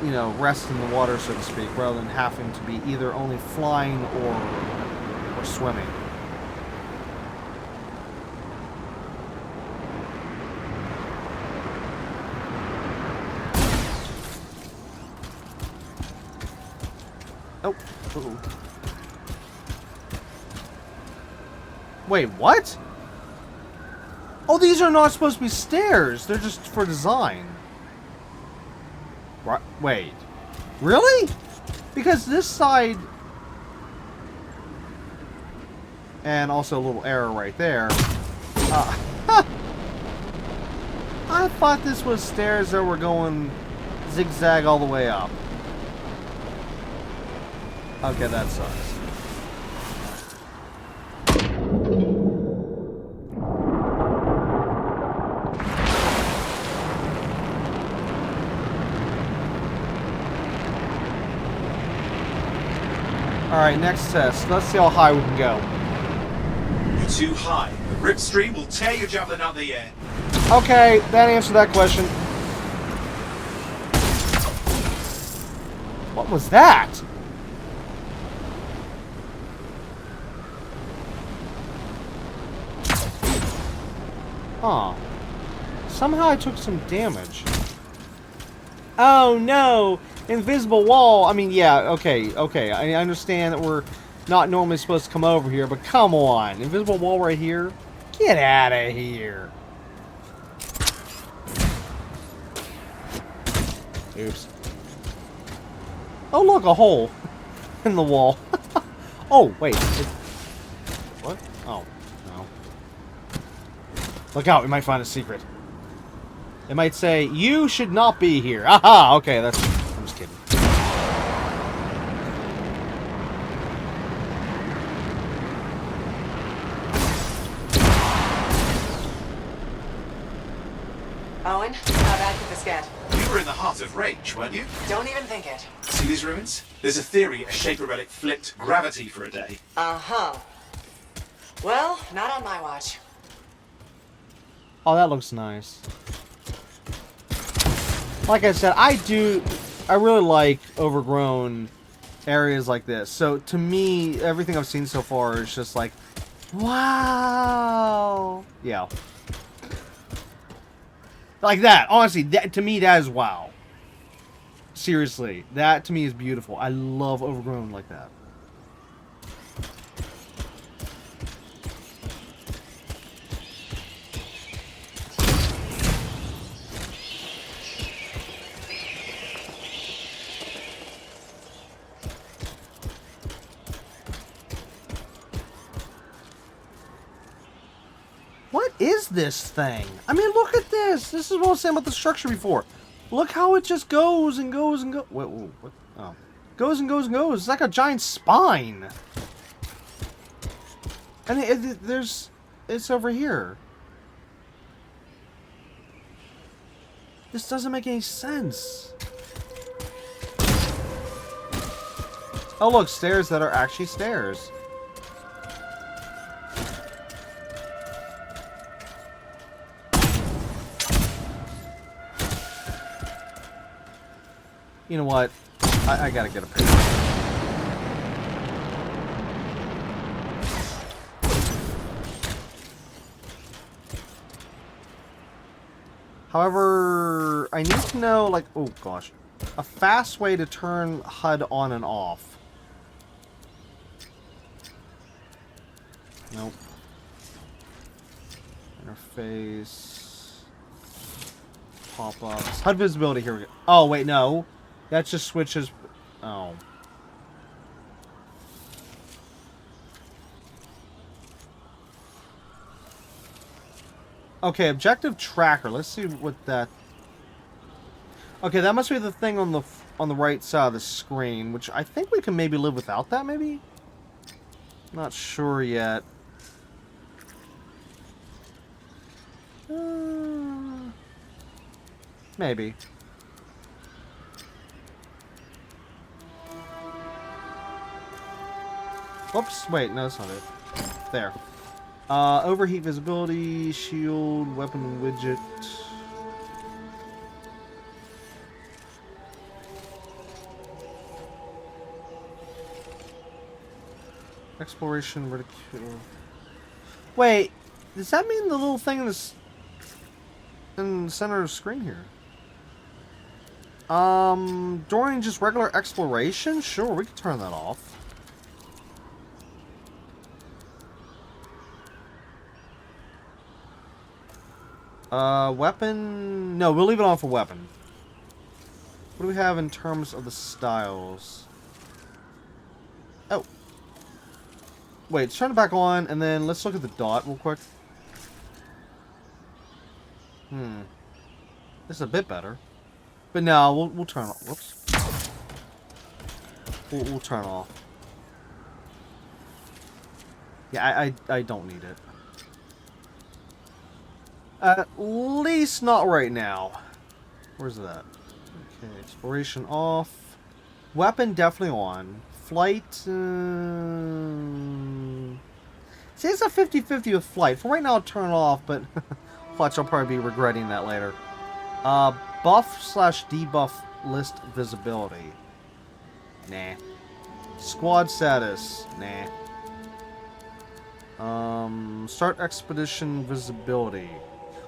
you know, rest in the water, so to speak, rather than having to be either only flying or swimming. Oh. Uh-oh. Wait, what? Oh, these are not supposed to be stairs. They're just for design. What? Wait. Really? Because this side... And also a little error right there. I thought this was stairs that were going zigzag all the way up. Okay, that sucks. Alright, next test. Let's see how high we can go. You're too high. The rip stream will tear your javelin out of the air. Okay, that answered that question. What was that? Huh. Somehow I took some damage. Oh no! Invisible wall! I mean, yeah, okay. I understand that we're not normally supposed to come over here, but come on. Invisible wall right here? Get out of here. Oops. Oh, look, a hole in the wall. Oh, wait. What? Oh, no. Look out, we might find a secret. It might say, you should not be here. Aha! Okay, that's... I'm just kidding. Owen, how bad could this get? You were in the heart of Rage, weren't you? Don't even think it. See these ruins? There's a theory a Shaper relic flipped gravity for a day. Uh-huh. Well, not on my watch. Oh, that looks nice. Like I said, I really like overgrown areas like this. So, to me, everything I've seen so far is just like, wow. Yeah. Like that. Honestly, that, to me, that is wow. Seriously. That, to me, is beautiful. I love overgrown like that. What is this thing? I mean, look at this. This is what I was saying about the structure before. Look how it just goes and goes and goes. Wait, what? Oh. Goes and goes and goes. It's like a giant spine. And it's over here. This doesn't make any sense. Oh, look, stairs that are actually stairs. You know what? I gotta get a picture. However, I need to know, like, oh gosh, a fast way to turn HUD on and off. Nope. Interface. Pop-ups. HUD visibility, here we go. Oh, wait, no. That just switches... Oh. Okay, objective tracker. Let's see what that... Okay, that must be the thing on the right side of the screen, which I think we can maybe live without that, maybe? Not sure yet. Maybe. Whoops, wait, no, that's not it. There. Overheat visibility, shield, weapon widget. Exploration, ridicule. Wait, does that mean the little thing in the center of the screen here? During just regular exploration? Sure, we can turn that off. Weapon... No, we'll leave it on for weapon. What do we have in terms of the styles? Oh. Wait, turn it back on, and then let's look at the dot real quick. This is a bit better. But no, we'll turn off. Whoops. We'll turn off. Yeah, I don't need it. At least not right now. Where's that? Okay, exploration off. Weapon definitely on. Flight. See, it's a 50-50 with flight. For right now, I'll turn it off, but watch, I'll probably be regretting that later. Buff/debuff list visibility. Nah. Squad status. Nah. Start expedition visibility.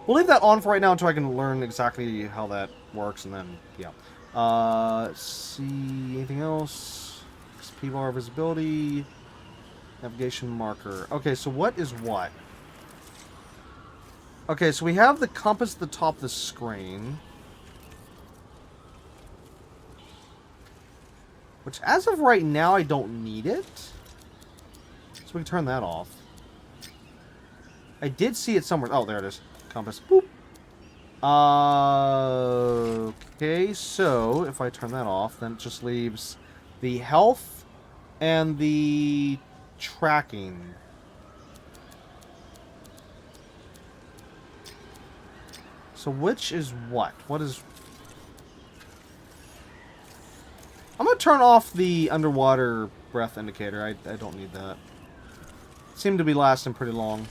We'll leave that on for right now until I can learn exactly how that works, and then, yeah. Let's see, anything else? XP bar visibility. Navigation marker. Okay, so what is what? Okay, so we have the compass at the top of the screen. Which, as of right now, I don't need it. So we can turn that off. I did see it somewhere. Oh, there it is. Compass. Boop. Okay, so if I turn that off, then it just leaves the health and the tracking. So which is what? What is... I'm going to turn off the underwater breath indicator. I don't need that. Seemed to be lasting pretty long.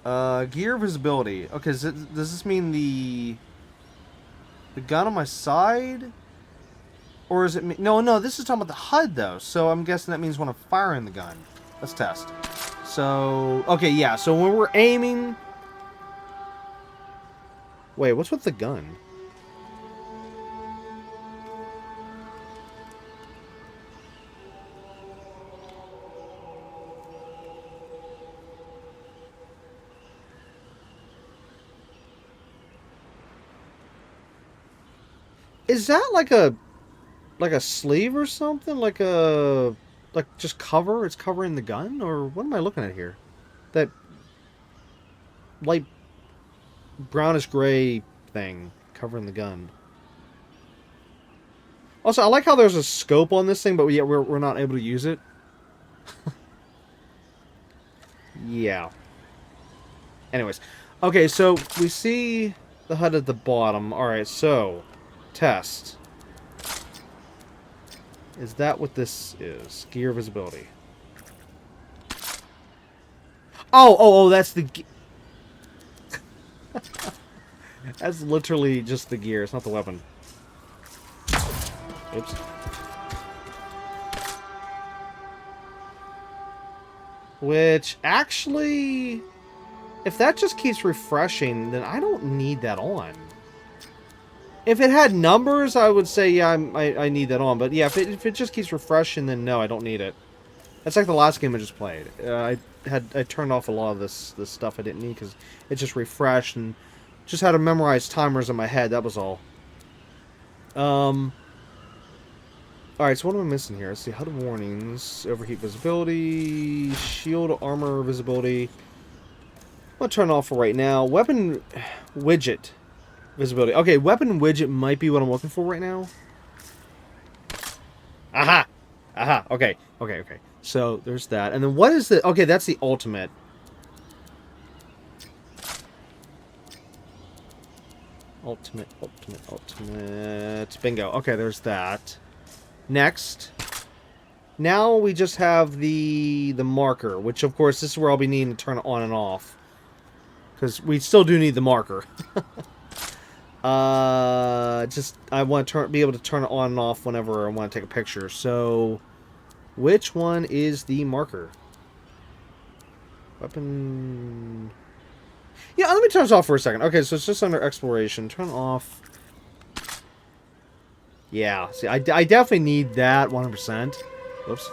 Gear visibility. Okay, does this mean the gun on my side? Or is it... No, this is talking about the HUD, though. So I'm guessing that means when I'm firing the gun. Let's test. So... Okay, yeah. So when we're aiming... Wait, what's with the gun? Is that like a sleeve or something? Like just cover? It's covering the gun? Or what am I looking at here? That light brownish gray thing covering the gun. Also, I like how there's a scope on this thing, but yet we're not able to use it. Yeah. Anyways. Okay, so we see the HUD at the bottom. Alright, so... Test. Is that what this is? Gear visibility. Oh, that's the... That's literally just the gear. It's not the weapon. Oops. Which, actually... If that just keeps refreshing, then I don't need that on. If it had numbers, I would say, yeah, I need that on. But yeah, if it just keeps refreshing, then no, I don't need it. That's like the last game I just played. I turned off a lot of this stuff I didn't need because it just refreshed and just had to memorize timers in my head. That was all. Alright, so what am I missing here? Let's see. HUD warnings, overheat visibility, shield armor visibility. I'm going to turn it off for right now. Weapon widget visibility. Okay, weapon widget might be what I'm looking for right now. Aha! Aha! Okay. So, there's that. And then what is the... Okay, that's the ultimate. Ultimate. Bingo. Okay, there's that. Next. Now we just have the marker, which of course this is where I'll be needing to turn it on and off. Because we still do need the marker. I want to be able to turn it on and off whenever I want to take a picture. So, which one is the marker? Weapon... Yeah, let me turn this off for a second. Okay, so it's just under exploration. Turn off. Yeah, see, I definitely need that 100%. Whoops.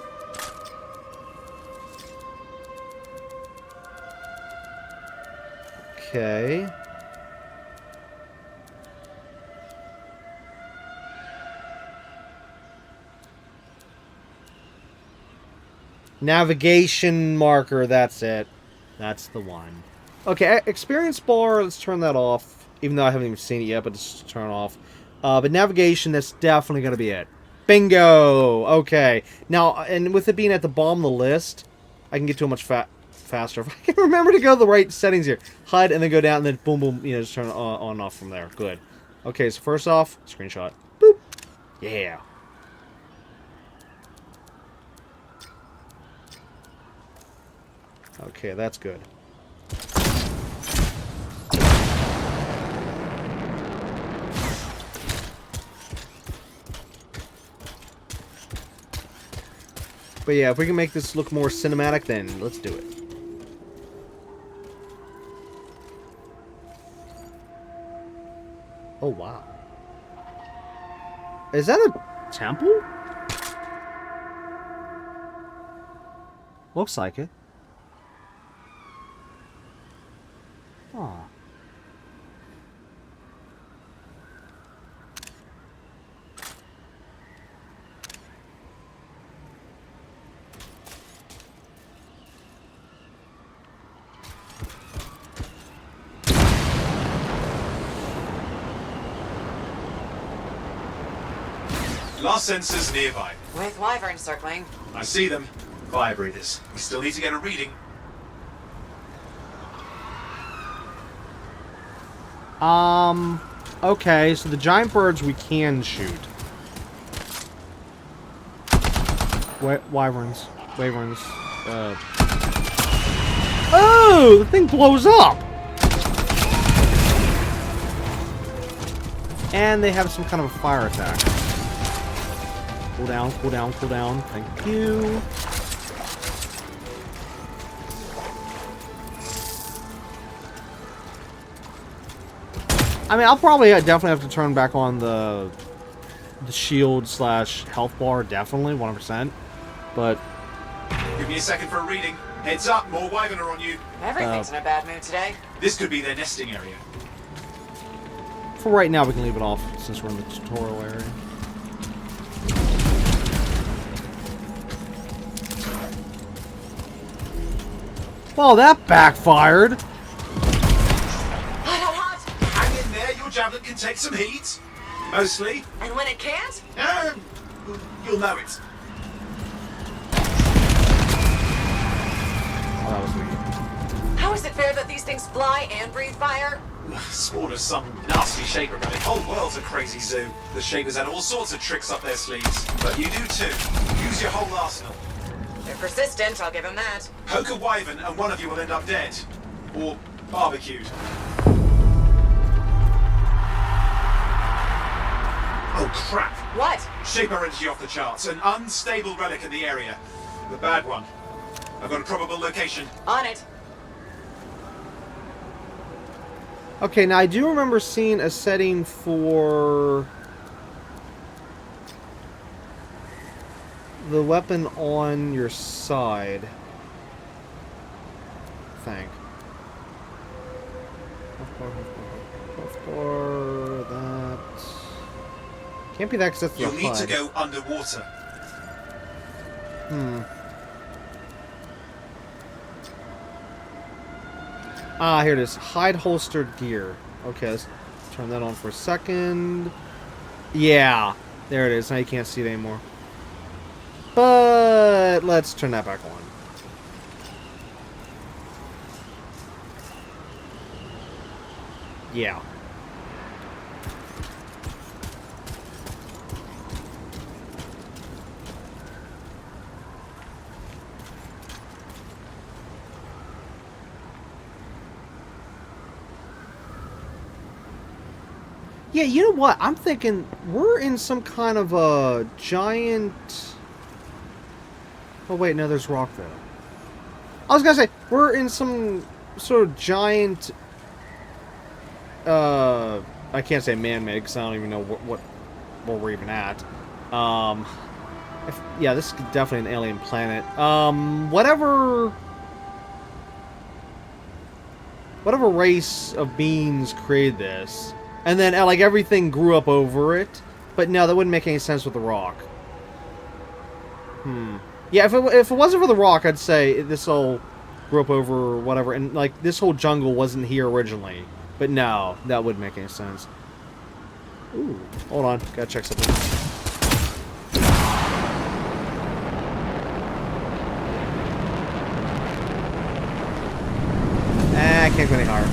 Okay. Navigation marker, that's it. That's the one. Okay, experience bar, let's turn that off. Even though I haven't even seen it yet, but let's turn it off. But navigation, that's definitely going to be it. Bingo! Okay. Now, and with it being at the bottom of the list, I can get to it much faster. If I can remember to go to the right settings here. HUD, and then go down, and then boom, boom, just turn it on and off from there. Good. Okay, so first off, screenshot. Boop. Yeah. Okay, that's good. But yeah, if we can make this look more cinematic, then let's do it. Oh, wow. Is that a temple? Looks like it. Aw. Last sensors nearby. With wyverns circling. I see them. Fire breathers. We still need to get a reading. Okay, so the giant birds we can shoot. Wyverns. Oh, the thing blows up! And they have some kind of a fire attack. Cool down, cool down, cool down. Thank you. I mean, I'll probably definitely have to turn back on the shield / health bar, definitely, 100%. But give me a second for a reading. Heads up, more wyvern are on you. Everything's in a bad mood today. This could be their nesting area. for right now, we can leave it off since we're in the tutorial area. Well, that backfired. Hang in there, your javelin can take some heat. Mostly. And when it can't? You'll know it. Oh, that was weird. How is it fair that these things fly and breathe fire? Spawned as some nasty shaper, but the whole world's a crazy zoo. The shapers had all sorts of tricks up their sleeves. But you do too. Use your whole arsenal. They're persistent, I'll give them that. Poke a wyvern and one of you will end up dead. Or barbecued. Oh crap! What? Shaper energy off the charts. An unstable relic in the area. The bad one. I've got a probable location. On it. Okay, now I do remember seeing a setting for the weapon on your side. Thank. Health bar, that. Can't be that because that's the You'll need to HUD. go underwater. Ah, here it is. Hide holstered gear. Okay, let's turn that on for a second. Yeah, there it is. Now you can't see it anymore. But let's turn that back on. Yeah. Yeah, you know what? I'm thinking we're in some kind of a giant... Oh, wait, no, there's rock there. I was gonna say, we're in some sort of giant... I can't say man-made, because I don't even know where we're even at. Yeah, this is definitely an alien planet. Whatever race of beings created this, and then like everything grew up over it. But no, that wouldn't make any sense with the rock. Yeah, if it wasn't for the rock, I'd say this all grew up over or whatever, and like this whole jungle wasn't here originally. But no, that wouldn't make any sense. Ooh, hold on, gotta check something. I can't go any higher.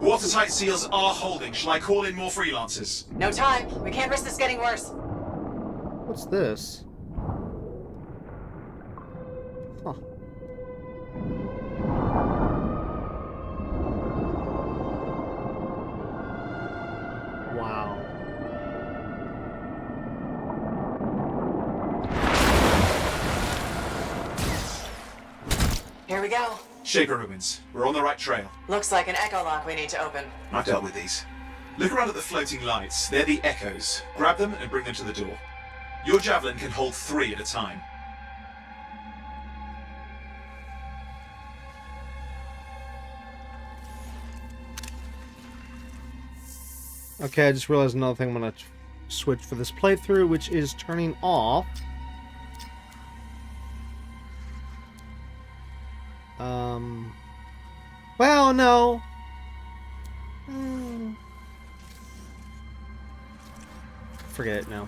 Watertight seals are holding. Shall I call in more freelancers? No time. We can't risk this getting worse. What's this? Huh. Wow. Here we go. Shaper ruins. We're on the right trail. Looks like an echo lock we need to open. I've dealt with these. Look around at the floating lights. They're the echoes. Grab them and bring them to the door. Your javelin can hold 3 at a time. Okay, I just realized another thing I'm gonna switch for this playthrough, which is turning off. Well, no. Forget it now.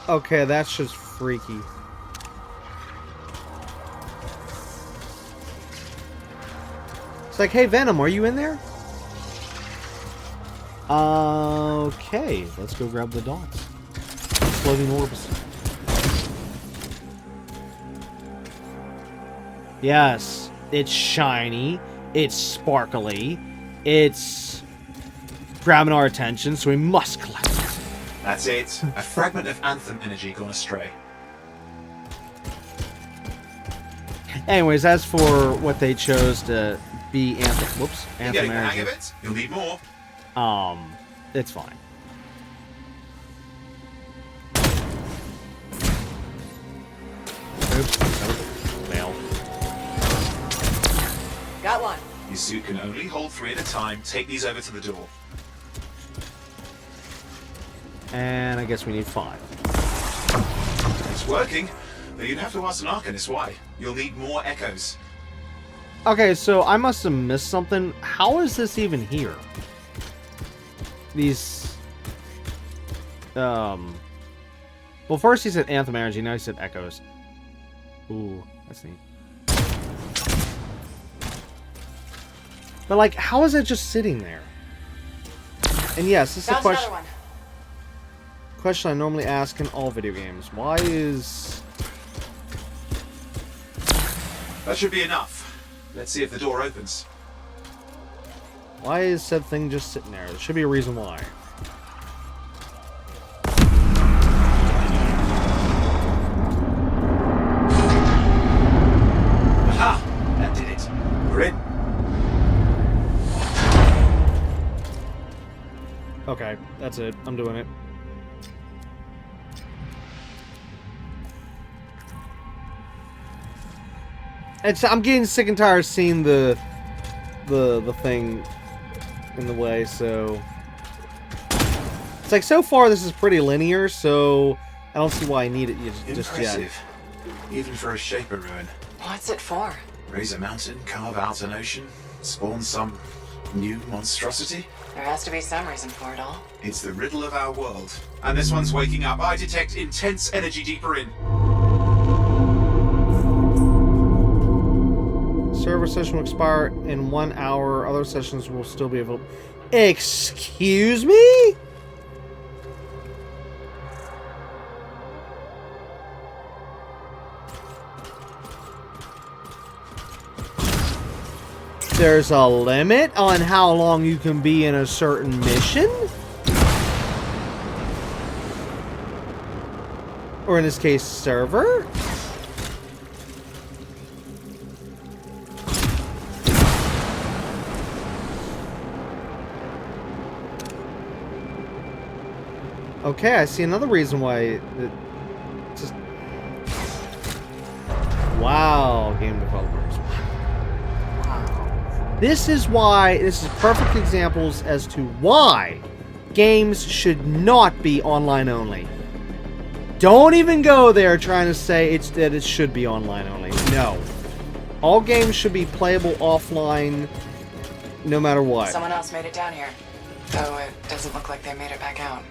Okay, that's just freaky. It's like, hey, Venom, are you in there? Okay, let's go grab the dots. Floating orbs. Yes, it's shiny, it's sparkly, it's grabbing our attention, so we must collect it. That's it. A fragment of Anthem energy gone astray. Anyways, as for what they chose to be Anthem, whoops, You're Anthem getting the energy. hang of it. You'll need more. It's fine. Oops, nope, fail. Got one. Your suit can only hold 3 at a time. Take these over to the door. And I guess we need 5. It's working, but you'd have to ask an Arcanist why. You'll need more echoes. Okay, so I must have missed something. How is this even here? These... Well, first he said Anthem energy, now he said echoes. Ooh, that's neat. But, like, how is it just sitting there? And yes, this is a question... Question I normally ask in all video games. Why is... That should be enough. Let's see if the door opens. Why is said thing just sitting there? There should be a reason why. Aha! That did it. We're in. Okay, that's it. I'm doing it. I'm getting sick and tired of seeing the thing in the way, so It's like, so far this is pretty linear, so I don't see why I need it just yet. Impressive. Even for a Shaper ruin. What's it for? Raise a mountain, carve out an ocean, spawn some new monstrosity? There has to be some reason for it all. It's the riddle of our world. And this one's waking up. I detect intense energy deeper in. Server session will expire in 1 hour. Other sessions will still be available. Excuse me? There's a limit on how long you can be in a certain mission? Or in this case, server? Okay, I see another reason why it just... Wow, game developers. This is perfect examples as to why games should not be online only. Don't even go there trying to say that it should be online only. No. All games should be playable offline no matter what. Someone else made it down here. Though it doesn't look like they made it back out.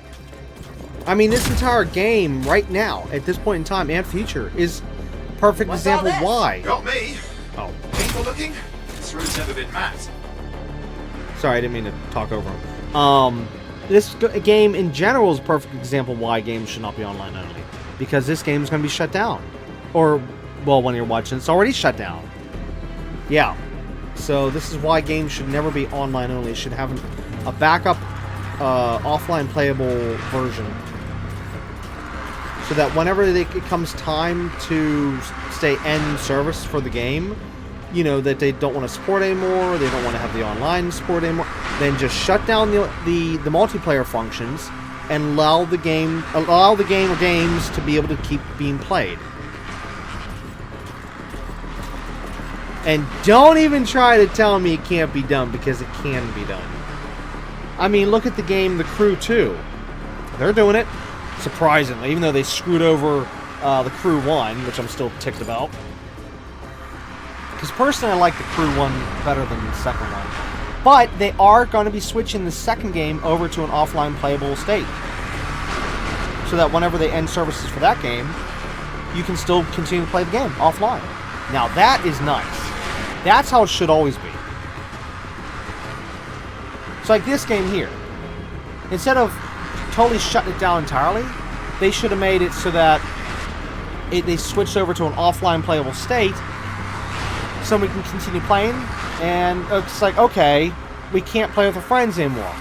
I mean, this entire game right now, at this point in time and future, is a perfect example of why. Got me. Oh. People looking? This room's never been mapped. Sorry, I didn't mean to talk over him. This game in general is a perfect example of why games should not be online only. Because this game is going to be shut down. Or, well, when you're watching, it's already shut down. Yeah. So this is why games should never be online only. It should have a backup, offline playable version. So that whenever it comes time to say end service for the game, you know, that they don't want to support anymore, they don't want to have the online support anymore, then just shut down the multiplayer functions and allow the game or games to be able to keep being played. And don't even try to tell me it can't be done, because it can be done. I mean, look at the game The Crew 2. They're doing it, surprisingly, even though they screwed over The Crew 1, which I'm still ticked about. Because personally, I like The Crew 1 better than the second one. But they are going to be switching the second game over to an offline playable state. So that whenever they end services for that game, you can still continue to play the game offline. Now that is nice. That's how it should always be. It's like this game here. Instead of totally shutting it down entirely, they should have made it so that they switched over to an offline playable state so we can continue playing. And it's like, okay, we can't play with our friends anymore.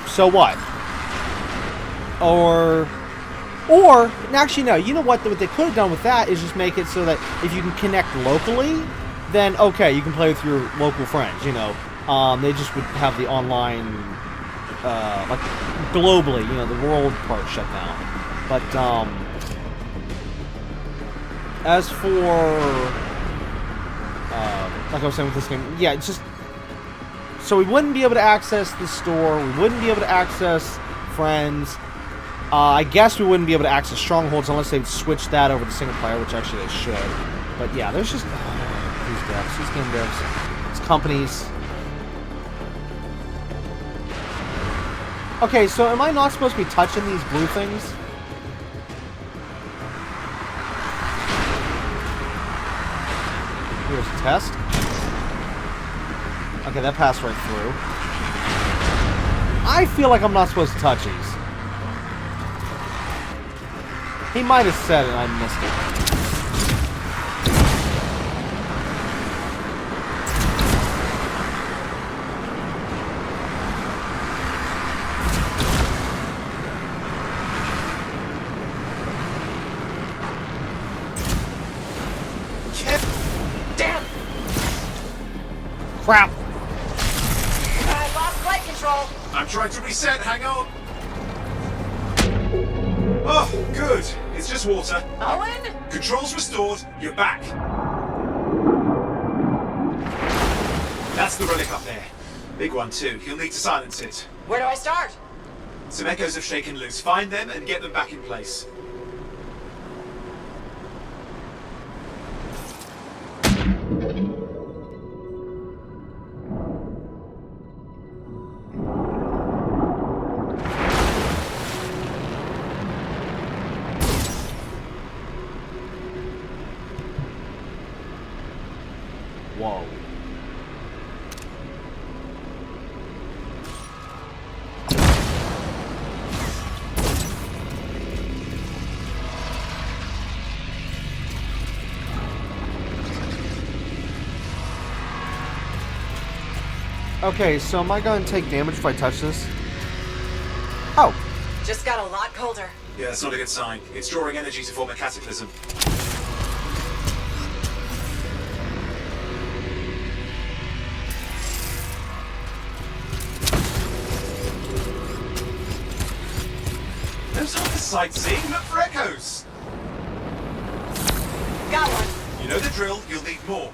So what? Or actually no, you know what they could have done with that is just make it so that if you can connect locally, then okay, you can play with your local friends, you know. They just would have the online, like, globally, you know, the world part shut down. But, as for, like I was saying with this game, yeah, it's just, so we wouldn't be able to access the store, we wouldn't be able to access friends, I guess we wouldn't be able to access strongholds unless they'd switch that over to single player, which actually they should. But yeah, there's just, these devs, these game devs, these companies. Okay, so am I not supposed to be touching these blue things? Here's a test. Okay, that passed right through. I feel like I'm not supposed to touch these. He might have said it and I missed it. Damn! Crap! I lost flight control. I'm trying to reset, hang on. Oh, good. It's just water. Owen? Controls restored, you're back. That's the relic up there. Big one too. You'll need to silence it. Where do I start? Some echoes have shaken loose. Find them and get them back in place. Whoa. Okay, so am I going to take damage if I touch this? Oh. Just got a lot colder. Yeah, that's not a good sign. It's drawing energy to form a cataclysm. Those aren't the sightseeing. Look for echoes. Got one. You know the drill. You'll need more.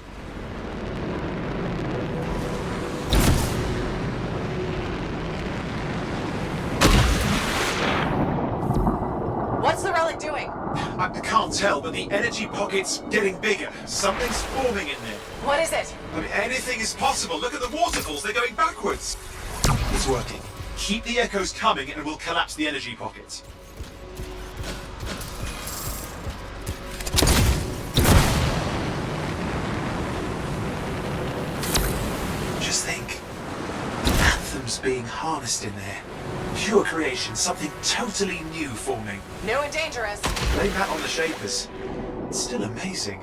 What's the relic doing? I can't tell, but the energy pocket's getting bigger. Something's forming in there. What is it? I mean, anything is possible. Look at the waterfalls. They're going backwards. It's working. Keep the echoes coming and we'll collapse the energy pocket. Just think. Anthem's being harnessed in there. Pure creation, something totally new forming. New and dangerous. Blame that on the Shapers. It's still amazing.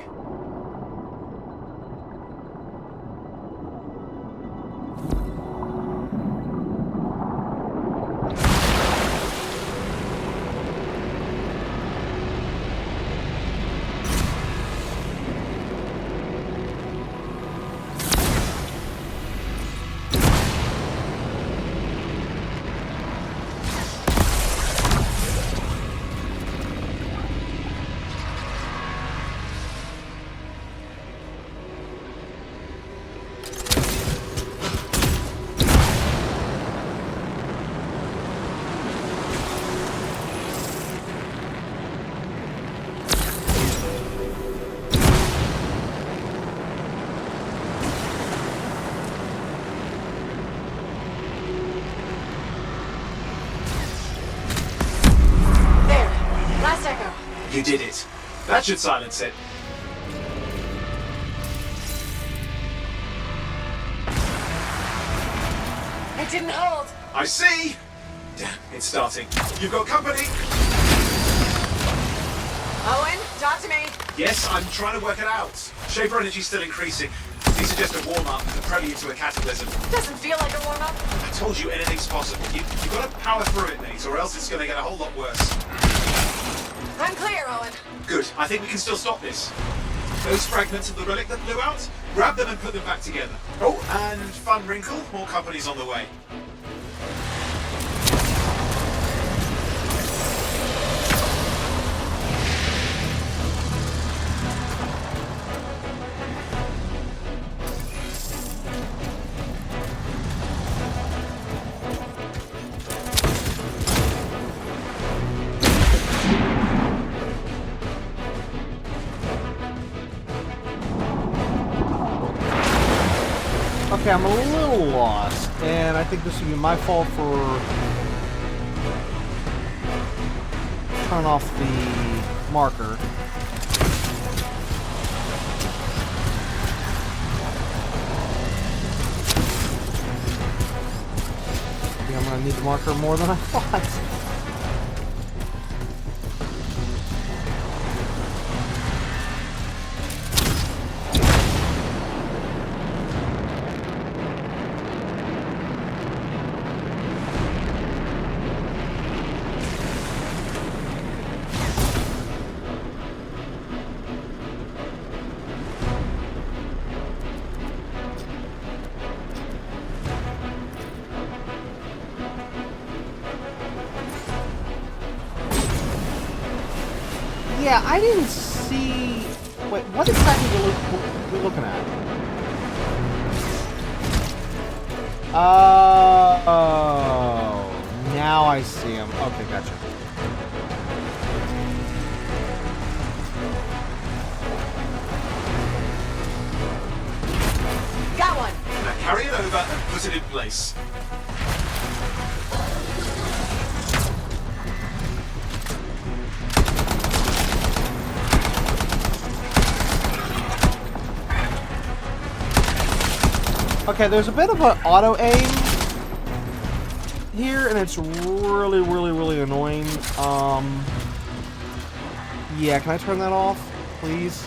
You did it. That should silence it. It didn't hold. I see. Damn, it's starting. You've got company. Owen, talk to me. Yes, I'm trying to work it out. Shaper energy's still increasing. These are just a warm-up, the prelude to a cataclysm. Doesn't feel like a warm-up. I told you anything's possible. You've got to power through it, Nate, or else it's going to get a whole lot worse. I'm clear, Owen. Good. I think we can still stop this. Those fragments of the relic that blew out, grab them and put them back together. Oh, and fun wrinkle, more company's on the way. Okay, I'm a little lost, and I think this would be my fault for turn off the marker. I think I'm gonna need the marker more than I thought. Yeah, I didn't see... Wait, what exactly we're looking at? Oh, now I see him. Okay, gotcha. Got one. Now carry it over and put it in place. Okay, there's a bit of an auto aim here, and it's really, really, really annoying. Yeah, can I turn that off, please?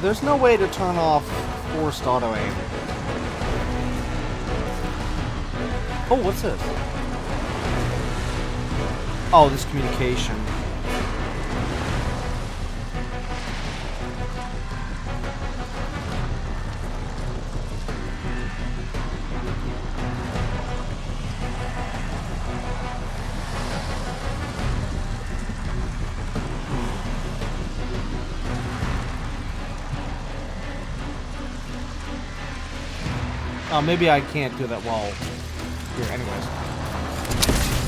There's no way to turn off forced auto aim. Oh, what's this? Oh, this communication. Oh, maybe I can't do that while here. Anyways,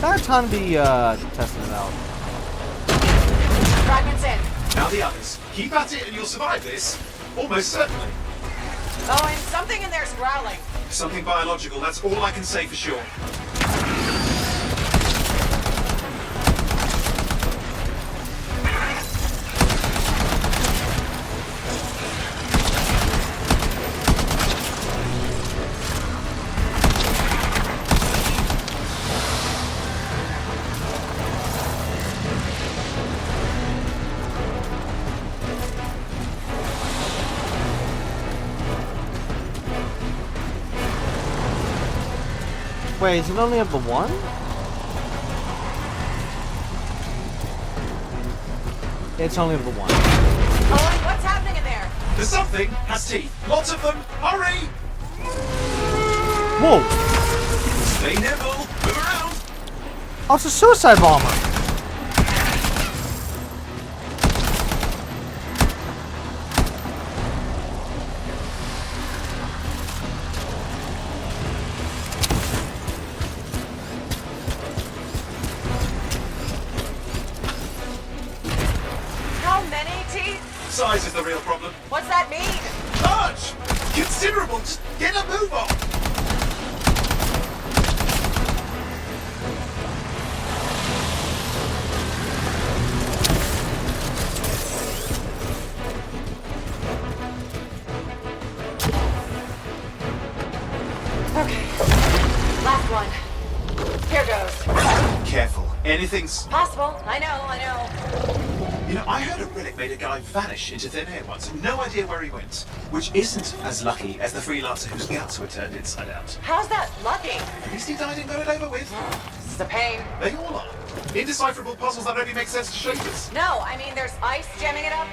that time to be testing it out. Fragments in. Now the others. Keep at it and you'll survive this. Almost certainly. Oh, and something in there's growling. Something biological, that's all I can say for sure. Wait, is it only of the one? It's only of the one. Owen, what's happening in there? There's something has teeth. Lots of them. Hurry! Whoa! Stay nimble. Move around. Oh, it's a suicide bomber. How many teeth? Size is the real problem. What's that mean? Large! Considerable! Just get a move on! Okay. Last one. Here goes. Careful. Anything's... Possible. I know. You know, I heard a relic made a guy vanish into thin air once. No idea where he went. Which isn't as lucky as the freelancer whose guts were turned inside out. How's that lucky? At least he died and got it over with. This is a pain. They all are. Indecipherable puzzles that only make sense to shapers. No, I mean there's ice jamming it up.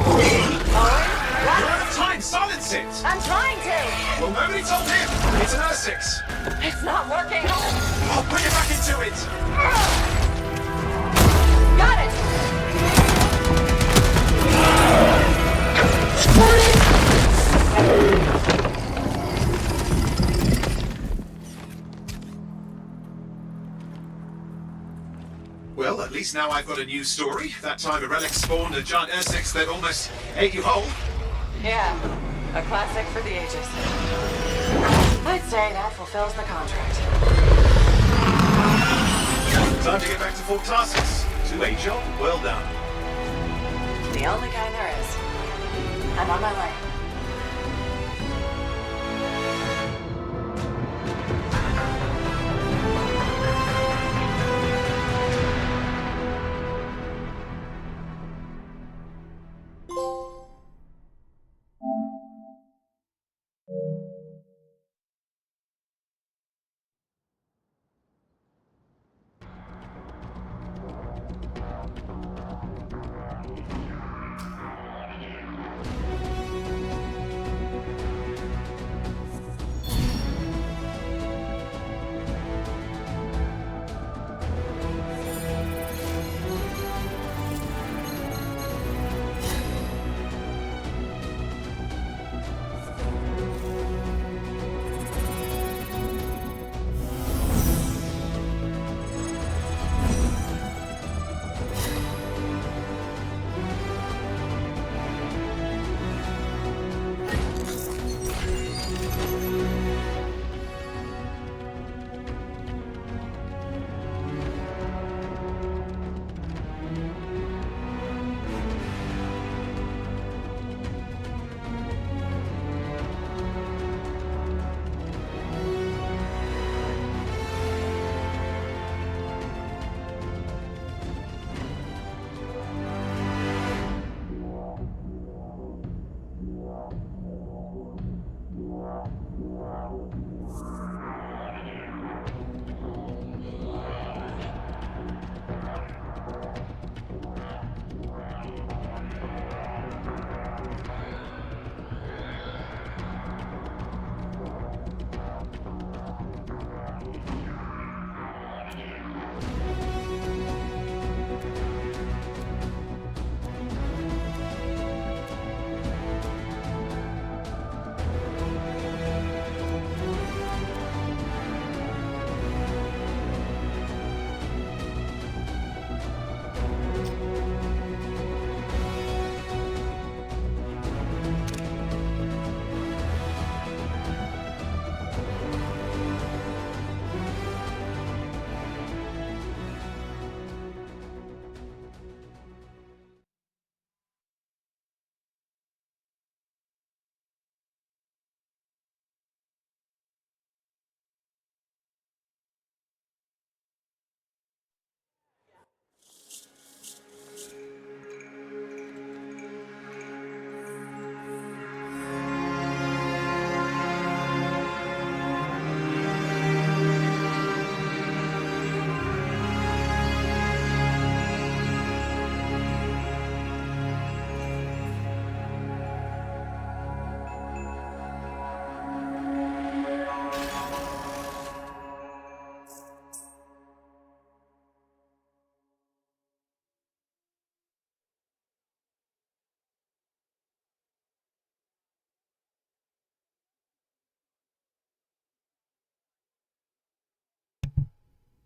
Owen? What? You're out of time! Silence it! I'm trying to! Well, nobody told him! It's an R6! It's not working! I'll put you back into it! Got it! Well, at least now I've got a new story. That time a relic spawned a giant R6 that almost ate you whole. Yeah, a classic for the ages. I'd say that fulfills the contract. Time to get back to Fort Tarsus. To a job well done. The only kind there is. I'm on my way.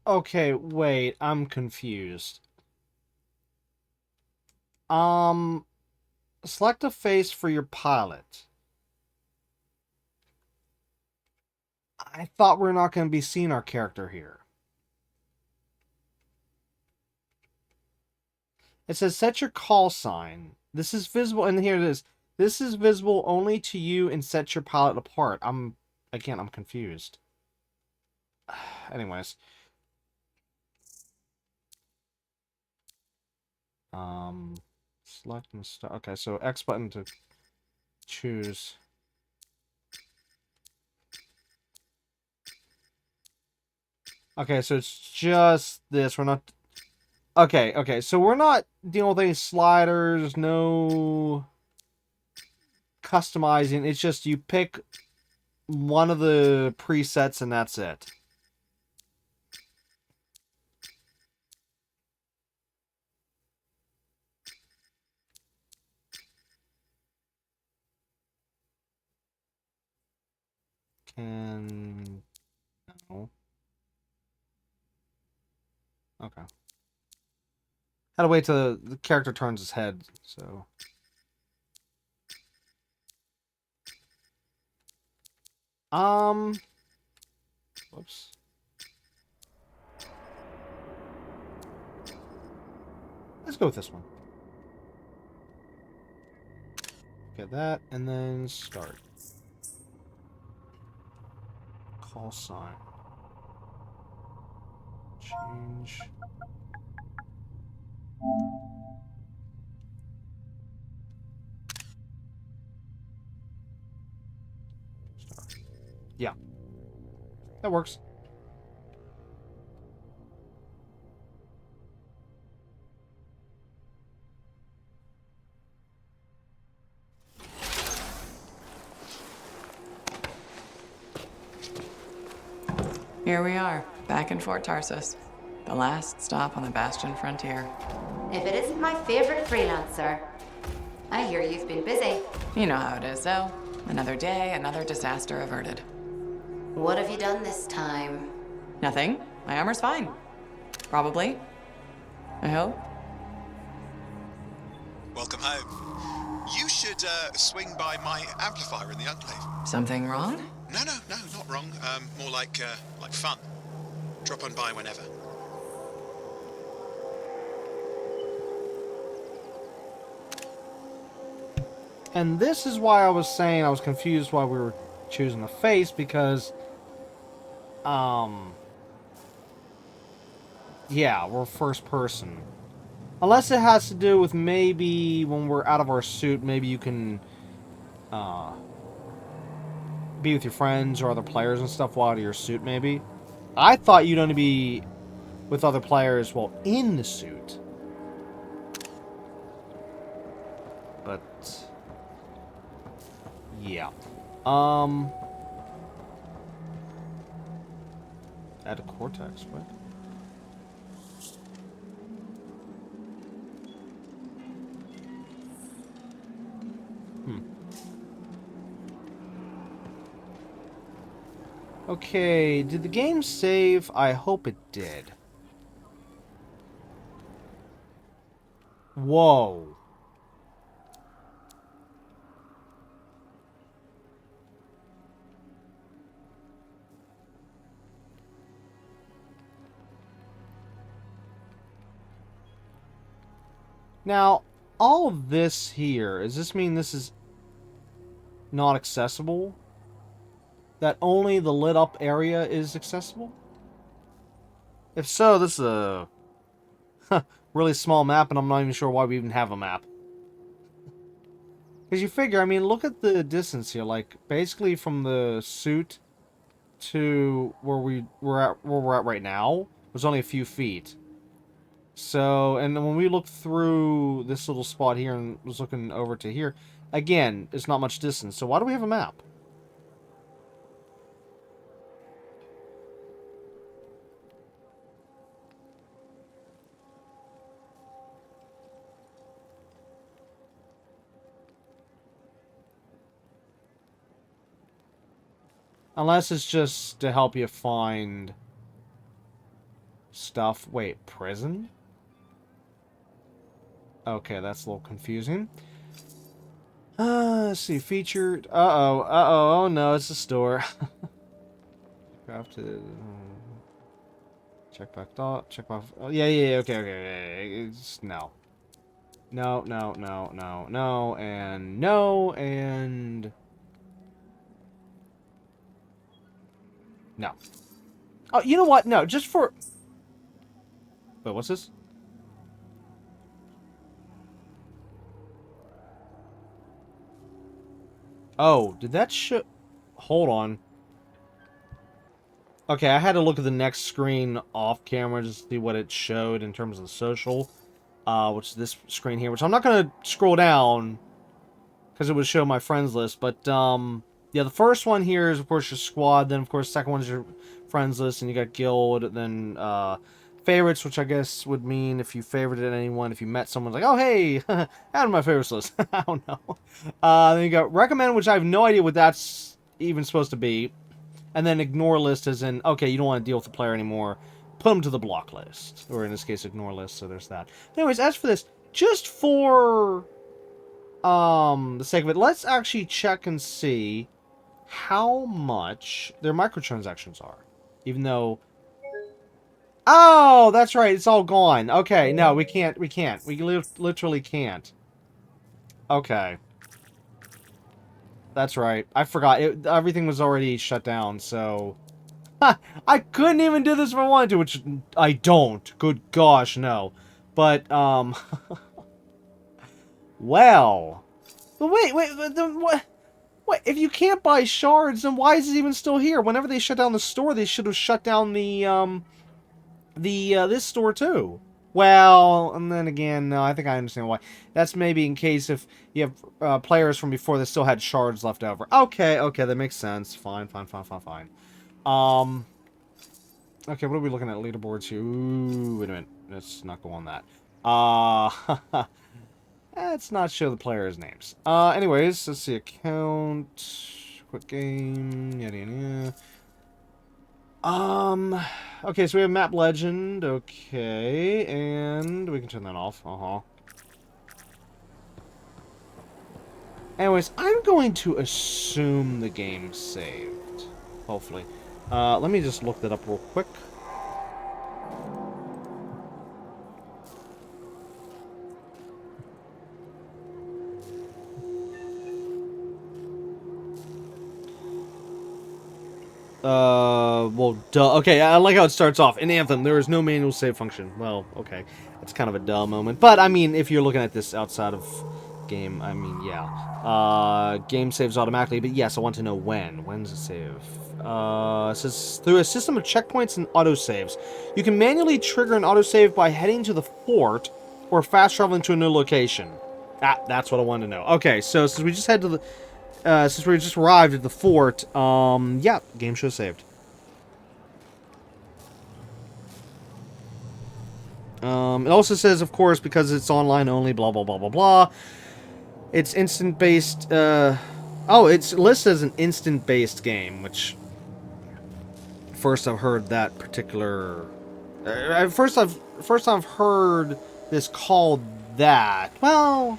Okay, wait, I'm confused. Select a face for your pilot. I thought we're not going to be seeing our character here. It says set your call sign. This is visible, and here it is. This is visible only to you and set your pilot apart. I'm confused. Anyways. Select and start. Okay, so X button to choose. Okay, so it's just this. We're not... Okay, so we're not dealing with any sliders, no customizing. It's just you pick one of the presets and that's it. Can... No. Okay. Had to wait till the character turns his head, so... Whoops. Let's go with this one. Get that, and then start. Call sign. Change. Start. Yeah. That works. Here we are, back in Fort Tarsus. The last stop on the Bastion frontier. If it isn't my favorite freelancer. I hear you've been busy. You know how it is, though. Another day, another disaster averted. What have you done this time? Nothing. My armor's fine. Probably. I hope. Welcome home. You should swing by my amplifier in the Enclave. Something wrong? No, not wrong. More like fun. Drop on by whenever. And this is why I was saying I was confused why we were choosing the face, because, yeah, we're first person. Unless it has to do with maybe when we're out of our suit, maybe you can, be with your friends or other players and stuff while out of your suit, maybe. I thought you'd only be with other players while in the suit. But... yeah. Add a cortex, what? Okay, did the game save? I hope it did. Whoa. Now, all of this here, does this mean this is not accessible? That only the lit up area is accessible? If so, this is a really small map, and I'm not even sure why we even have a map. Because you figure, I mean, look at the distance here. Like, basically from the suit to where we're at right now, was only a few feet. So, and when we look through this little spot here and was looking over to here, again, it's not much distance. So why do we have a map? Unless it's just to help you find stuff. Wait, prison? Okay, that's a little confusing. Let's see, featured. Oh no, it's a store. Crafted. Check back dot. Check off. Oh, yeah, okay. It's, no, and no, and no. Oh, you know what? No, just for... Wait, what's this? Oh, did that show... Hold on. Okay, I had to look at the next screen off camera just to see what it showed in terms of the social. Which is this screen here, which I'm not going to scroll down because it would show my friends list. But, yeah, the first one here is, of course, your squad. Then, of course, the second one is your friends list, and you got guild. Then, favorites, which I guess would mean if you favorited anyone, if you met someone, like, oh, hey, add to my favorites list. I don't know. Then you got recommend, which I have no idea what that's even supposed to be. And then ignore list as in, okay, you don't want to deal with the player anymore. Put them to the block list. Or in this case, ignore list, so there's that. Anyways, as for this, just for the sake of it, let's actually check and see how much their microtransactions are. Even though... Oh, that's right, it's all gone. Okay, no, we can't. We literally can't. Okay. That's right. I forgot. Everything was already shut down, so... I couldn't even do this if I wanted to, which I don't. Good gosh, no. But, well... But wait, what? What? If you can't buy shards, then why is it even still here? Whenever they shut down the store, they should have shut down this store too. Well, and then again, no, I think I understand why. That's maybe in case if you have players from before that still had shards left over. Okay, that makes sense. Fine. Okay, what are we looking at? Leaderboards here. Ooh, wait a minute. Let's not go on that. Let's not show the players' names. Anyways, let's see. Account. Quit game. Yada yada yada. Okay, so we have map legend. Okay, and we can turn that off. Anyways, I'm going to assume the game saved. Hopefully. Let me just look that up real quick. Well, duh. Okay, I like how it starts off. In Anthem, there is no manual save function. Well, okay. That's kind of a duh moment. But, I mean, if you're looking at this outside of game, I mean, yeah. Game saves automatically, but yes, I want to know when. When does it save? It says, through a system of checkpoints and autosaves. You can manually trigger an autosave by heading to the fort or fast traveling to a new location. That's what I wanted to know. Okay, so since we just had to the... since we just arrived at the fort, yeah, game show saved. It also says, of course, because it's online only, blah, blah, blah, blah, blah. It's instant-based, oh, it's listed as an instant-based game, which... First I've heard that particular... First I've heard this called that. Well...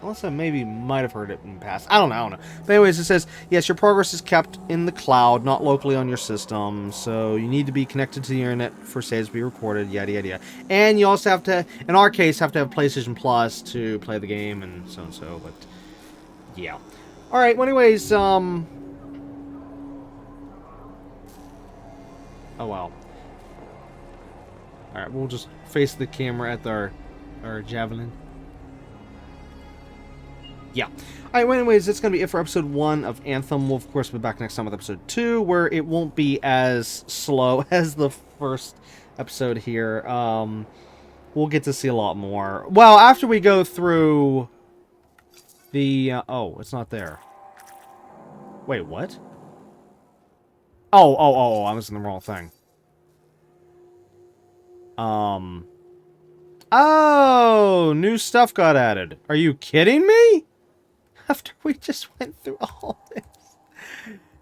Unless I maybe might have heard it in the past. I don't know. But anyways, it says, yes, your progress is kept in the cloud, not locally on your system. So you need to be connected to the internet for saves to be recorded, yada, yada, yada. And you also have to, in our case, have to have PlayStation Plus to play the game and so and so. But, yeah. Alright, well, anyways, oh, wow. Alright, we'll just face the camera at our javelin. Yeah. Alright, well, anyways, that's going to be it for episode 1 of Anthem. We'll, of course, be back next time with episode 2, where it won't be as slow as the first episode here. We'll get to see a lot more. Well, after we go through the... oh, it's not there. Wait, what? Oh, I was in the wrong thing. Oh, new stuff got added. Are you kidding me? After we just went through all this.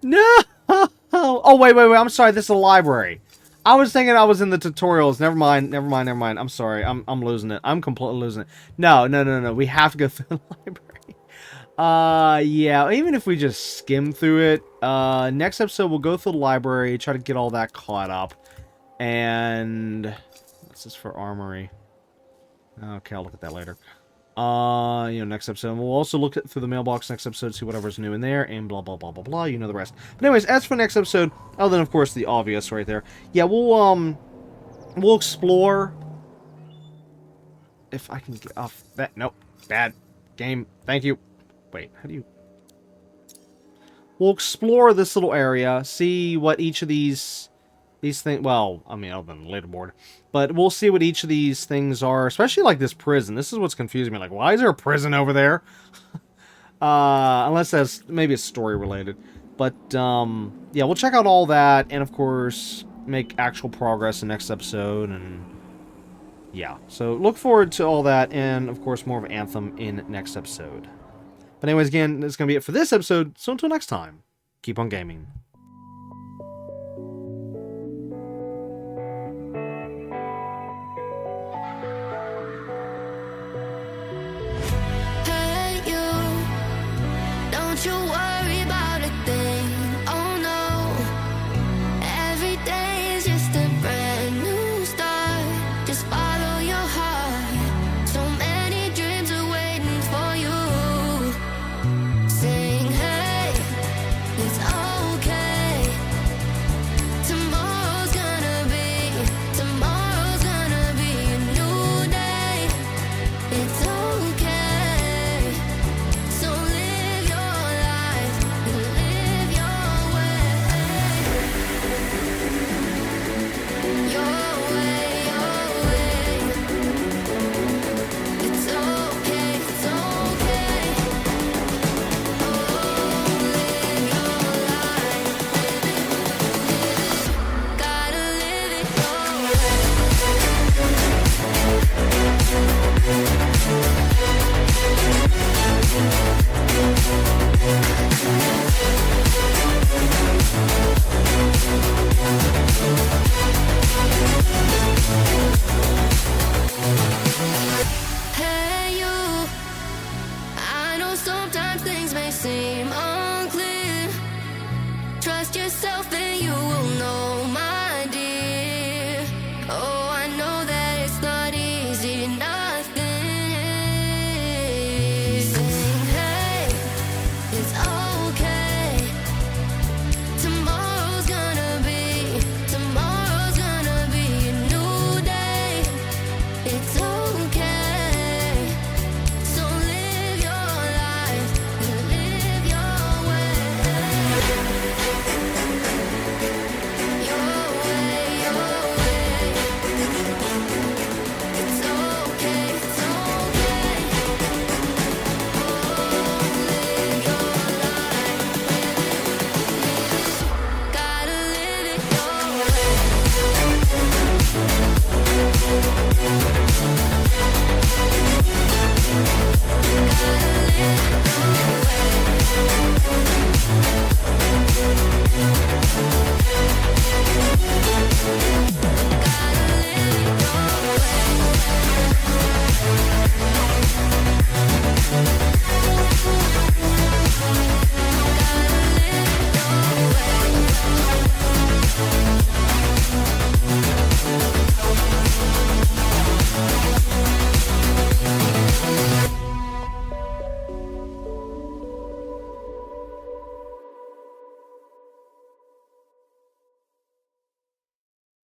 No! Oh, wait. I'm sorry. This is a library. I was thinking I was in the tutorials. Never mind. I'm sorry. I'm losing it. I'm completely losing it. No. We have to go through the library. Yeah. Even if we just skim through it. Next episode, we'll go through the library. Try to get all that caught up. And... What's this for armory? Okay, I'll look at that later. Next episode. We'll also look through the mailbox next episode, see whatever's new in there, and blah, blah, blah, blah, blah. You know the rest. But anyways, as for next episode, other than, of course, the obvious right there, yeah, we'll explore... If I can get off that... Nope. Bad. Game. Thank you. Wait, how do you... We'll explore this little area, see what each of these things... Well, I mean, other than the leaderboard. But we'll see what each of these things are, especially like this prison. This is what's confusing me. Like, why is there a prison over there? Unless that's maybe it's story related. But, yeah, we'll check out all that. And, of course, make actual progress in the next episode. And, yeah. So, look forward to all that. And, of course, more of Anthem in next episode. But anyways, again, that's going to be it for this episode. So, until next time, keep on gaming.